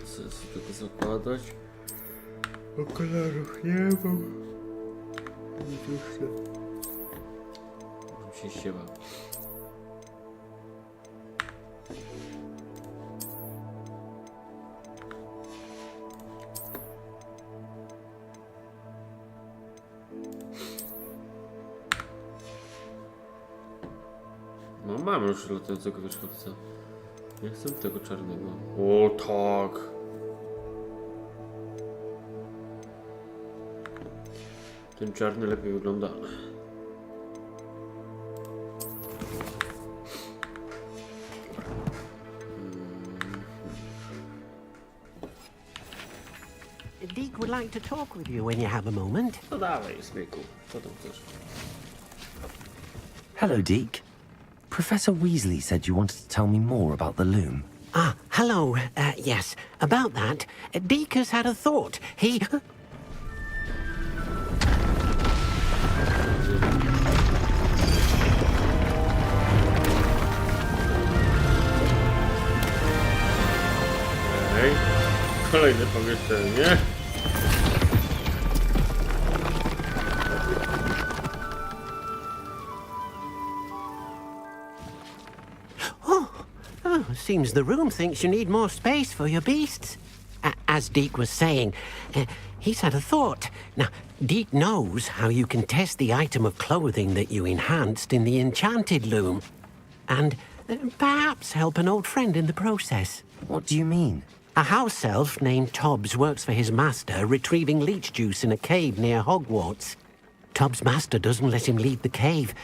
Sensu tego zakładać. Okularów nie mam. Nie chcę. Może się ściewa. No mamy już latającego wierzchowca. Nie chcę tego czarnego. O tak! Ten czarny lepiej wygląda. Deek would like to talk with you when you have a moment. No dawaj, smyku. Co tam chcesz? Hello, Deke. Professor Weasley said you wanted to tell me more about the loom. Ah, hello. Yes, about that. Deek has had a thought. He... Hej, kolejne pomieszczenie. Seems the room thinks you need more space for your beasts. As Deek was saying, he's had a thought. Now, Deek knows how you can test the item of clothing that you enhanced in the enchanted loom. And perhaps help an old friend in the process. What do you mean? A house elf named Tobbs works for his master, retrieving leech juice in a cave near Hogwarts. Tobbs' master doesn't let him leave the cave,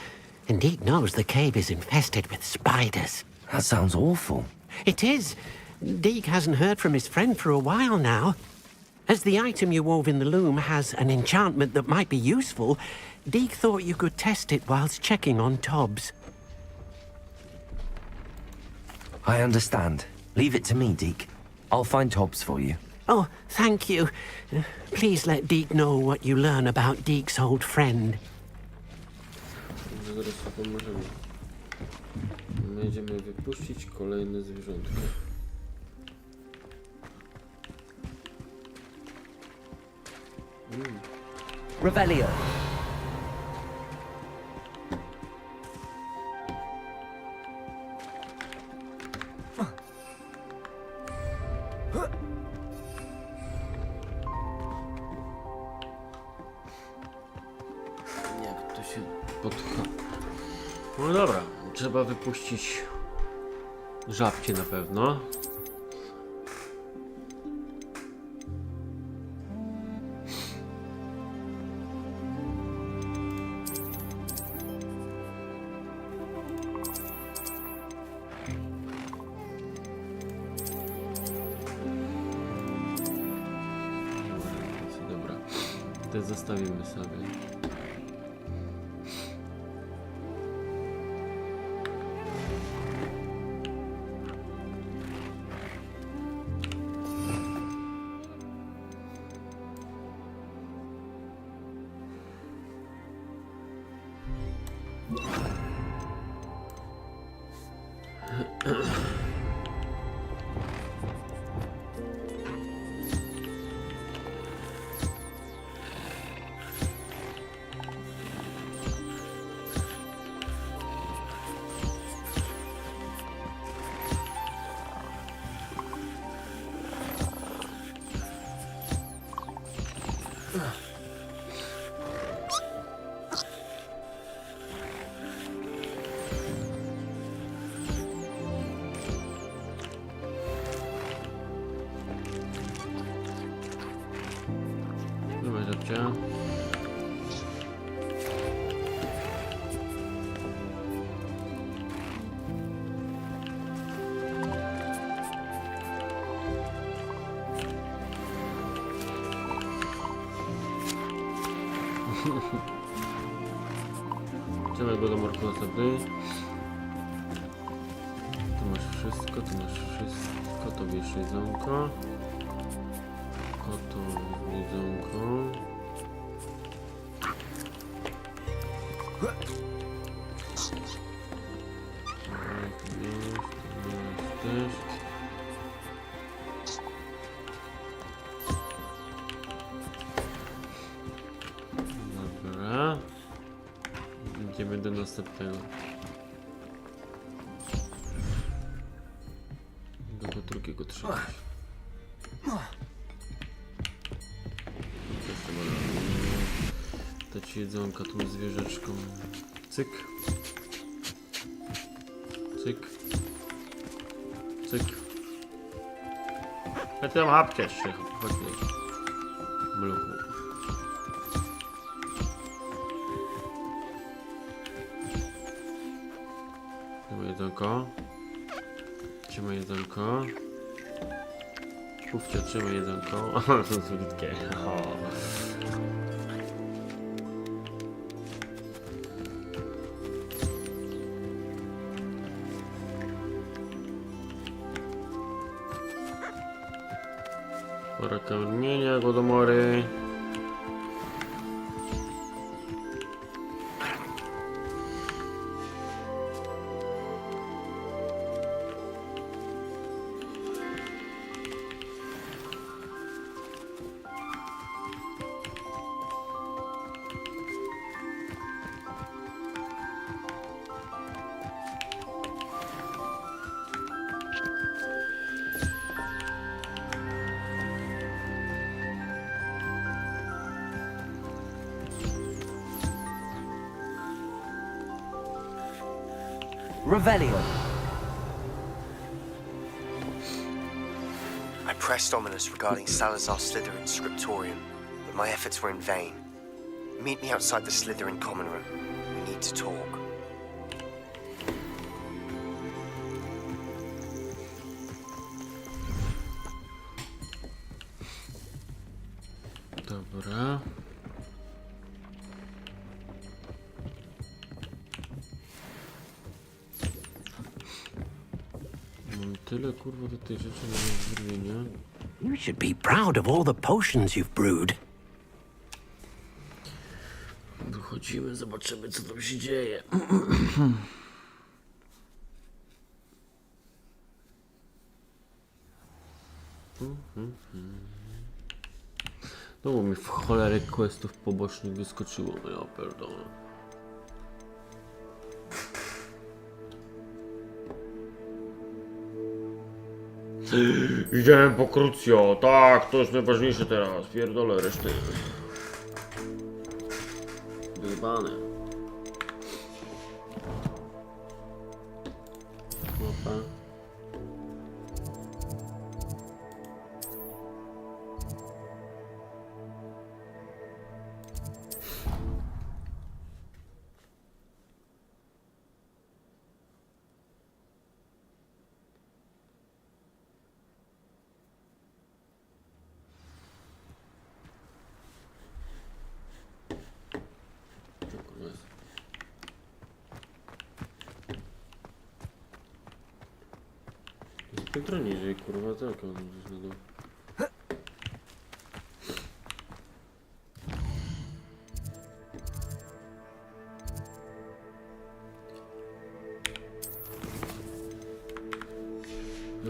and Deek knows the cave is infested with spiders. That sounds awful. It is. Deek hasn't heard from his friend for a while now. As the item you wove in the loom has an enchantment that might be useful, Deek thought you could test it whilst checking on Tobbs. I understand. Leave it to me, Deke. I'll find Tobbs for you. Oh, thank you. Please let Deek know what you learn about Deek's old friend. Zaraz to pomożemy. Będziemy wypuścić kolejne zwierzątko. Revelio. Jak to się podcha... No dobra, trzeba wypuścić żabcie na pewno. Dobra, te zostawimy sobie. Trzymaj go do morku następny. Tu masz wszystko, tu masz wszystko. To bierz jedzonko. Oto jedzonko. Dobra. Idziemy do następnego. Do drugiego trzeba. Dać jedzonka tą zwierzeczką. Cyk. Cyk. Cyk. Ja tam hapciać się. Chodź tutaj. Mluchu. Trzymaj jedzonko. Trzymaj jedzonko. Pufcie, trzymaj jedzonko. O, to są słodkie. Pora kamienia, głodomory. Revelio. I pressed ominous regarding Salazar Slytherin's scriptorium, but my efforts were in vain. Meet me outside the Slytherin common room. We need to talk. Dobra. Mam tyle kurwa do tej rzeczy na zrobienia. You should be proud of all the potions you've brewed. Wychodzimy, zobaczymy co tam się dzieje. No bo mi w cholerę questów pobocznych wyskoczyło, no ja pierdolę. Idziemy po Crucio, tak, to jest najważniejsze teraz, pierdolę reszty. Wyjebane. Opa. Piętro niżej, kurwa, tak, on gdzieś na dół.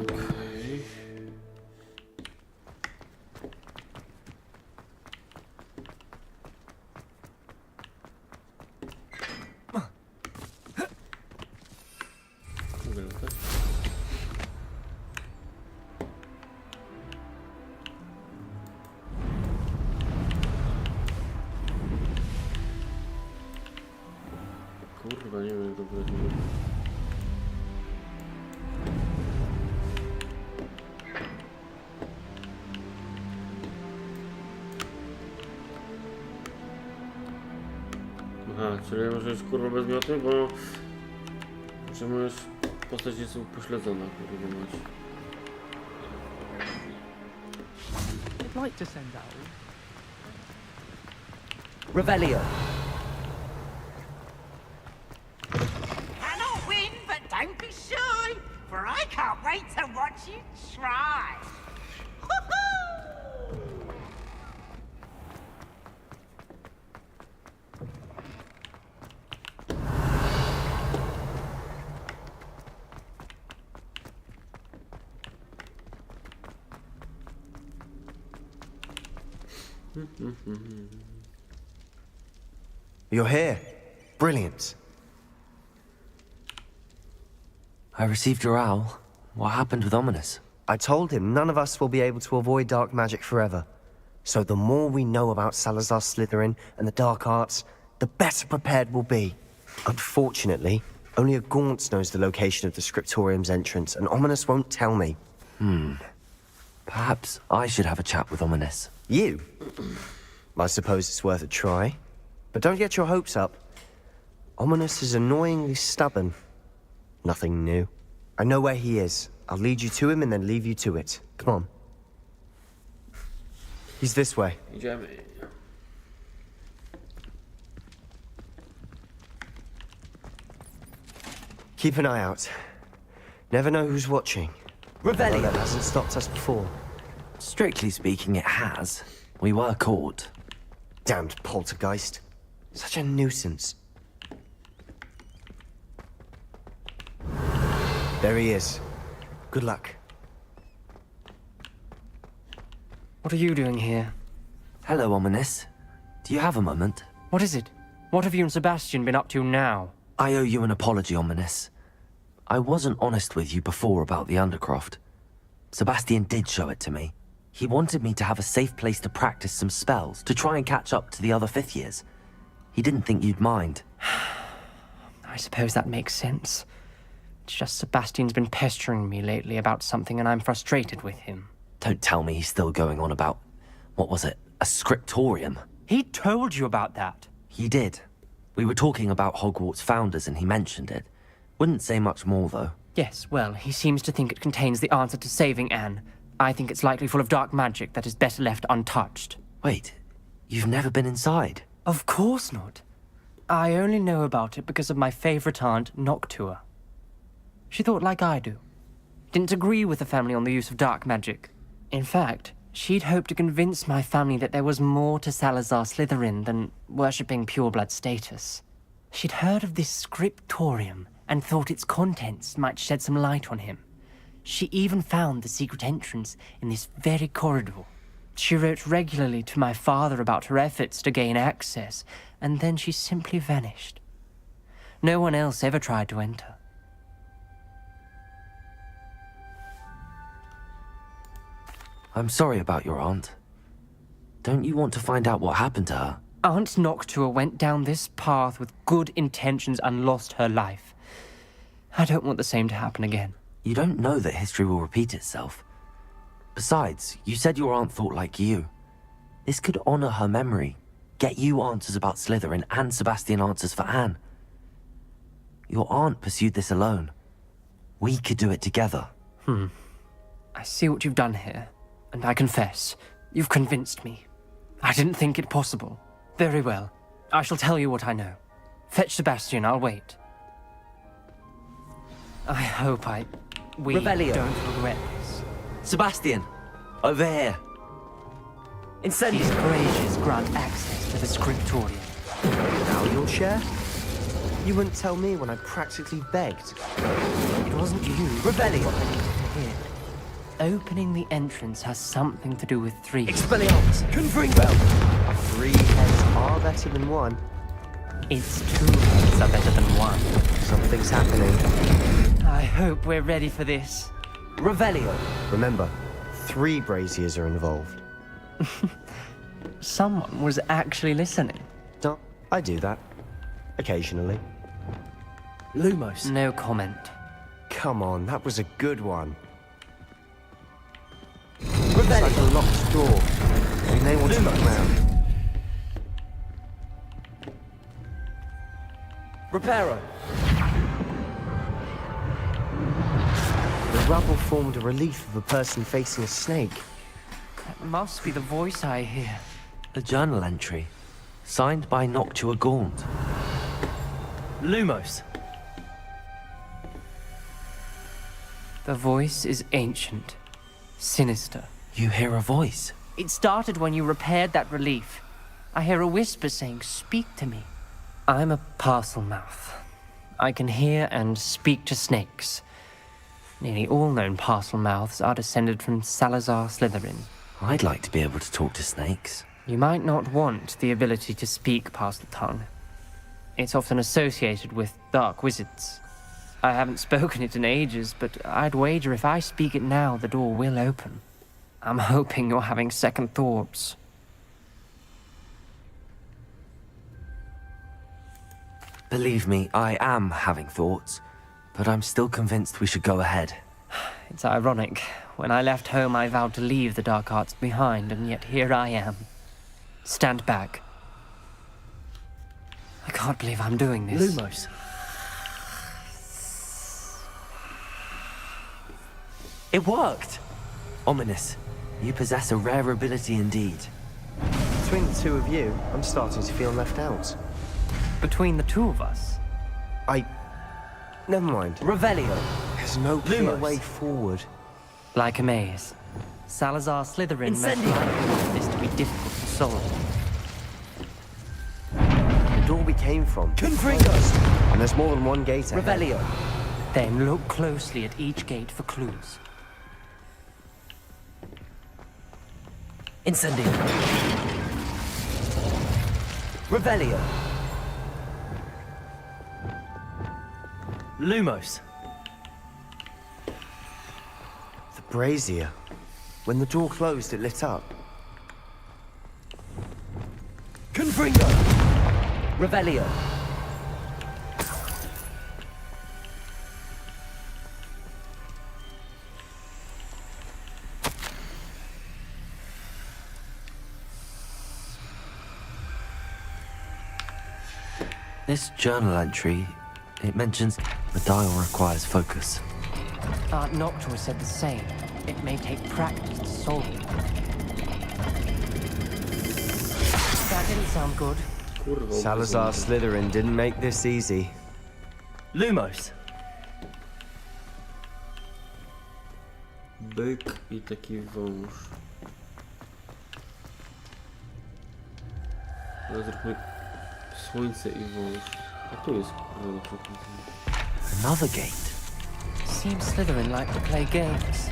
Okej. Kurwa, nie wiem, jak to wygląda. Aha, czyli może już kurwa bez mioty, bo... Czemu już postacie są pośledzone, kurwa mać. I'd like to send out. Revelio. Cannot win, but don't be shy, for I can't wait to watch you try. You're here. Brilliant. I received your owl. What happened with Ominous? I told him none of us will be able to avoid dark magic forever. So the more we know about Salazar Slytherin and the dark arts, the better prepared we'll be. Unfortunately, only a Gaunt knows the location of the Scriptorium's entrance, and Ominous won't tell me. Perhaps I should have a chat with Ominous. You? I suppose it's worth a try. But don't get your hopes up. Ominous is annoyingly stubborn. Nothing new. I know where he is. I'll lead you to him and then leave you to it. Come on. He's this way. Keep an eye out. Never know who's watching. Revelio. That hasn't stopped us before. Strictly speaking, it has. We were caught. Damned poltergeist. Such a nuisance. There he is. Good luck. What are you doing here? Hello, Ominous. Do you have a moment? What is it? What have you and Sebastian been up to now? I owe you an apology, Ominous. I wasn't honest with you before about the Undercroft. Sebastian did show it to me. He wanted me to have a safe place to practice some spells, to try and catch up to the other fifth years. He didn't think you'd mind. I suppose that makes sense. It's just Sebastian's been pestering me lately about something and I'm frustrated with him. Don't tell me he's still going on about, what was it, a scriptorium? He told you about that. He did. We were talking about Hogwarts founders and he mentioned it. Wouldn't say much more, though. Yes, well, he seems to think it contains the answer to saving Anne. I think it's likely full of dark magic that is better left untouched. Wait, you've never been inside? Of course not. I only know about it because of my favorite aunt, Noctua. She thought like I do. Didn't agree with the family on the use of dark magic. In fact, she'd hoped to convince my family that there was more to Salazar Slytherin than worshipping pureblood status. She'd heard of this scriptorium and thought its contents might shed some light on him. She even found the secret entrance in this very corridor. She wrote regularly to my father about her efforts to gain access, and then she simply vanished. No one else ever tried to enter. I'm sorry about your aunt. Don't you want to find out what happened to her? Aunt Noctua went down this path with good intentions and lost her life. I don't want the same to happen again. You don't know that history will repeat itself. Besides, you said your aunt thought like you. This could honor her memory, get you answers about Slytherin and Sebastian answers for Anne. Your aunt pursued this alone. We could do it together. I see what you've done here, and I confess, you've convinced me. I didn't think it possible. Very well. I shall tell you what I know. Fetch Sebastian, I'll wait. I hope we Revelio. don't regret this. Sebastian, over here. Incendies. These courageous grant access to the scriptorium. Now you'll share? You wouldn't tell me when I practically begged. It wasn't you. Revelio. Opening the entrance has something to do with 3. Expelliarmus. Confringo. 3 heads are better than 1. It's 2 heads are better than 1. Something's happening. I hope we're ready for this. Revelio. Remember, 3 braziers are involved. Someone was actually listening. No, I do that. Occasionally. Lumos. No comment. Come on, that was a good one. Revelio. It's like a locked door. We may want to look around. Reparo. The rubble formed a relief of a person facing a snake. That must be the voice I hear. A journal entry. Signed by Noctua Gaunt. Lumos. The voice is ancient, sinister. You hear a voice? It started when you repaired that relief. I hear a whisper saying, "Speak to me." I'm a parcel mouth. I can hear and speak to snakes. Nearly all known parcel mouths are descended from Salazar Slytherin. I'd like to be able to talk to snakes. You might not want the ability to speak parcel tongue. It's often associated with dark wizards. I haven't spoken it in ages, but I'd wager if I speak it now, the door will open. I'm hoping you're having second thoughts. Believe me, I am having thoughts, but I'm still convinced we should go ahead. It's ironic. When I left home, I vowed to leave the dark arts behind, and yet here I am. Stand back. I can't believe I'm doing this. Lumos. It worked! Ominous. You possess a rare ability indeed. Between the two of you, I'm starting to feel left out. Between the two of us? Never mind. Revelio. There's no clear Lumos. way forward. Like a maze. Salazar Slytherin most Incendio. likely wanted this to be difficult to solve. The door we came from. Confringo. And there's more than one gate ahead. Revelio. Then look closely at each gate for clues. Incendio. Revelio. Lumos. The brazier. When the door closed, it lit up. Confringo. Revelio. This journal entry, it mentions the dial requires focus. Aunt Noctua said the same. It may take practice to solve it. That didn't sound good. Salazar Slytherin didn't make this easy. Lumos. Byk i taki wąż. No, zróbmy słońce i wąż. A tu jest kurwa na przykład. Another gate. Seems Slytherin like to play games.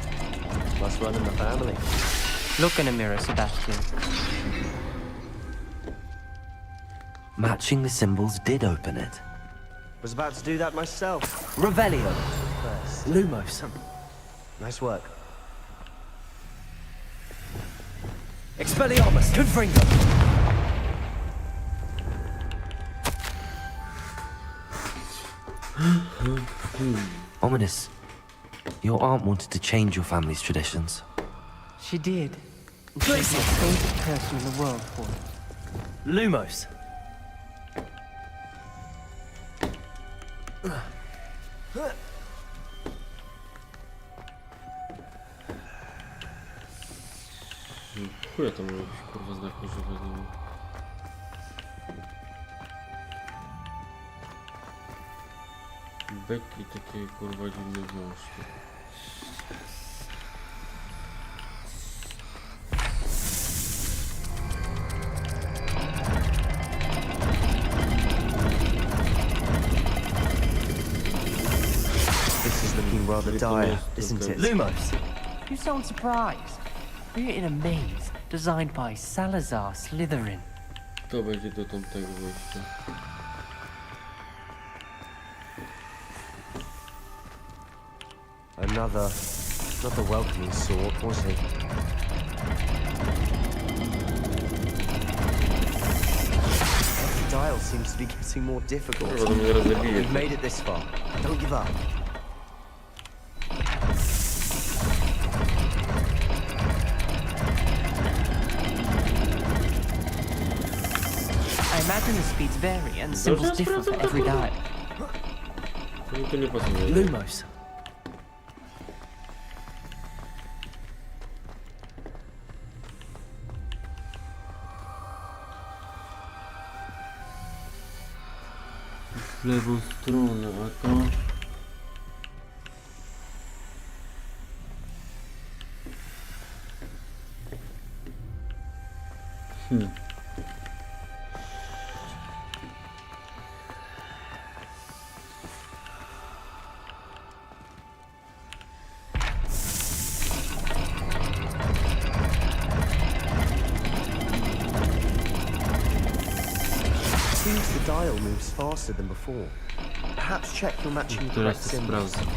Must run in the family. Look in a mirror, Sebastian. Matching the symbols did open it. Was about to do that myself. Revelio. First. Lumos. Nice work. Expelliarmus. Confringo. Ominous. Your aunt wanted to change your family's traditions. She did. She's my favorite person in the world for it. Lumos. Chuja tam robić, kurwa, znak używania. Byk i takie kurwa dziwne wążki. This is looking rather dire, isn't it? Lumos. You sound surprised. We're in a maze designed by Salazar Slytherin. To będzie do tamtego wejścia. Another, not the welcoming sort, was he? Every dial seems to be getting more difficult. We've made it this far. Don't give up. I imagine the speeds vary and symbols differ for every dial. Lumos. w lewą stronę, a to... Seems the dial moves faster than before. Perhaps check your matching Teraz correct to symbols. sprawdzę.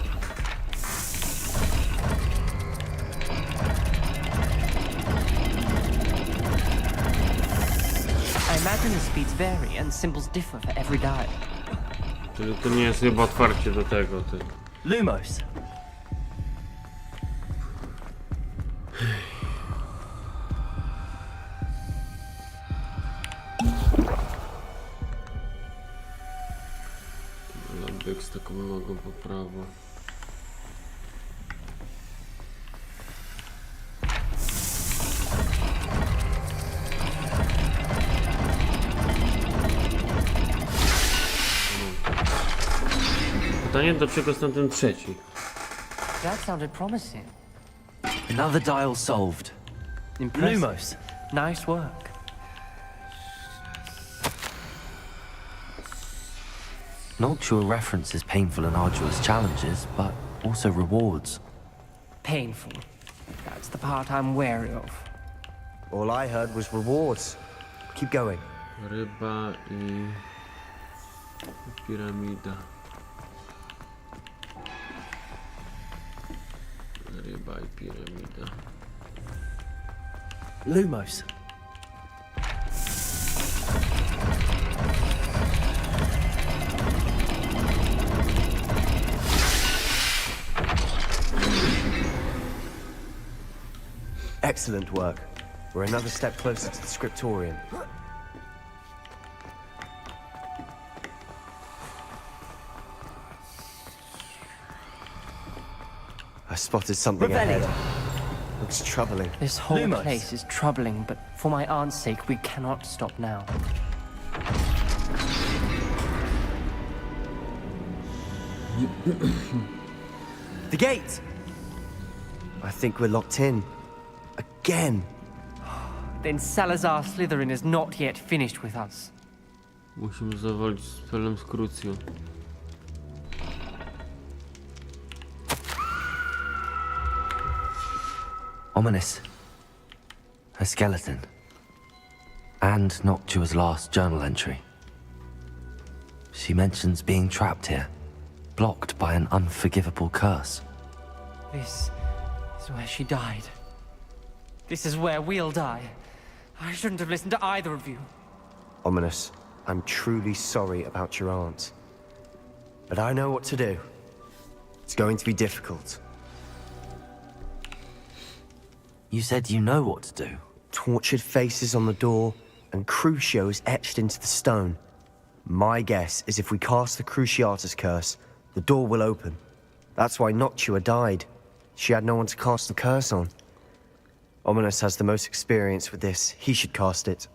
I imagine the speeds vary and symbols differ for every dial. Czyli to nie jest chyba otwarcie do tego, ty. Lumos. Bieg z taką nogą po prawo. Pytanie, do czego jest ten trzeci? That sounded promising. Another dial solved. Impressive. Lumos. Nice work. Noctua references painful and arduous challenges, but also rewards. Painful. That's the part I'm wary of. All I heard was rewards. Keep going. Ryba i piramida. Ryba i piramida. Lumos. Excellent work. We're another step closer to the scriptorium. I spotted something ahead. Looks troubling. This whole Lumos. place is troubling, but for my aunt's sake, we cannot stop now. The gate! I think we're locked in. Again. Then Salazar Slytherin is not yet finished with us. Musimy zawalić spelem z Crucio. Ominous. A skeleton. And Noctua's last journal entry. She mentions being trapped here, blocked by an unforgivable curse. This is where she died. This is where we'll die. I shouldn't have listened to either of you. Ominous, I'm truly sorry about your aunt. But I know what to do. It's going to be difficult. You said you know what to do. Tortured faces on the door, and Crucios etched into the stone. My guess is if we cast the Cruciatus curse, the door will open. That's why Noctua died. She had no one to cast the curse on. Ominous has the most experience with this. He should cast it.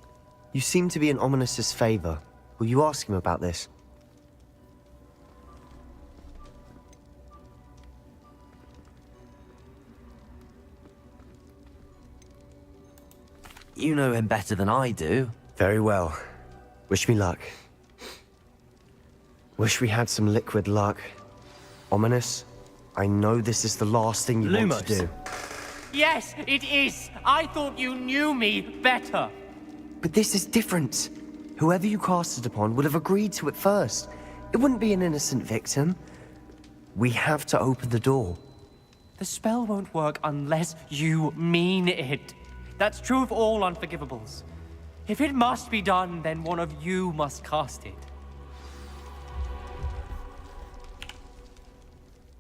You seem to be in Ominous's favor. Will you ask him about this? You know him better than I do. Very well. Wish me luck. Wish we had some liquid luck. Ominous, I know this is the last thing you want to do. Yes, it is. I thought you knew me better. But this is different. Whoever you cast it upon would have agreed to it first. It wouldn't be an innocent victim. We have to open the door. The spell won't work unless you mean it. That's true of all unforgivables. If it must be done, then one of you must cast it.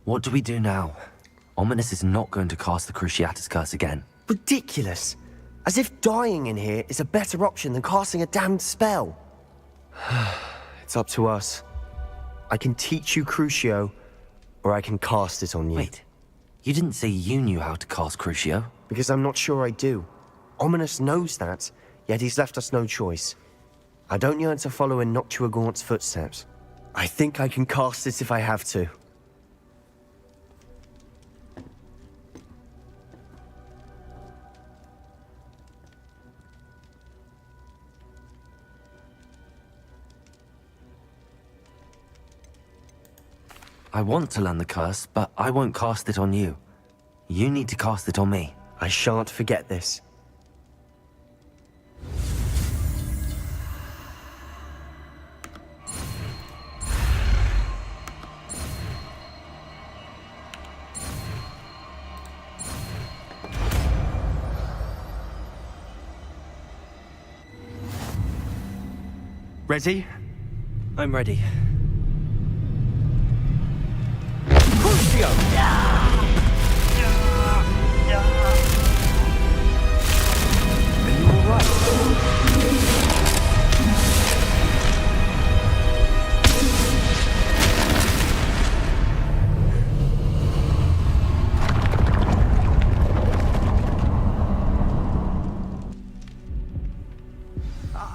What do we do now? Ominous is not going to cast the Cruciatus curse again. Ridiculous. As if dying in here is a better option than casting a damned spell. It's up to us. I can teach you Crucio, or I can cast it on you. Wait, you didn't say you knew how to cast Crucio? Because I'm not sure I do. Ominous knows that, yet he's left us no choice. I don't yearn to follow in Noctua Gaunt's footsteps. I think I can cast it if I have to. I want to learn the curse, but I won't cast it on you. You need to cast it on me. I shan't forget this. Ready? I'm ready.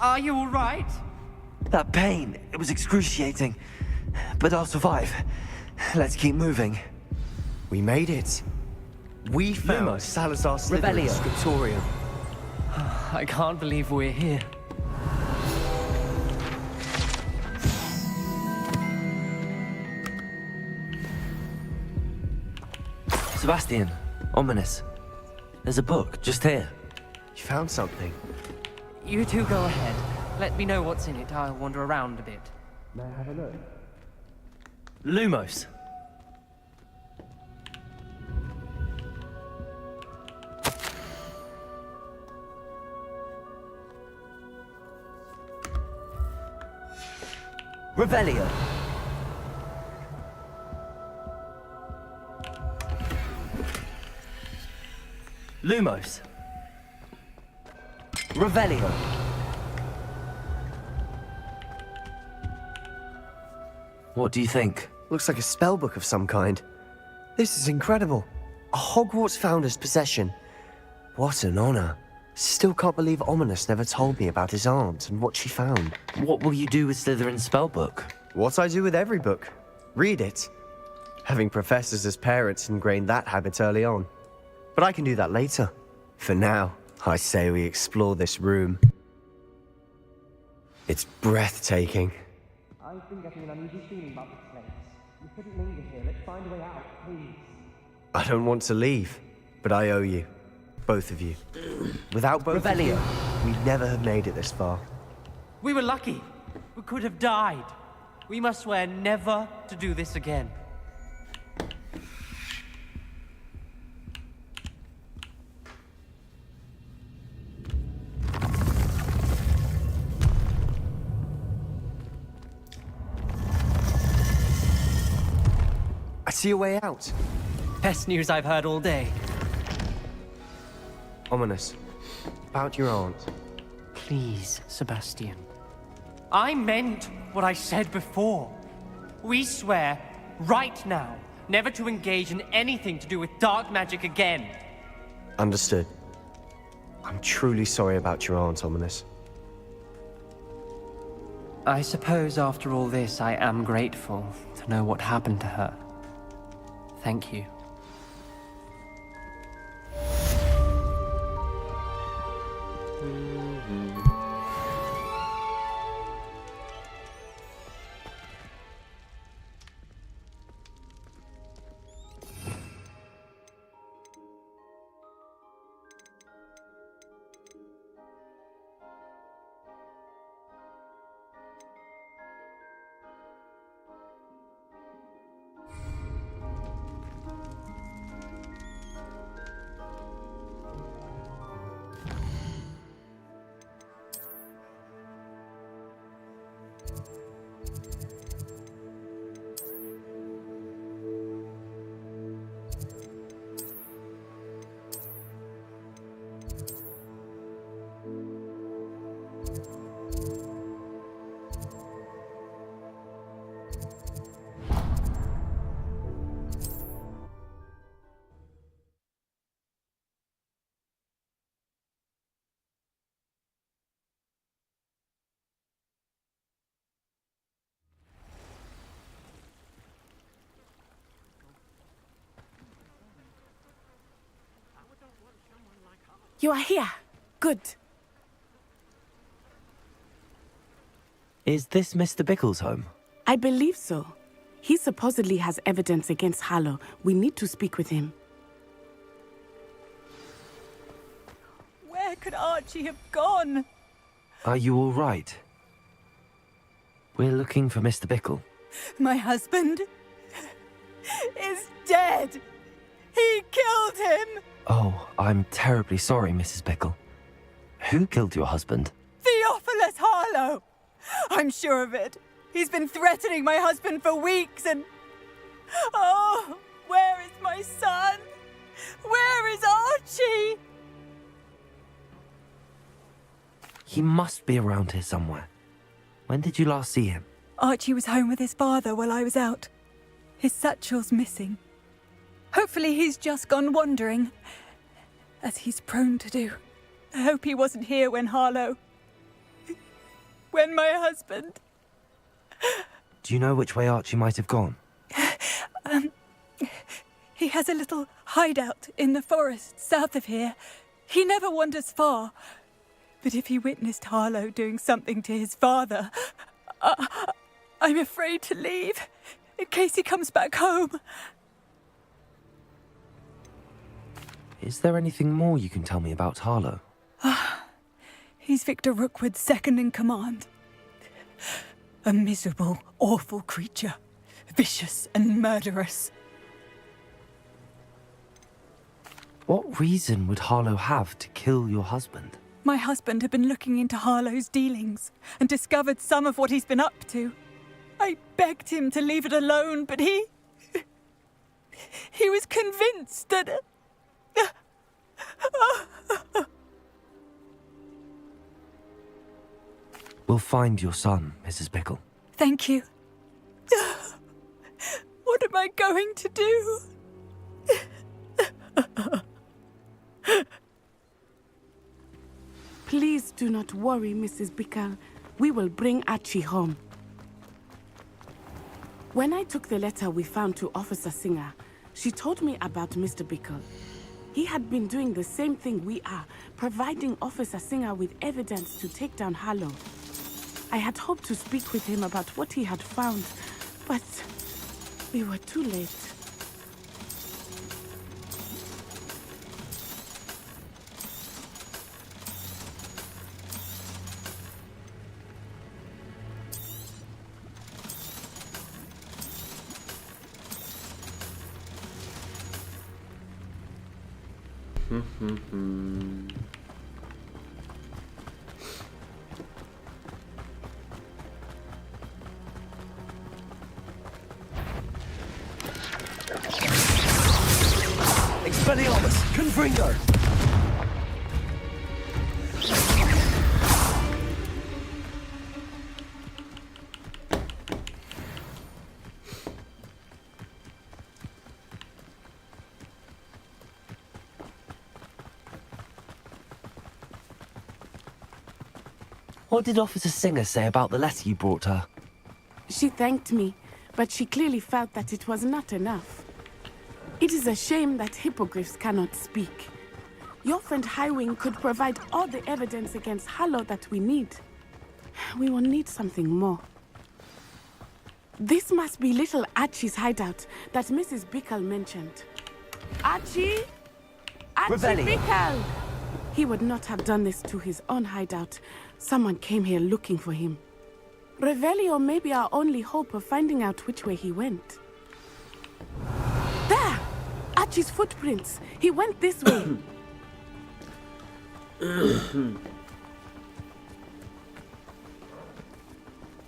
Are you all right? That pain, it was excruciating. But I'll survive. Let's keep moving. We made it. We found Salazar's Rebellion. scriptorium. I can't believe we're here. Sebastian, ominous. There's a book just here. You found something? You two go ahead. Let me know what's in it. I'll wander around a bit. May I have a look? Lumos. Revelio. Lumos. Revelio. What do you think? Looks like a spellbook of some kind. This is incredible. A Hogwarts founder's possession. What an honor. Still can't believe Ominous never told me about his aunt and what she found. What will you do with Slytherin's spellbook? What I do with every book. Read it. Having professors as parents ingrained that habit early on. But I can do that later. For now, I say we explore this room. It's breathtaking. I've been getting an uneasy feeling about this place. You couldn't linger here. Let's find a way out, please. I don't want to leave, but I owe you. Both of you. Without both of you, we'd never have made it this far. We were lucky. We could have died. We must swear never to do this again. I see a way out. Best news I've heard all day. Ominous. About your aunt. Please, Sebastian. I meant what I said before. We swear, right now, never to engage in anything to do with dark magic again. Understood. I'm truly sorry about your aunt, Ominous. I suppose after all this, I am grateful to know what happened to her. Thank you. You are here. Good. Is this Mr. Bickle's home? I believe so. He supposedly has evidence against Harlow. We need to speak with him. Where could Archie have gone? Are you all right? We're looking for Mr. Bickle. My husband is dead. He killed him. Oh, I'm terribly sorry, Mrs. Bickle. Who killed your husband? Theophilus Harlow. I'm sure of it. He's been threatening my husband for weeks and... Oh, where is my son? Where is Archie? He must be around here somewhere. When did you last see him? Archie was home with his father while I was out. His satchel's missing. Hopefully he's just gone wandering, as he's prone to do. I hope he wasn't here when Harlow... when my husband... Do you know which way Archie might have gone? He has a little hideout in the forest south of here. He never wanders far. But if he witnessed Harlow doing something to his father, I'm afraid to leave, in case he comes back home. Is there anything more you can tell me about Harlow? He's Victor Rookwood's second in command. A miserable, awful creature. Vicious and murderous. What reason would Harlow have to kill your husband? My husband had been looking into Harlow's dealings and discovered some of what he's been up to. I begged him to leave it alone, but he was convinced that... We'll find your son, Mrs. Bickle. Thank you. What am I going to do? Please do not worry, Mrs. Bickle. We will bring Archie home. When I took the letter we found to Officer Singer, she told me about Mr. Bickle. He had been doing the same thing we are, providing Officer Singer with evidence to take down Harlow. I had hoped to speak with him about what he had found, but we were too late. Expelliarmus, Confringo! What did Officer Singer say about the letter you brought her? She thanked me, but she clearly felt that it was not enough. It is a shame that hippogriffs cannot speak. Your friend Highwing could provide all the evidence against Harlow that we need. We will need something more. This must be little Archie's hideout that Mrs. Bickle mentioned. Archie? Archie Revelio. Bickle! He would not have done this to his own hideout. Someone came here looking for him. Revelio may be our only hope of finding out which way he went. There! Archie's footprints. He went this way.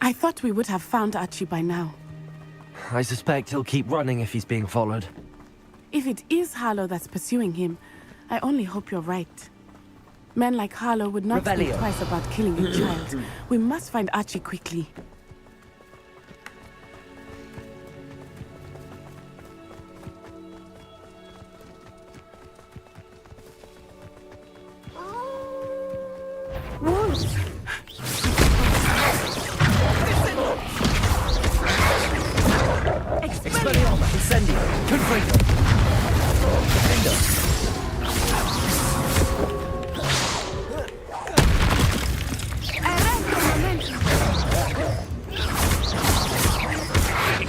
I thought we would have found Archie by now. I suspect he'll keep running if he's being followed. If it is Harlow that's pursuing him, I only hope you're right. Men like Harlow would not think Revelio. twice about killing a child. We must find Archie quickly. Expelliarmus, Incendio, Confringo! Confringo!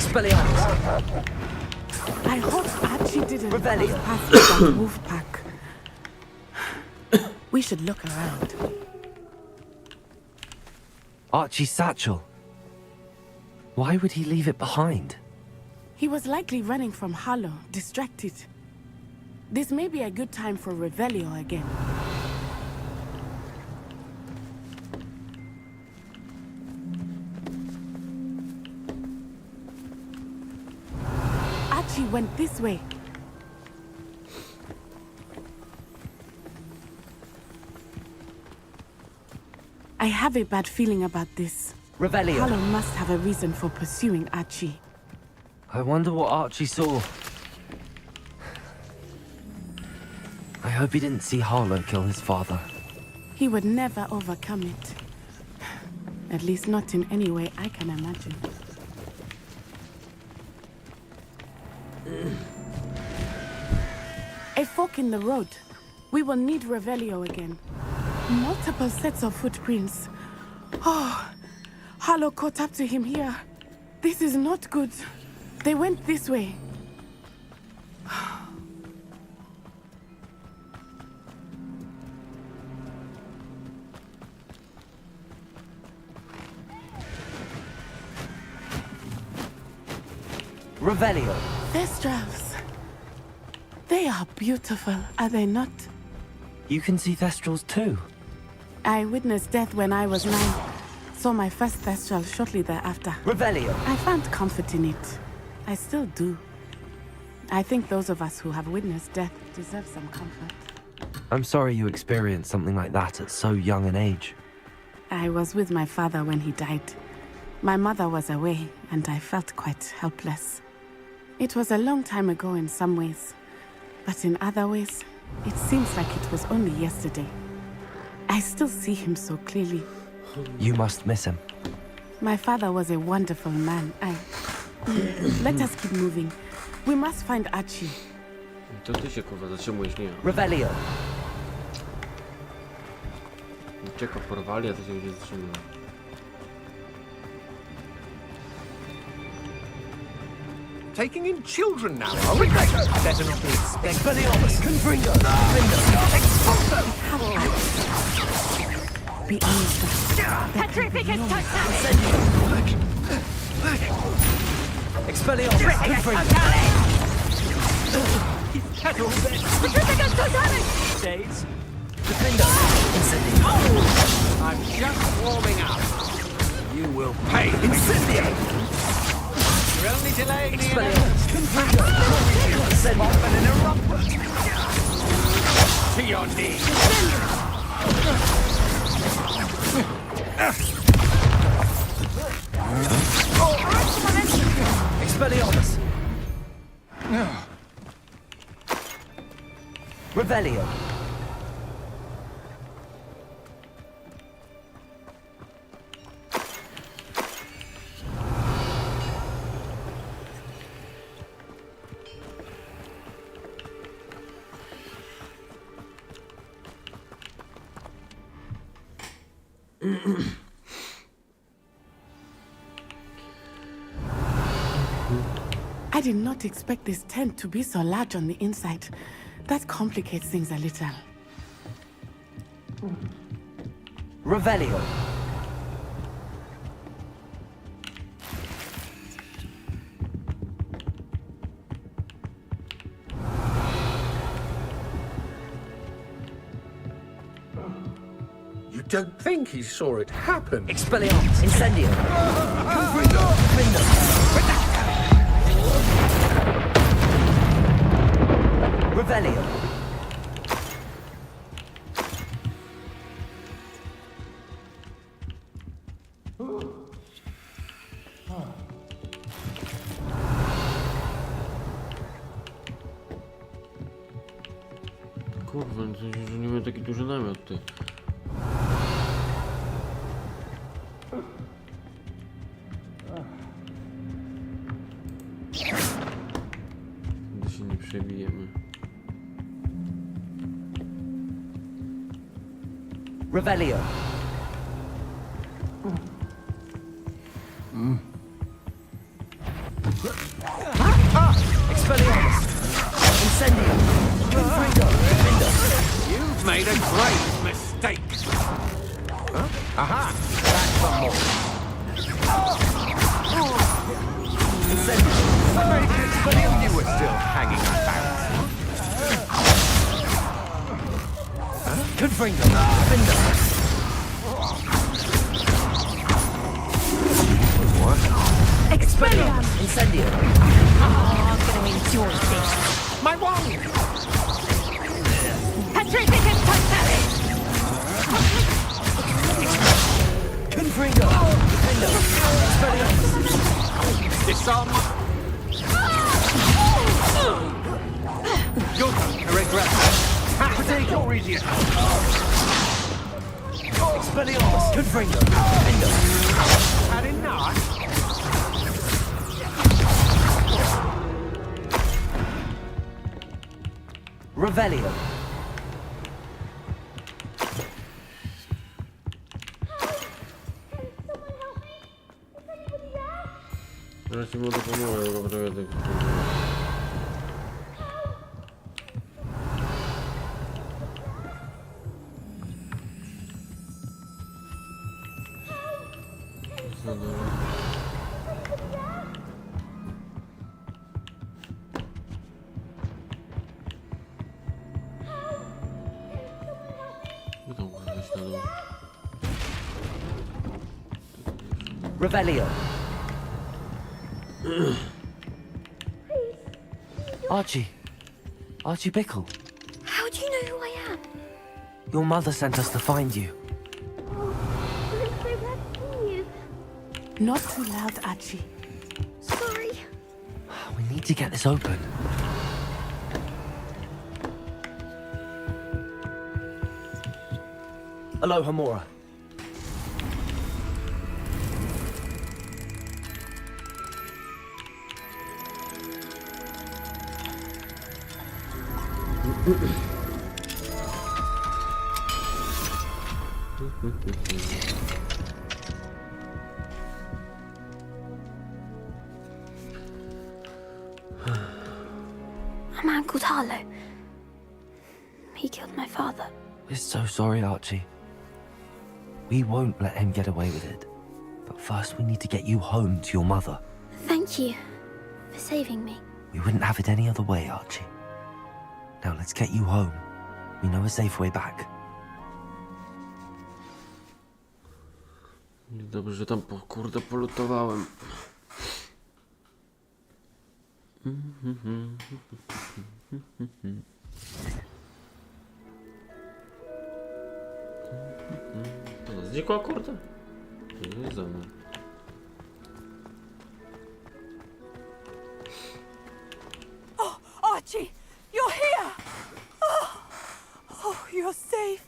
Expelliarmus! I hope Archie didn't Revelio. pass that wolf pack. We should look around. Archie's satchel. Why would he leave it behind? He was likely running from Harlow, distracted. This may be a good time for Revelio again. Archie went this way. I have a bad feeling about this. Revelio. Harlow must have a reason for pursuing Archie. I wonder what Archie saw. I hope he didn't see Harlow kill his father. He would never overcome it. At least not in any way I can imagine. A fork in the road. We will need Revelio again. Multiple sets of footprints. Oh, Harlow caught up to him here. This is not good. They went this way. Revelio. Thestrals. They are beautiful, are they not? You can see Thestrals too. I witnessed death when I was 9. Saw my first Thestral shortly thereafter. Revelio. I found comfort in it. I still do. I think those of us who have witnessed death deserve some comfort. I'm sorry you experienced something like that at so young an age. I was with my father when he died. My mother was away, and I felt quite helpless. It was a long time ago in some ways, but in other ways, it seems like it was only yesterday. I still see him so clearly. You must miss him. My father was a wonderful man. Let us keep moving. We must find Archie. To ty się kurwa zatrzymujesz, nie ja. Revelio. Ucieka, porwali, a ty się gdzieś zatrzymuje. Taking in children now, are we? Better not be expected. Expelliarmus. Confringo. Expulso! Be honest. Petrificus totalis! Expelliarmus. Confringo. Petrificus totalis! Days. Defendo. Incendio. I'm just warming up. You will pay. Incendio. You're only delaying the Expelliarmus. Confringo. Incendio. and an erupt. To your knees. Expelliarmus. Revelio. I did not expect this tent to be so large on the inside. That complicates things a little. Revelio. You don't think he saw it happen? Expelliarmus. Incendio. Revelio. Kurwa, że nie miał taki duży namiot, ty. Nigdy się nie przebijemy. Revelio. Expelliarmus! Incendio! Confringo! You've made a great mistake. Huh? Aha! That's some more. Incendio! I made an Expelliarmus. You were still hanging about. Confringo! Findo! Expelliarmus! Incendio! I'm gonna enjoy this. My wand! Petrificus Totalis! Confringo! Findo! Expelliarmus! Disarm! Good! Regret! Take your easiest! Expelliarmus! Confringo! Findo! Had enough? Revelio! Ja ci mu dopomogę, go prowadę. Revelio! Archie! Archie Bickle! How do you know who I am? Your mother sent us to find you. Oh, I'm so glad to see you. Not too loud, Archie. Sorry. We need to get this open. Aloha Mora. A man called Harlow. He killed my father. We're so sorry, Archie. We won't let him get away with it. But first we need to get you home to your mother. Thank you for saving me. We wouldn't have it any other way, Archie. Now let's get you home. We know a safe way back. Dobrze, że tam kurde polutowałem. To znikła kurde? Nie za mną. Oh, Archie, you're here! Oh, you're safe.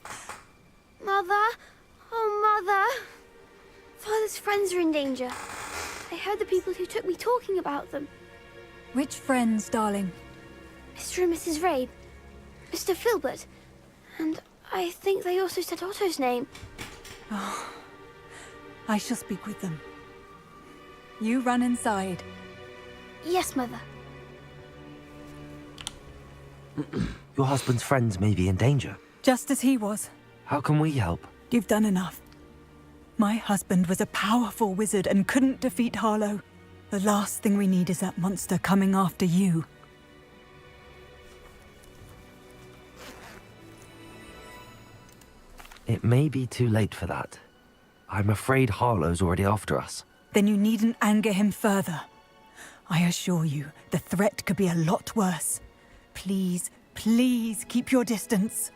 Mother? Oh, Mother. Father's friends are in danger. I heard the people who took me talking about them. Which friends, darling? Mr. and Mrs. Rabe, Mr. Filbert, and I think they also said Otto's name. Oh, I shall speak with them. You run inside. Yes, Mother. Your husband's friends may be in danger. Just as he was. How can we help? You've done enough. My husband was a powerful wizard and couldn't defeat Harlow. The last thing we need is that monster coming after you. It may be too late for that. I'm afraid Harlow's already after us. Then you needn't anger him further. I assure you, the threat could be a lot worse. Please, please keep your distance.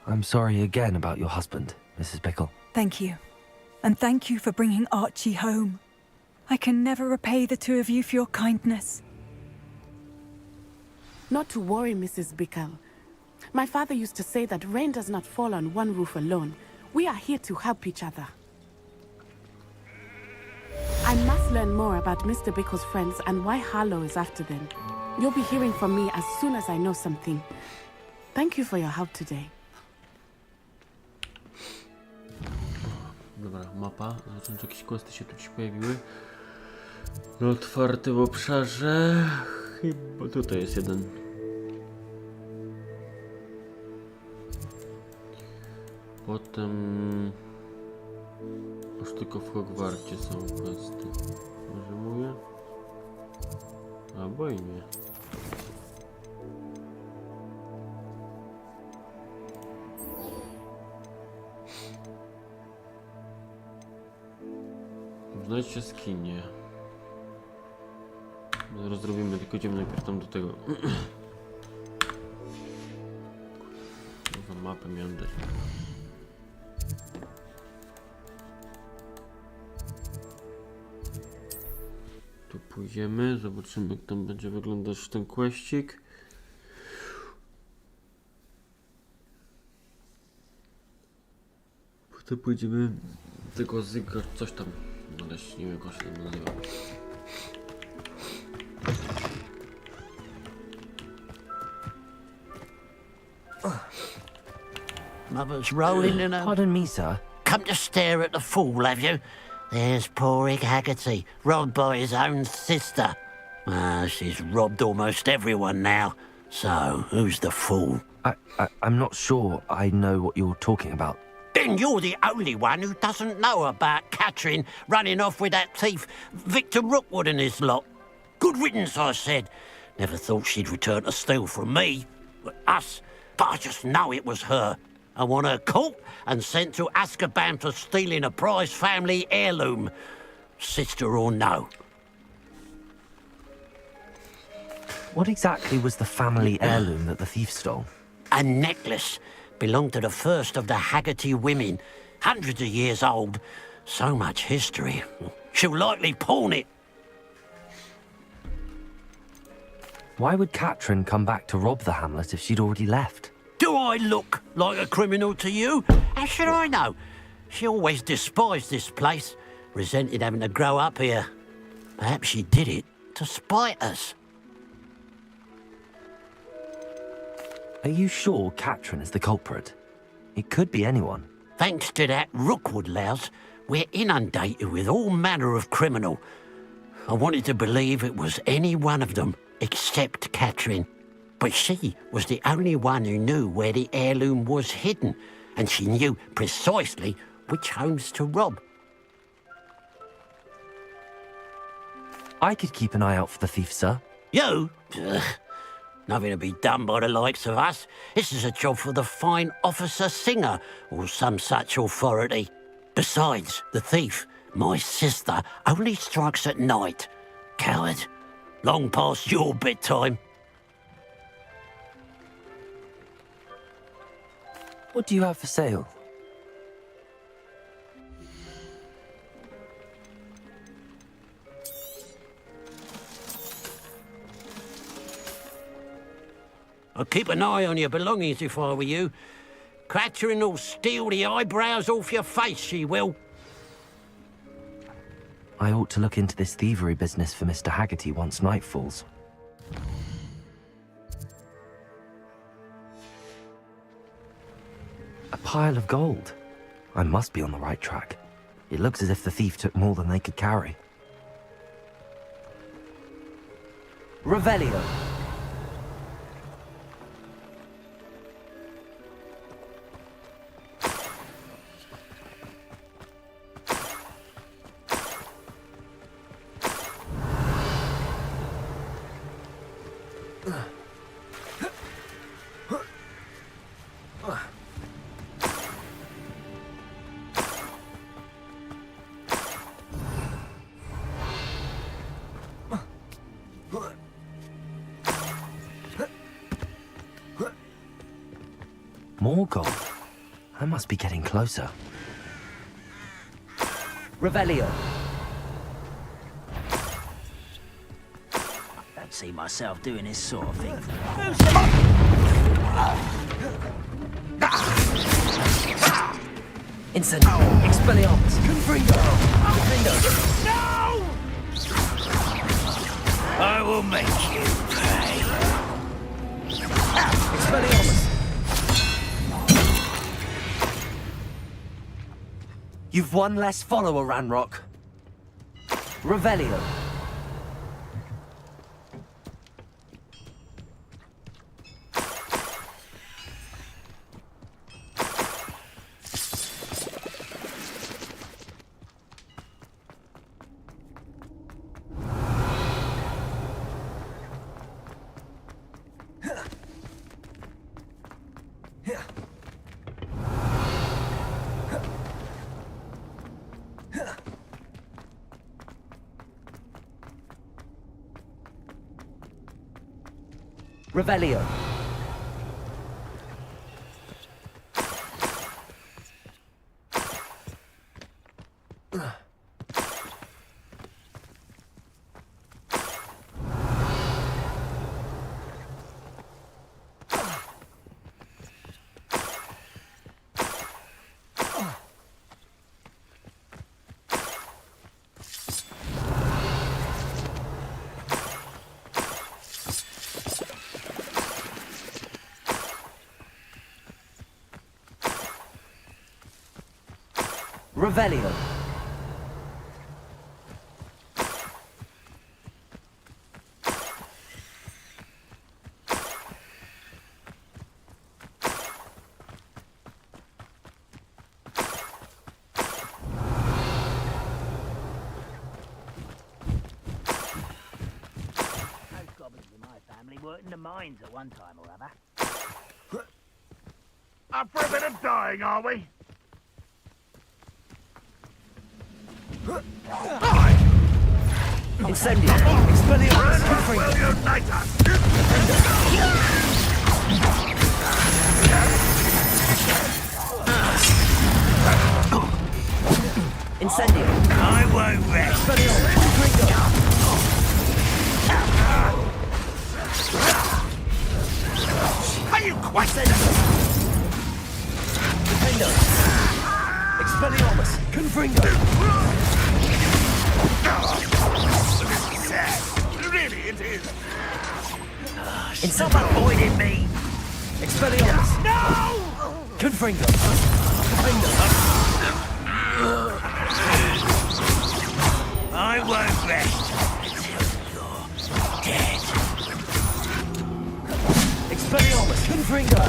I'm sorry again about your husband, Mrs. Bickle. Thank you. And thank you for bringing Archie home. I can never repay the two of you for your kindness. Not to worry, Mrs. Bickle. My father used to say that rain does not fall on one roof alone. We are here to help each other. I must learn more about Mr. Bickle's friends and why Harlow is after them. You'll be hearing from me as soon as I know something. Thank you for your help today. Dobra, mapa. Zobaczymy, czy jakieś questy się tu dziś pojawiły. Na otwartym obszarze. Chyba tutaj jest jeden. Potem... Już tylko w Hogwarcie są questy. Może mówię? Albo i nie. Znajdźcie skinie. Zaraz zrobimy, tylko idziemy najpierw tam do tego. Za mapę miałem dać. Tu pójdziemy, zobaczymy, jak tam będzie wyglądać ten questik. Potem pójdziemy do tego zyga, coś tam. Ale nie wiem, jak się tam nazywa. Mother's rolling in her... Pardon me, sir. Come to stare at the fool, have you? There's poor Ig Haggerty, robbed by his own sister. She's robbed almost everyone now. So, who's the fool? I'm not sure I know what you're talking about. Then you're the only one who doesn't know about Catherine running off with that thief, Victor Rookwood and his lot. Good riddance, I said. Never thought she'd return to steal from me, us, but I just know it was her. I want her caught and sent to Azkaban for stealing a prize family heirloom, sister or no. What exactly was the family heirloom that the thief stole? A necklace. Belonged to the first of the Haggerty women. Hundreds of years old. So much history. She'll likely pawn it. Why would Catherine come back to rob the hamlet if she'd already left? Do I look like a criminal to you? How should I know? She always despised this place. Resented having to grow up here. Perhaps she did it to spite us. Are you sure Catherine is the culprit? It could be anyone. Thanks to that Rookwood louse, we're inundated with all manner of criminal. I wanted to believe it was any one of them, except Catherine. But she was the only one who knew where the heirloom was hidden, and she knew precisely which homes to rob. I could keep an eye out for the thief, sir. You? Ugh. Nothing to be done by the likes of us. This is a job for the fine officer Singer, or some such authority. Besides, the thief, my sister, only strikes at night. Coward. Long past your bedtime. What do you have for sale? I'd keep an eye on your belongings if I were you. Catherine will steal the eyebrows off your face, she will. I ought to look into this thievery business for Mr. Haggerty once night falls. A pile of gold. I must be on the right track. It looks as if the thief took more than they could carry. Revelio. More gold. I must be getting closer. Revelio. I don't see myself doing this sort of thing. Instant. Expelliarmus. Confringo. Confringo. No! I will make you pay. Expelliarmus. You've one less follower, Ranrock. Revelio. Revelio. Revelio. Worked in the mines at one time or other. Up for a bit of dying, are we? Incendio. Expelliarmus. Will unite us? Incendio. I won't rest. Expelliarmus. Are you quite Defendo. Expelliarmus. Confringo. sad? Really, it is. Someone avoided me. Expelliarmus. No! Confringo. Defendo. I won't rest until you're dead. Expelliarmus. Confringo.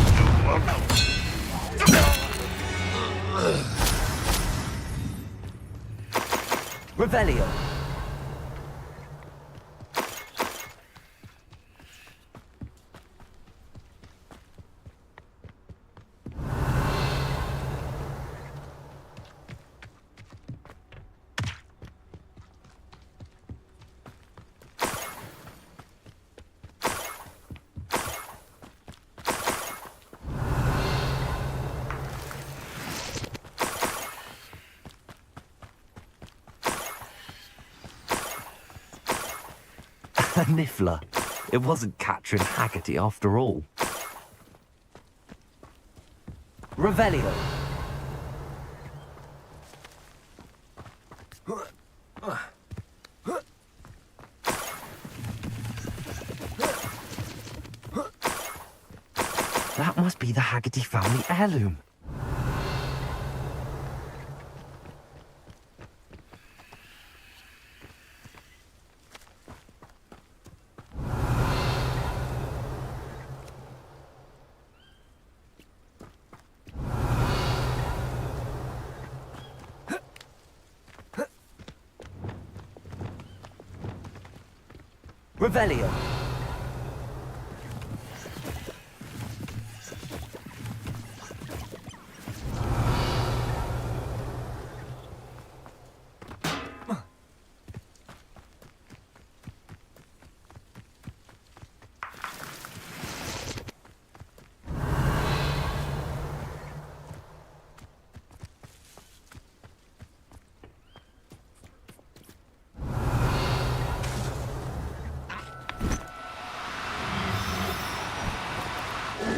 Revelio. Niffler. It wasn't Catherine Haggerty after all. Revelio. That must be the Haggerty family heirloom. Revelio.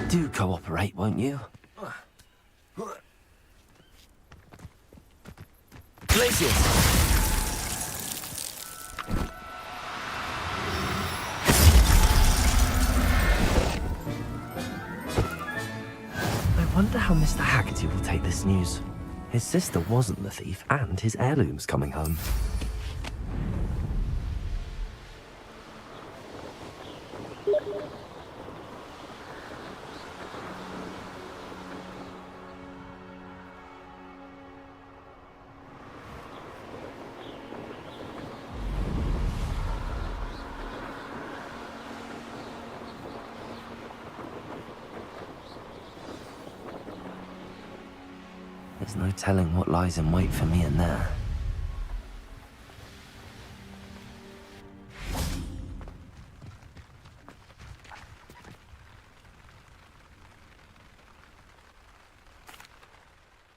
Do cooperate, won't you? Glacius. I wonder how Mr. Haggerty will take this news. His sister wasn't the thief, and his heirloom's coming home. There's no telling what lies in wait for me in there.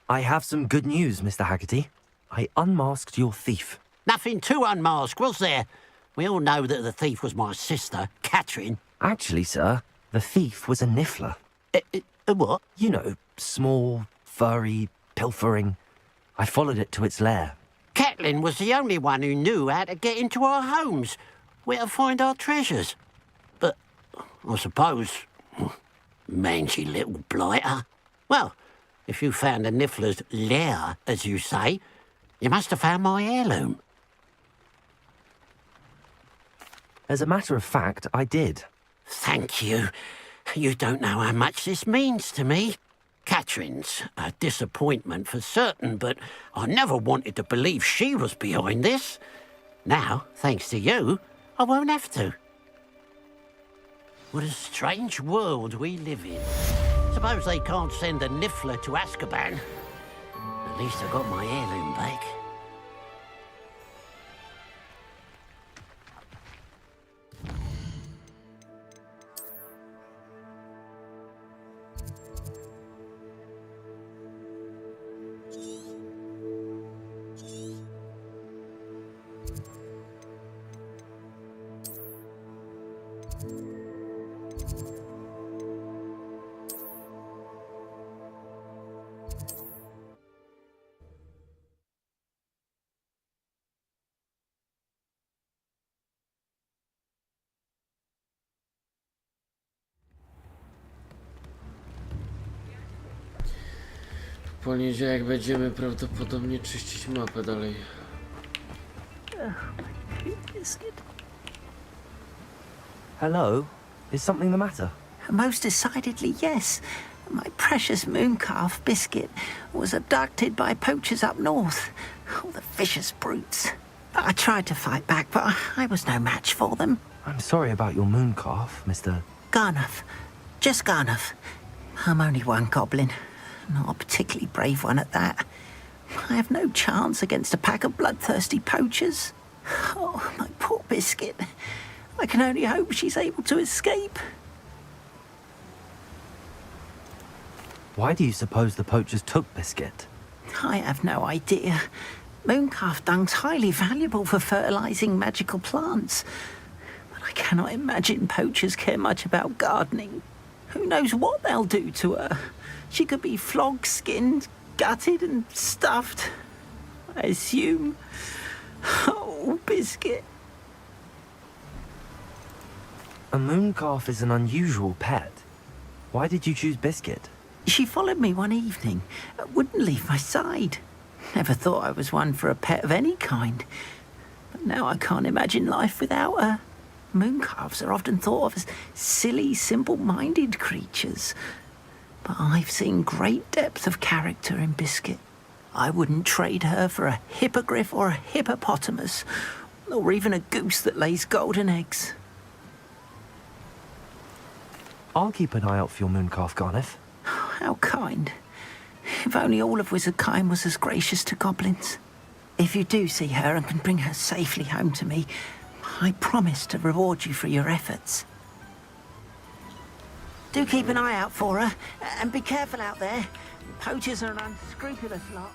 I have some good news, Mr. Haggerty. I unmasked your thief. Nothing to unmask, was there? We all know that the thief was my sister, Catherine. Actually, sir, the thief was a niffler. A what? You know, small, furry, pilfering. I followed it to its lair. Catelyn was the only one who knew how to get into our homes, where to find our treasures. But I suppose, mangy little blighter. Well, if you found the niffler's lair, as you say, you must have found my heirloom. As a matter of fact, I did. Thank you. You don't know how much this means to me. Catherine's a disappointment for certain, but I never wanted to believe she was behind this. Now, thanks to you, I won't have to. What a strange world we live in. Suppose they can't send a niffler to Azkaban. At least I got my heirloom back. W poniedziałek będziemy prawdopodobnie czyścić mapę dalej. Hello? Is something the matter? Most decidedly, yes. My precious mooncalf, Biscuit, was abducted by poachers up north. Oh, the vicious brutes. I tried to fight back, but I was no match for them. I'm sorry about your mooncalf, Mr. Garnuff. Just Garnuff. I'm only one goblin. Not a particularly brave one at that. I have no chance against a pack of bloodthirsty poachers. Oh, my poor Biscuit. I can only hope she's able to escape. Why do you suppose the poachers took Biscuit? I have no idea. Mooncalf dung's highly valuable for fertilizing magical plants. But I cannot imagine poachers care much about gardening. Who knows what they'll do to her? She could be flogged, skinned, gutted and stuffed. I assume. Oh, Biscuit. A mooncalf is an unusual pet. Why did you choose Biscuit? She followed me one evening, wouldn't leave my side. Never thought I was one for a pet of any kind. But now I can't imagine life without her. Mooncalves are often thought of as silly, simple-minded creatures. But I've seen great depth of character in Biscuit. I wouldn't trade her for a hippogriff or a hippopotamus, or even a goose that lays golden eggs. I'll keep an eye out for your mooncalf, Garniff. How kind. If only all of Wizardkind was as gracious to goblins. If you do see her and can bring her safely home to me, I promise to reward you for your efforts. Do keep an eye out for her, and be careful out there. Poachers are an unscrupulous lot.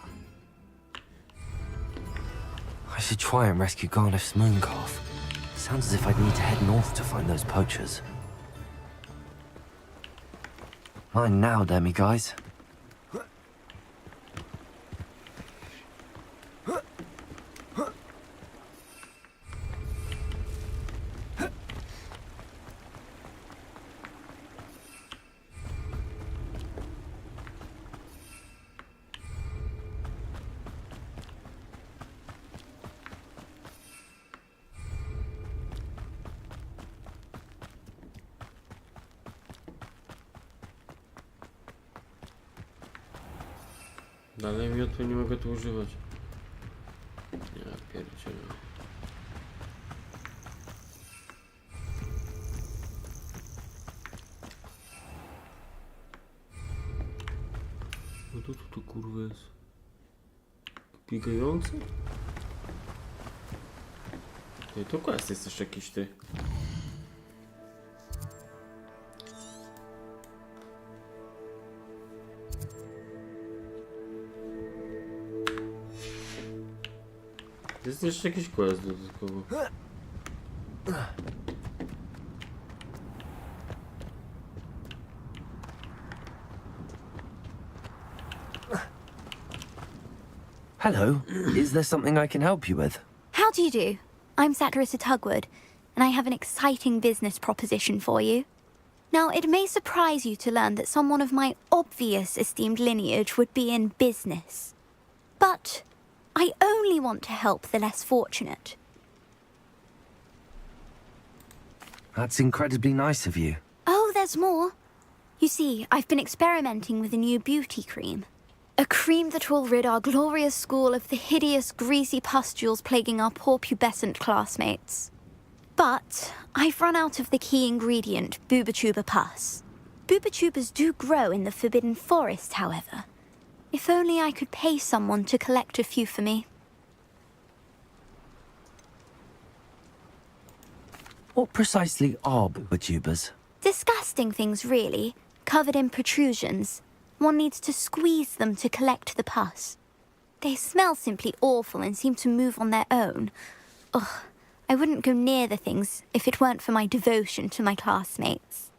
I should try and rescue Garniff's mooncalf. Sounds as if I'd need to head north to find those poachers. Mine now, Demi guys. Dalej miotły nie mogę tu używać. Ja pierdzielę. No to kurwa jest. Pigający? Ty, to quest jest jeszcze jakiś ty. jeszcze jakiś quest dodatkowo. Hello. Is there something I can help you with? How do you do? I'm Saccharissa Tugwood, and I have an exciting business proposition for you. Now, it may surprise you to learn that someone of my obvious esteemed lineage would be in business. But I only want to help the less fortunate. That's incredibly nice of you. Oh, there's more. You see, I've been experimenting with a new beauty cream. A cream that will rid our glorious school of the hideous, greasy pustules plaguing our poor pubescent classmates. But I've run out of the key ingredient, boobotuber pus. Boobotubers do grow in the Forbidden Forest, however. If only I could pay someone to collect a few for me. What precisely are boobotubers? Disgusting things, really, covered in protrusions. One needs to squeeze them to collect the pus. They smell simply awful and seem to move on their own. Ugh, I wouldn't go near the things if it weren't for my devotion to my classmates.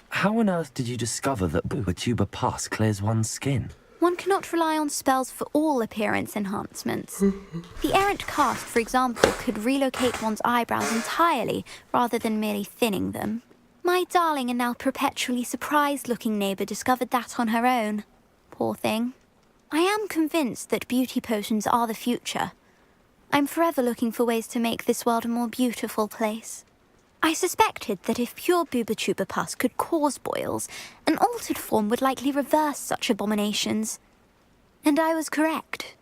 How on earth did you discover that boobotuber pus clears one's skin? One cannot rely on spells for all appearance enhancements. The errant cast, for example, could relocate one's eyebrows entirely rather than merely thinning them. My darling and now perpetually surprised-looking neighbour discovered that on her own. Poor thing. I am convinced that beauty potions are the future. I'm forever looking for ways to make this world a more beautiful place. I suspected that if pure boobotuber pus could cause boils, an altered form would likely reverse such abominations. And I was correct.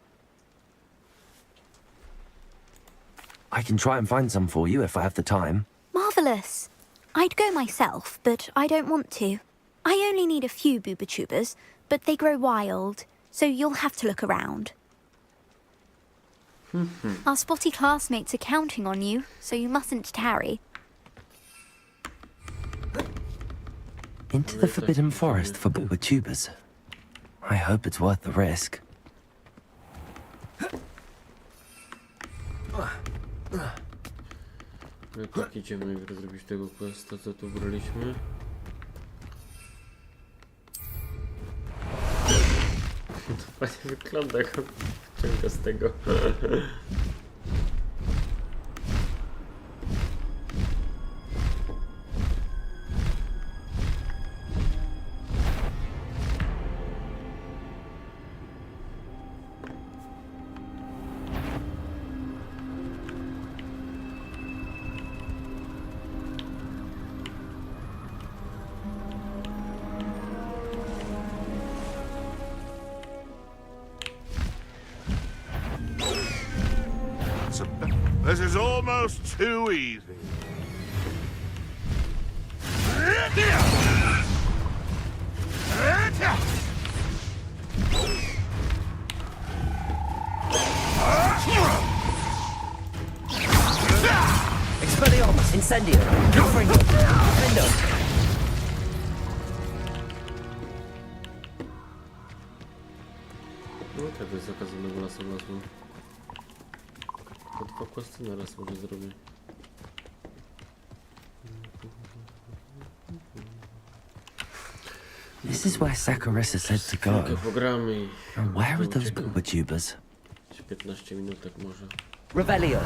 I can try and find some for you if I have the time. Marvellous. I'd go myself, but I don't want to. I only need a few boobotubers, but they grow wild, so you'll have to look around. Our spotty classmates are counting on you, so you mustn't tarry. Into the Forbidden Forest for boobotubers. I hope it's worth the risk. No tak, idziemy zrobić tego questa, co tu braliśmy. To fajnie wygląda, jak on ciąga z tego. This is almost too easy. Expelliarmus, incendio, Confringo, Defendo. No tak, to jest okazanego lasu. To dwa questy na raz może zrobię. This is where Saccharissa said to go. And where are those boobotubers? 15 minutek może. Revelio.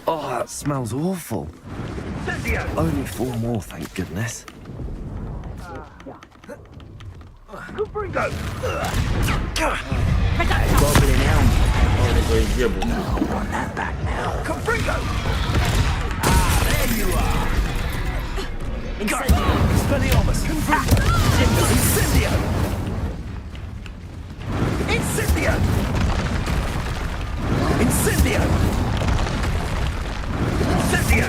Oh, that smells awful. Only 4 more, thank goodness. Confringo! Goblin elm. I want that back now. Confringo! Ah, there you are! Incendio! Expelliarmus! Confringo! Incendio! Incendio! Incendio! Incendio!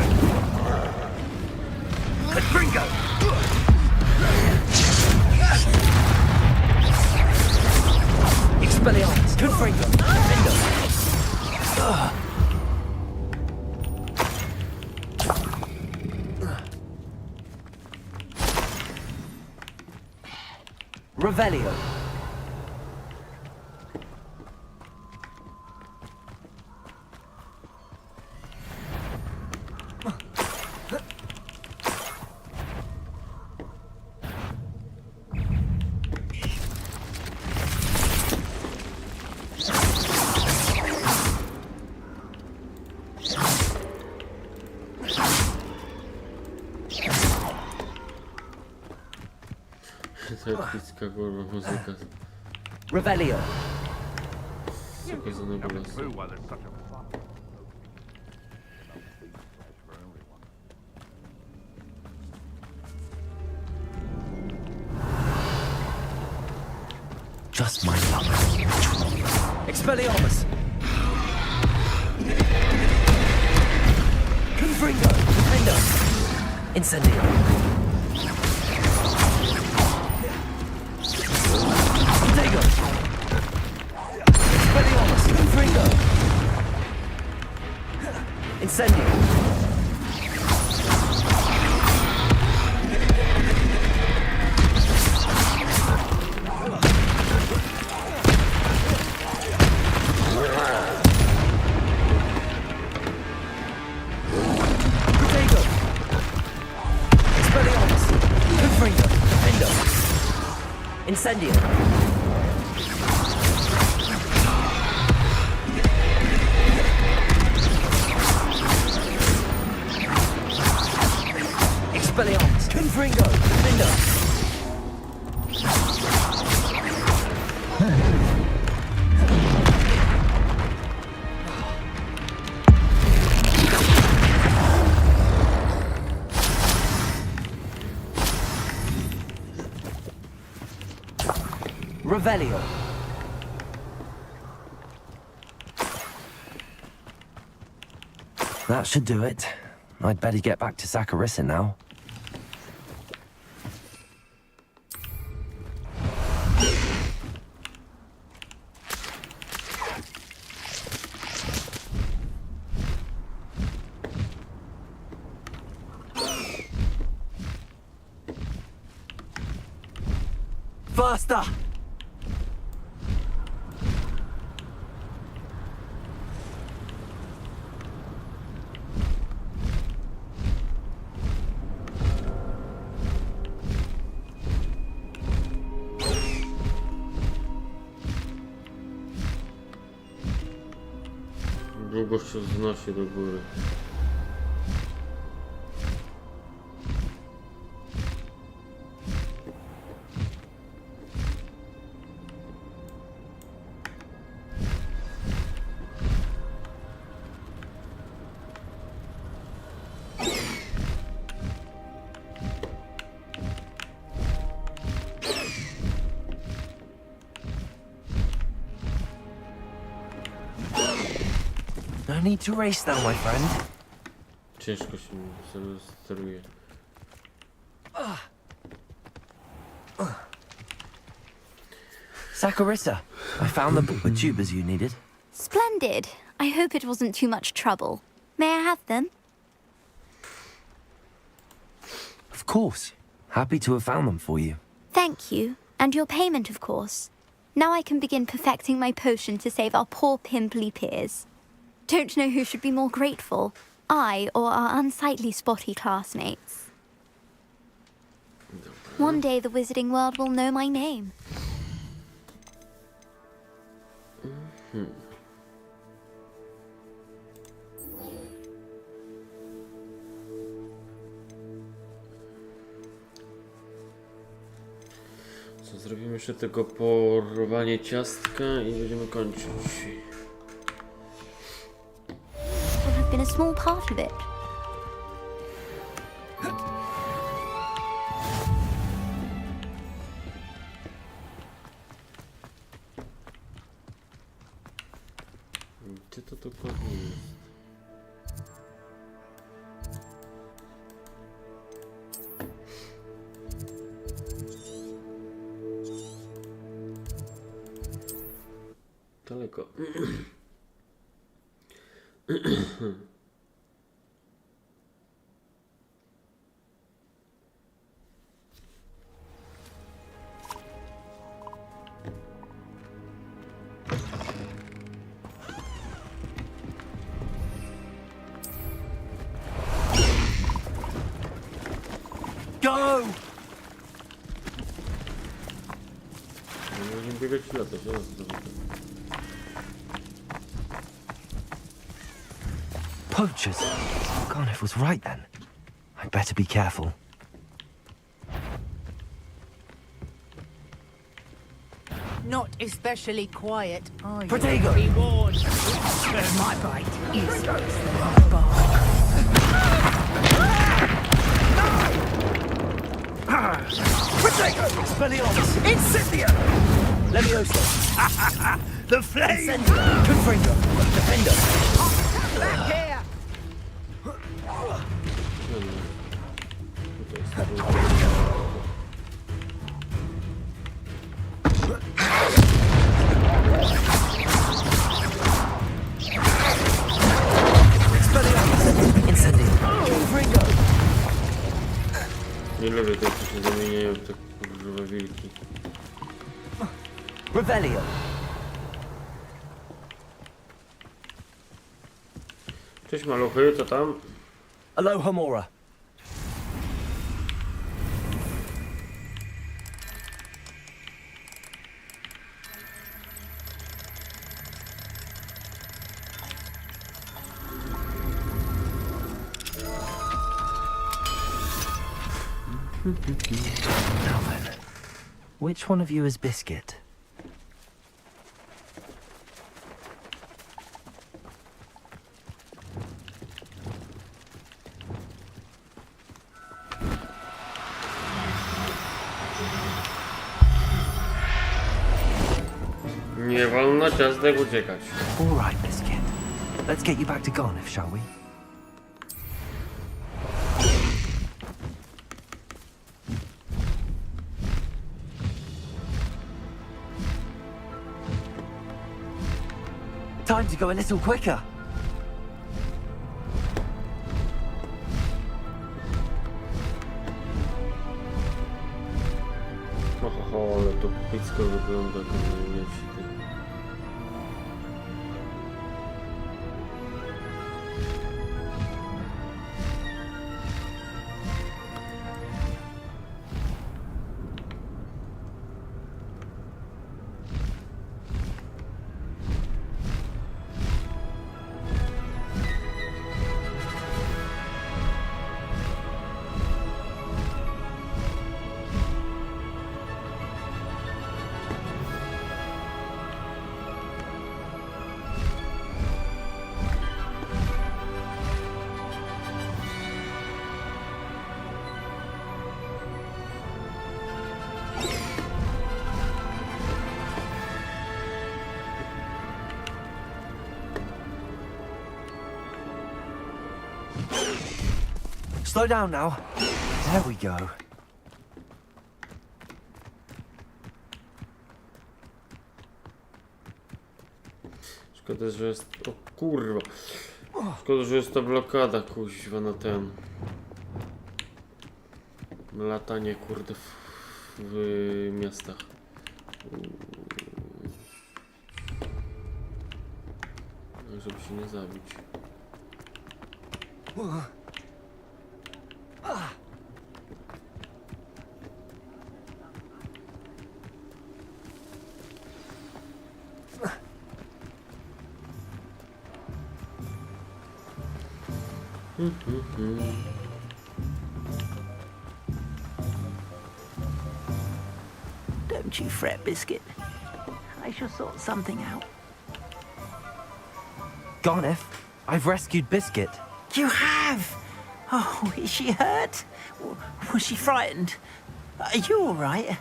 Confringo! Expelliarmus! Confringo! Confringo! Revelio. Epicka kurwa muzyka. Revelio. Zakazanego lasu. Just my luck. Expelliarmus! Confringo! Defendo! Incendio! Protego! Expelliarmus! Confringo! Incendio! Incendio! Expelliarmus! Confringo! Defendo! Revelio. That should do it. I'd better get back to Zacharissa now. Faster! Długość wznosi do góry. No need to race though, my friend. Ciężko się steruje. Zacharissa, I found the book with tubers you needed. Splendid. I hope it wasn't too much trouble. May I have them? Of course. Happy to have found them for you. Thank you. And your payment, of course. Now I can begin perfecting my potion to save our poor pimply peers. Don't know who should be more grateful, I or our unsightly spotty classmates. One day the wizarding world will know my name. Co, zrobimy jeszcze tego porwanie ciastka i będziemy kończyć. Will have been a small part of it. Gdzie to dokładnie jest? Daleko. Go! Nie biegać w lata, zaraz Poachers? Garnet was right then. I'd better be careful. Not especially quiet, are you? Protego! Be warned. My bite is the Protego! Expelliarmus! Incendio! Levioso! The flame! Confringo! Defender! back here. Nie lubię tego, co się zamieniają w te kurwa wilki. Revelio! Cześć maluchy, co tam? Aloha Mora. Now then, which one of you is Biscuit? Nie wolno ciastek uciekać. All right, Biscuit. Let's get you back to Garnet, shall we? Time to go a little quicker. Oho, ale to picko wygląda jak najlepszy. Slow down now. There we go. Szkoda, że jest... O kurwa. Szkoda, że jest ta blokada, kuźwa, na ten... Latanie, kurde, w miastach. Żeby się nie zabić. Don't you fret, Biscuit. I shall sort something out. Garnet, I've rescued Biscuit. You have? Oh, is she hurt? Was she frightened? Are you all right?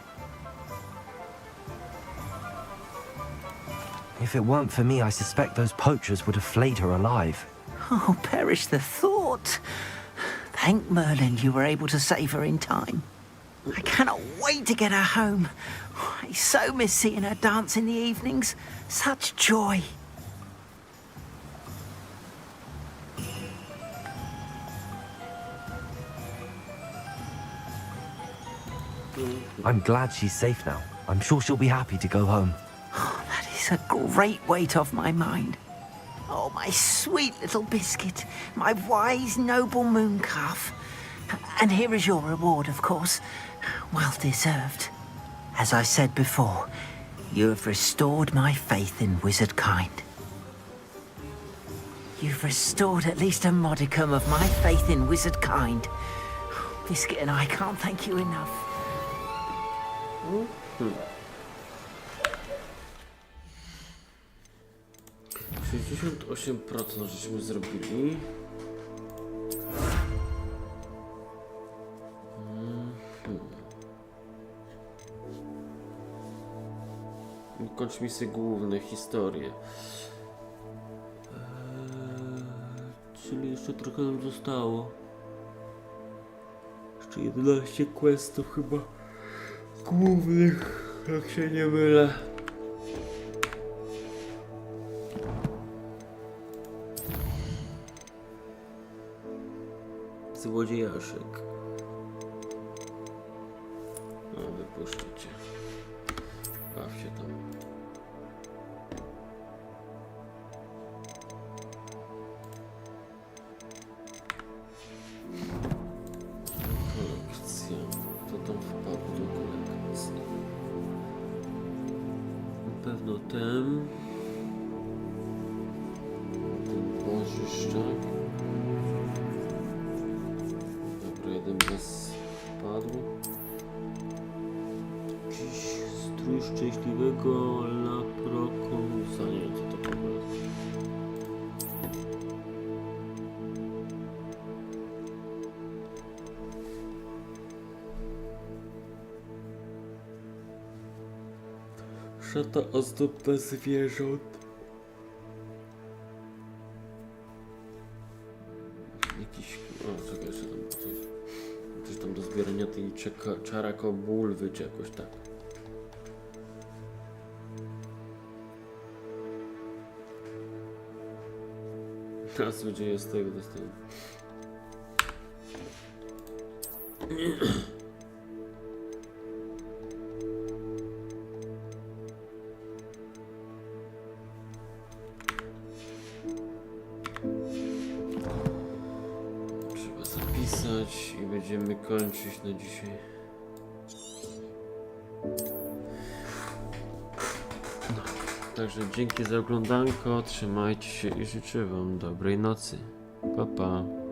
If it weren't for me, I suspect those poachers would have flayed her alive. Oh, perish the thought. Thank Merlin you were able to save her in time. I cannot wait to get her home. I so miss seeing her dance in the evenings. Such joy. I'm glad she's safe now. I'm sure she'll be happy to go home. Oh, that is a great weight off my mind. Oh, my sweet little biscuit, my wise, noble moon calf. And here is your reward, of course. Well deserved. As I said before, you have restored my faith in wizard kind. You've restored at least a modicum of my faith in wizard kind. Biscuit and I can't thank you enough. 68% żeśmy zrobili. Kończ misje główne, historie. Czyli jeszcze trochę nam zostało. Jeszcze 11 questów chyba głównych, jak się nie mylę. Złodziejaszek. No, wypuszczę cię. Baw się tam. Kolekcja. To tam wpadł do kolekcji. Na pewno ten. Ten bożyszczak. Jeden bez wpadł. Jakiś strój szczęśliwego laprokonsa. Nie wiem, co to w ogóle jest. Szata ozdobna zwierząt. Jakiś... O, czekaj, jeszcze tam coś tam do zbierania tej czarakobulwy, czy jakoś tak. Teraz będzie z tego dostałem. I będziemy kończyć na dzisiaj. No, także dzięki za oglądanko, trzymajcie się i życzę wam dobrej nocy. Pa, pa.